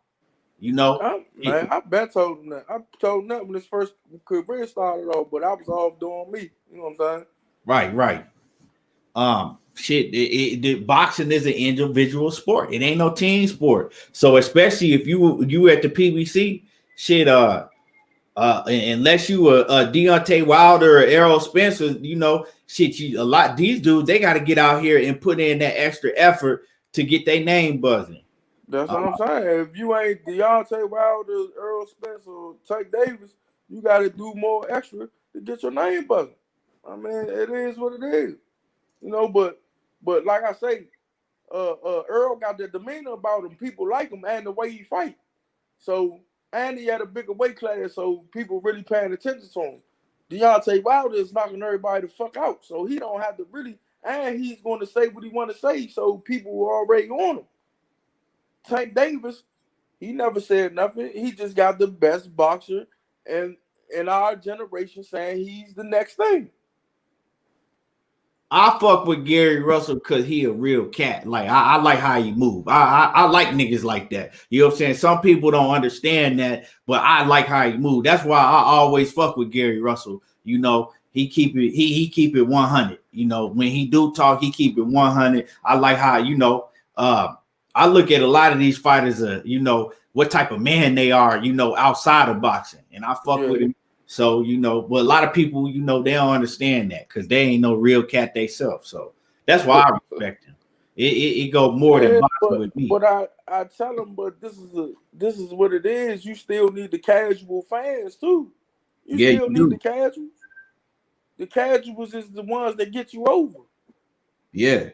I've been told him that. I told him that when his first career started off, but I was off doing me. You know what I'm saying? Right. The boxing is an individual sport. It ain't no team sport. So especially if you at the PBC, unless you a Deontay Wilder or Errol Spencer, these dudes, they got to get out here and put in that extra effort to get their name buzzing. That's what I'm saying. If you ain't Deontay Wilder, Errol Spencer, or Tank Davis, you got to do more extra to get your name buzzing. I mean, it is what it is, But like I say, Earl got the demeanor about him. People like him and the way he fight. So, and he had a bigger weight class, so people really paying attention to him. Deontay Wilder is knocking everybody the fuck out, so he don't have to really, and he's going to say what he want to say, so people are already on him. Tank Davis, he never said nothing. He just got the best boxer in our generation saying he's the next thing. I fuck with Gary Russell because he a real cat. Like I like how he move. I like niggas like that. You know what I'm saying? Some people don't understand that, but I like how he move. That's why I always fuck with Gary Russell. He keep it 100. When he do talk, he keep it 100. I like how I look at a lot of these fighters, what type of man they are, outside of boxing, and I fuck with him. So, but a lot of people, they don't understand that because they ain't no real cat themselves. So that's why I respect him. It go more than boxing with me. But I tell them, but this is what it is. You still need the casual fans too. You still need the casuals. The casuals is the ones that get you over. Yeah.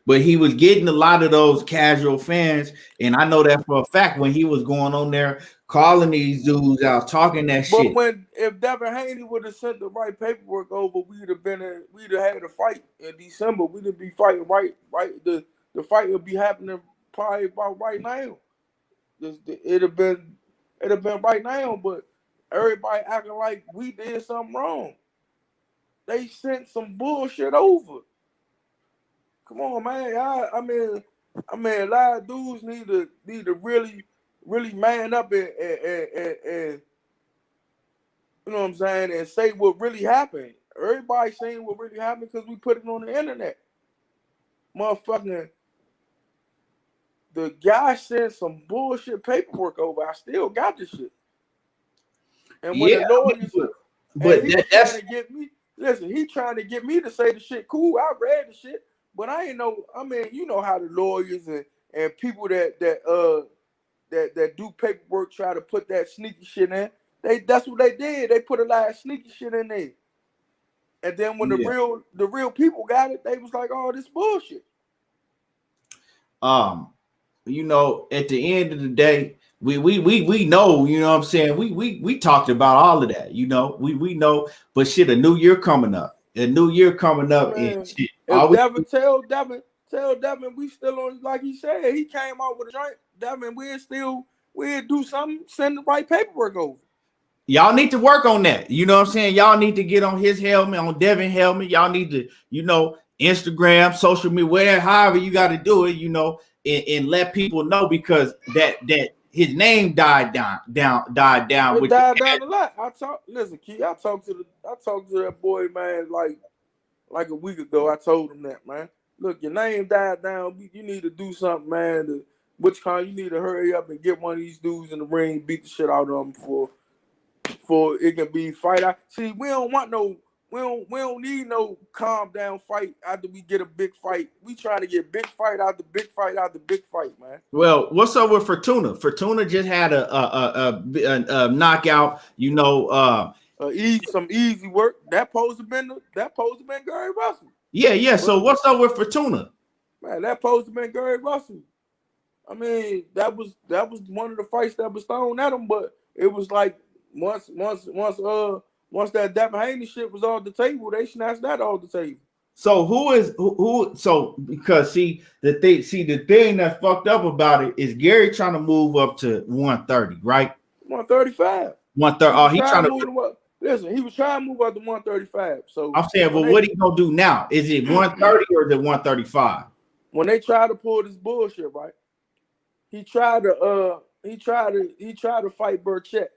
But he was getting a lot of those casual fans, and I know that for a fact when he was going on there calling these dudes out, talking that shit. But if Devin Haney would have sent the right paperwork over, we'd have had a fight in December. We'd be fighting right. The fight would be happening probably about right now. It'd have been right now, but everybody acting like we did something wrong. They sent some bullshit over. Come on, man. I mean, a lot of dudes need to really, really man up and you know what I'm saying, and say what really happened. Everybody saying what really happened because we put it on the internet. Motherfucking, the guy sent some bullshit paperwork over. I still got this shit. And when the lawyers, that's trying to get me. Listen, he trying to get me to say the shit. Cool, I read the shit. But I ain't know. I mean, you know how the lawyers and people that do paperwork try to put that sneaky shit in. That's what they did. They put a lot of sneaky shit in there. And then when the real people got it, they was like, "Oh, this bullshit." You know, at the end of the day, we know, you know what I'm saying? We talked about all of that, you know. We know, but shit, a new year coming up. And Man, shit. if Devin tell Devin we still on, like he said, he came out with a joint. Devin, we'll do something, send the right paperwork over. Y'all need to work on that. You know what I'm saying? Y'all need to get on his helmet, on Devin helmet. Y'all need to, you know, Instagram, social media, whatever, however you got to do it, you know, and let people know, because that his name died down. It died down a lot. Listen, Key, I talked to that boy, man, like a week ago. I told him that, man. Look, your name died down. You need to do something, man. You need to hurry up and get one of these dudes in the ring, beat the shit out of them for it can be fight out. See, we don't need no calm down fight after we get a big fight. We trying to get big fight out the big fight out the big fight, man. Well, what's up with Fortuna? Fortuna just had a knockout, you know, some easy work. That supposed to been Gary Russell. Yeah. So what's up with Fortuna? Man, that supposed to been Gary Russell. I mean, that was one of the fights that was thrown at him, but it was like once that Devin Haney shit was off the table, they snatched that off the table. So who? So because the thing that's fucked up about it is Gary trying to move up to 130, right? 135. 130. Oh, he trying to listen. He was trying to move up to 135. So I'm saying, well, what he gonna do now? Is it 130 or is it 135? When they try to pull this bullshit, right? He tried to fight Burchett.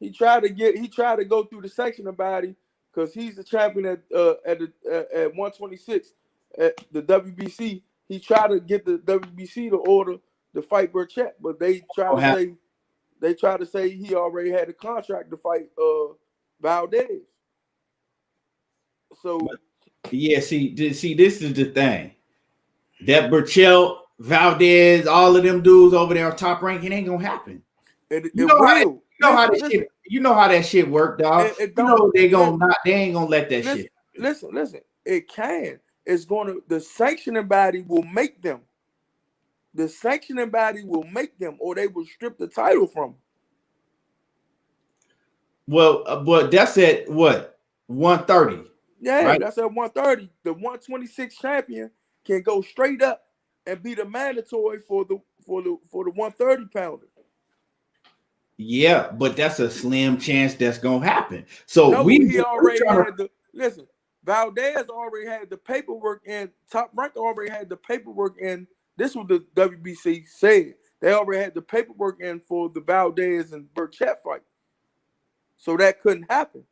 He tried to go through the sanctioning body because he's the champion at 126 at the WBC. He tried to get the WBC to order the fight Burchett, but they tried to say he already had a contract to fight Valdez. So yeah, see, this is the thing. That Burchell, Valdez, all of them dudes over there on Top Rank, it ain't gonna happen. You know how that shit worked, dog. They ain't gonna let that shit. Listen. It can. The sanctioning body will make them. The sanctioning body will make them, or they will strip the title from them. Well, but that's at what? 130. Yeah, right? That's at 130. The 126 champion can go straight up and be the mandatory for the 130 pounder. Yeah, but that's a slim chance that's gonna happen. So listen. Valdez already had the paperwork in. Top Rank already had the paperwork in. This was the WBC said. They already had the paperwork in for the Valdez and Burchett fight. So that couldn't happen.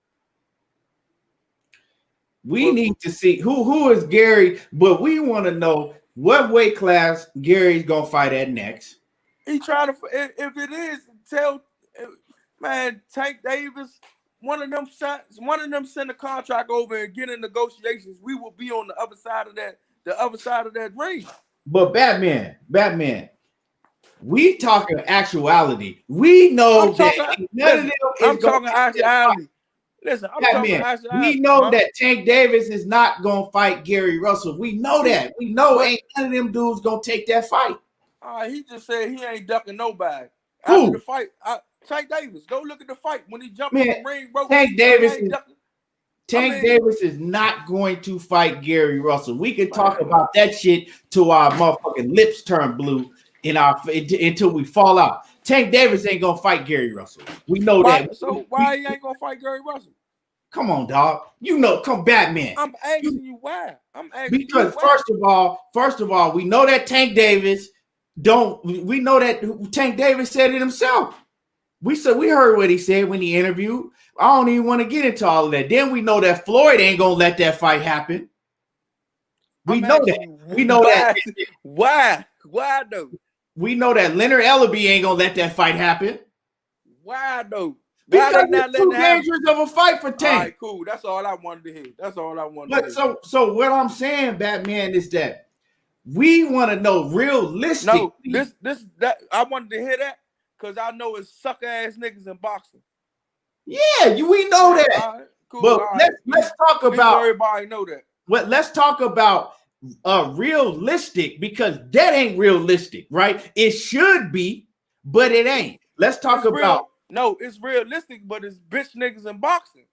We need to see who is Gary, but we want to know what weight class Gary's gonna fight at next. He trying to, if it is, tell man Tank Davis, one of them send a contract over and get in negotiations. We will be on the other side of that ring. But Batman, we talking actuality. We know I'm talking actuality. Listen, we know that Tank Davis is not gonna fight Gary Russell. We know that. We know ain't none of them dudes gonna take that fight. He just said he ain't ducking nobody. Who? After the fight, Tank Davis. Go look at the fight when he jumped in the ring. Tank Davis is not going to fight Gary Russell. We can talk about that shit till our motherfucking lips turn blue until we fall out. Tank Davis ain't gonna fight Gary Russell. We know that. So why he ain't gonna fight Gary Russell? Come on, dog. You know, come Batman. I'm asking you why. Because first of all, we know that Tank Davis we know that Tank Davis said it himself. We heard what he said when he interviewed. I don't even want to get into all of that. Then we know that Floyd ain't gonna let that fight happen. We know that. Why? Why though? We know that Leonard Ellaby ain't gonna let that fight happen. Why though? Because it's too dangerous of a fight for Tank. All right, cool. That's all I wanted to hear. So what I'm saying, Batman, is that we want to know realistically. No, that I wanted to hear that because I know it's sucker ass niggas in boxing. Yeah, we know that. All right, Cool. But Right. let's talk Please about everybody know that. let's talk about realistic, because that ain't realistic, right? It should be, but it ain't. Let's talk It's about real. No, it's realistic, but it's bitch niggas in boxing.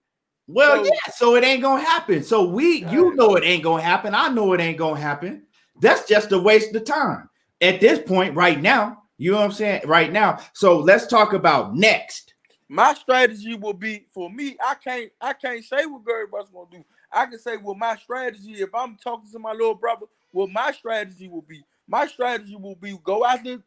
well, So- yeah, so it ain't gonna happen. So you know it ain't gonna happen. I know it ain't gonna happen. That's just a waste of time at this point right now. You know what I'm saying? Right now. So let's talk about next. My strategy will be, for me, I can't say what Gary Russell gonna do. I can say what my strategy, if I'm talking to my little brother, what my strategy will be. My strategy will be go after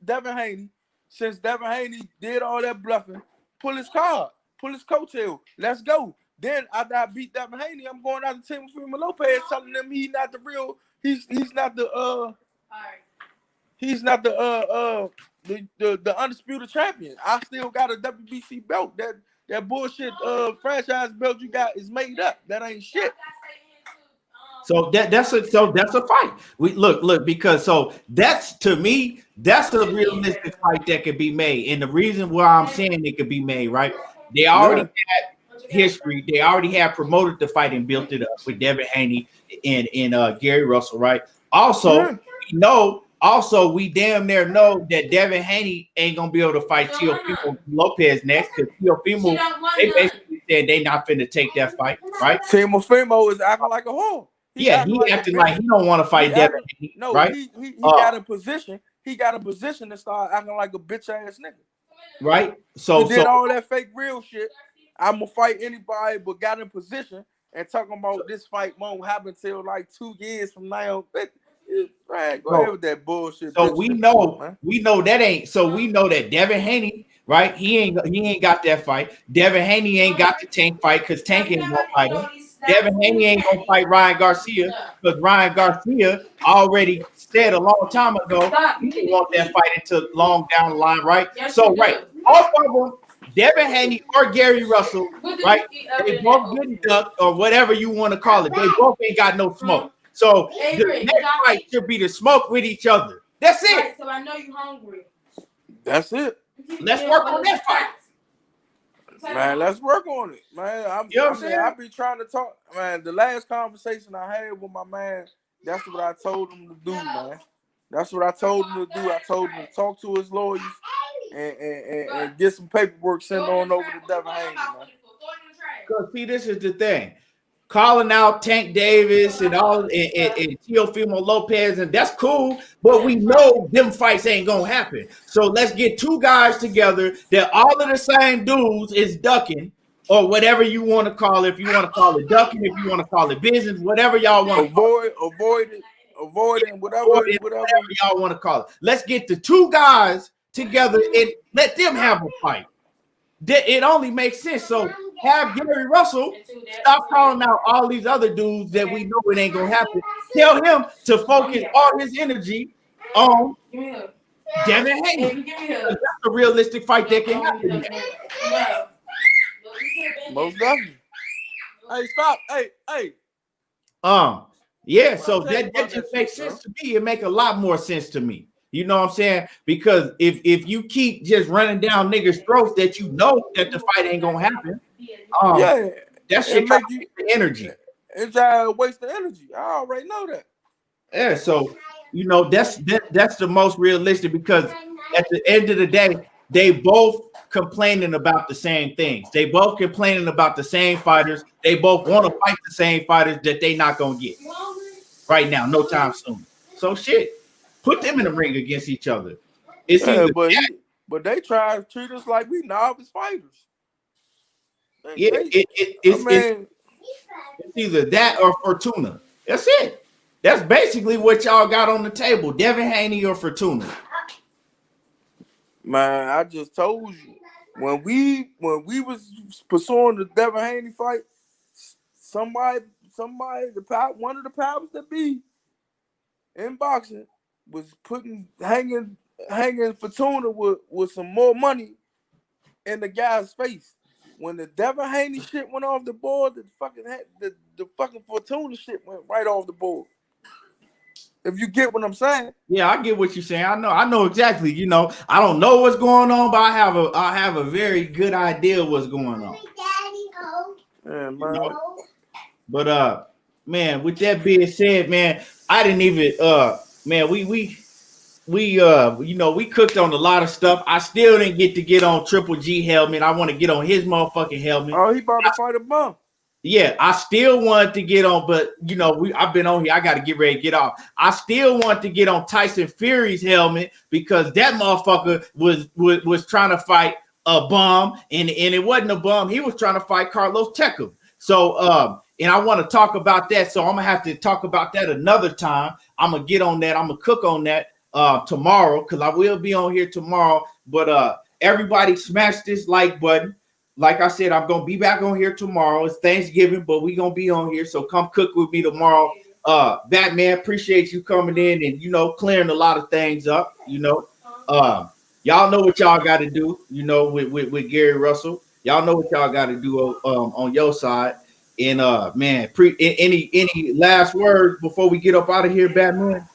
Devin Haney, since Devin Haney did all that bluffing, pull his card, pull his coattail. Let's go. Then after I beat Devin Haney, I'm going out to Timothy Lopez, telling them he's not the real, he's not the the undisputed champion. I still got a WBC belt. That bullshit franchise belt you got is made up. That ain't shit. So that's a fight. We look because so that's, to me, that's a realistic fight that could be made. And the reason why I'm saying it could be made, right? They already had history. They already had promoted the fight and built it up with Devin Haney and Gary Russell, right? Also, we damn near know that Devin Haney ain't gonna be able to fight Teofimo Lopez next, because Teofimo, they basically said they not finna take that fight, right? Teofimo is acting like a whore. He acting like he don't want to fight Devin Haney, right? He got a position. He got a position to start acting like a bitch ass nigga. Right? So he did all that fake real shit. I'm gonna fight anybody, but got in position and talking about this fight won't happen till like 2 years from now. Man, go ahead with that bullshit. So we know that ain't. So we know that Devin Haney, right? He ain't got that fight. Devin Haney ain't got the Tank fight, because Tank ain't gonna fight him. Devin Haney ain't gonna fight Ryan Garcia, because Ryan Garcia already said a long time ago he didn't want that fight until long down the line, right? So right, both of them, Devin Haney or Gary Russell, right? They both getting ducked, or whatever you want to call it. They both ain't got no smoke. So the next fight should be to smoke with each other. That's it. Right, so I know you hungry. That's it. Let's work on that fight. Man, let's work on it, man. I be trying to talk, man. The last conversation I had with my man, that's what I told him to do, man. That's what I told him to do. I told him to talk to his lawyers and get some paperwork sent on over to Devin Haney, man. Because see, this is the thing. Calling out Tank Davis and Teofimo Lopez, and that's cool, but we know them fights ain't gonna happen. So let's get two guys together that all of the same dudes is ducking, or whatever you want to call it. If you want to call it ducking, if you want to call it business, whatever y'all want to avoiding, whatever y'all want to call it. Let's get the two guys together and let them have a fight. It only makes sense. So have Gary Russell stop calling out all these other dudes that we know it ain't gonna happen. Tell him to focus all his energy on Devin Haney. That's a realistic fight that can happen. Most definitely. Hey, stop. Hey. Yeah, so that just makes sense to me. It make a lot more sense to me. You know what I'm saying? Because if you keep just running down niggas' throats that you know that the fight ain't gonna happen, that shit make you the energy. It's a waste of energy. I already know that. Yeah, so you know that's the most realistic, because at the end of the day, they both complaining about the same things. They both complaining about the same fighters. They both want to fight the same fighters that they not gonna get right now, no time soon. So shit. Put them in the ring against each other. It's but they try to treat us like we novice fighters. It's either that or Fortuna. That's it. That's basically what y'all got on the table. Devin Haney or Fortuna. Man, I just told you when we was pursuing the Devin Haney fight, somebody, one of the powers that be in boxing was hanging Fortuna with some more money in the guy's face. When the Devin Haney shit went off the board, the fucking Fortuna shit went right off the board. If you get what I'm saying. Yeah, I get what you're saying. I know exactly. You know, I don't know what's going on, but I have a very good idea what's going on. Yeah, You man. know, but man, with that being said, man, I didn't even man, you know, we cooked on a lot of stuff. I still didn't get on Triple G helmet. I want to get on his motherfucking helmet. Oh, he about to fight a bum. Yeah, I still wanted to get on, but you know, I've been on here. I got to get ready to get off. I still want to get on Tyson Fury's helmet because that motherfucker was trying to fight a bum, and it wasn't a bum. He was trying to fight Carlos Takam. So and I want to talk about that. So I'm gonna have to talk about that another time. I'm gonna get on that. I'm gonna cook on that tomorrow because I will be on here tomorrow. But everybody smash this like button. Like I said, I'm gonna be back on here tomorrow. It's Thanksgiving, but we gonna be on here. So come cook with me tomorrow. Batman, appreciate you coming in and you know clearing a lot of things up. You know, y'all know what y'all got to do. You know, with Gary Russell, y'all know what y'all got to do on your side. And man, any last words before we get up out of here, Batman?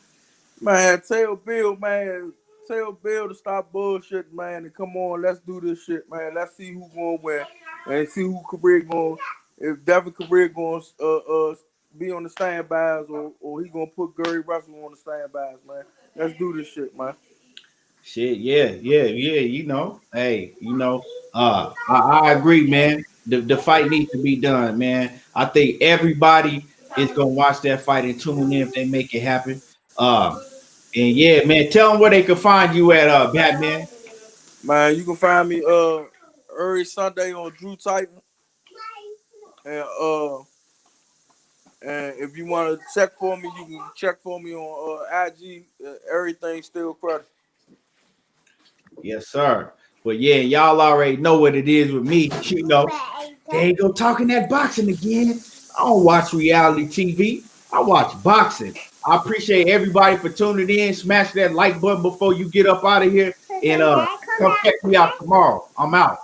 Man, tell Bill, man. Tell Bill to stop bullshit, man, and come on, let's do this shit, man. Let's see who's gonna win and see who career going. If Devin career going be on the standbys or he gonna put Gary Russell on the standbys, man. Let's do this shit, man. Shit, yeah. You know, hey, you know, I agree, man. The fight needs to be done, man. I think everybody is gonna watch that fight and tune in if they make it happen. And yeah, man, tell them where they can find you at, Batman. Man, you can find me every Sunday on Drew Titan. And and if you want to check for me, you can check for me on IG. Everything still credit. Yes, sir. But yeah, y'all already know what it is with me. You know, they go talking that boxing again. I don't watch reality TV. I watch boxing. I appreciate everybody for tuning in. Smash that like button before you get up out of here. And come check me out tomorrow. I'm out.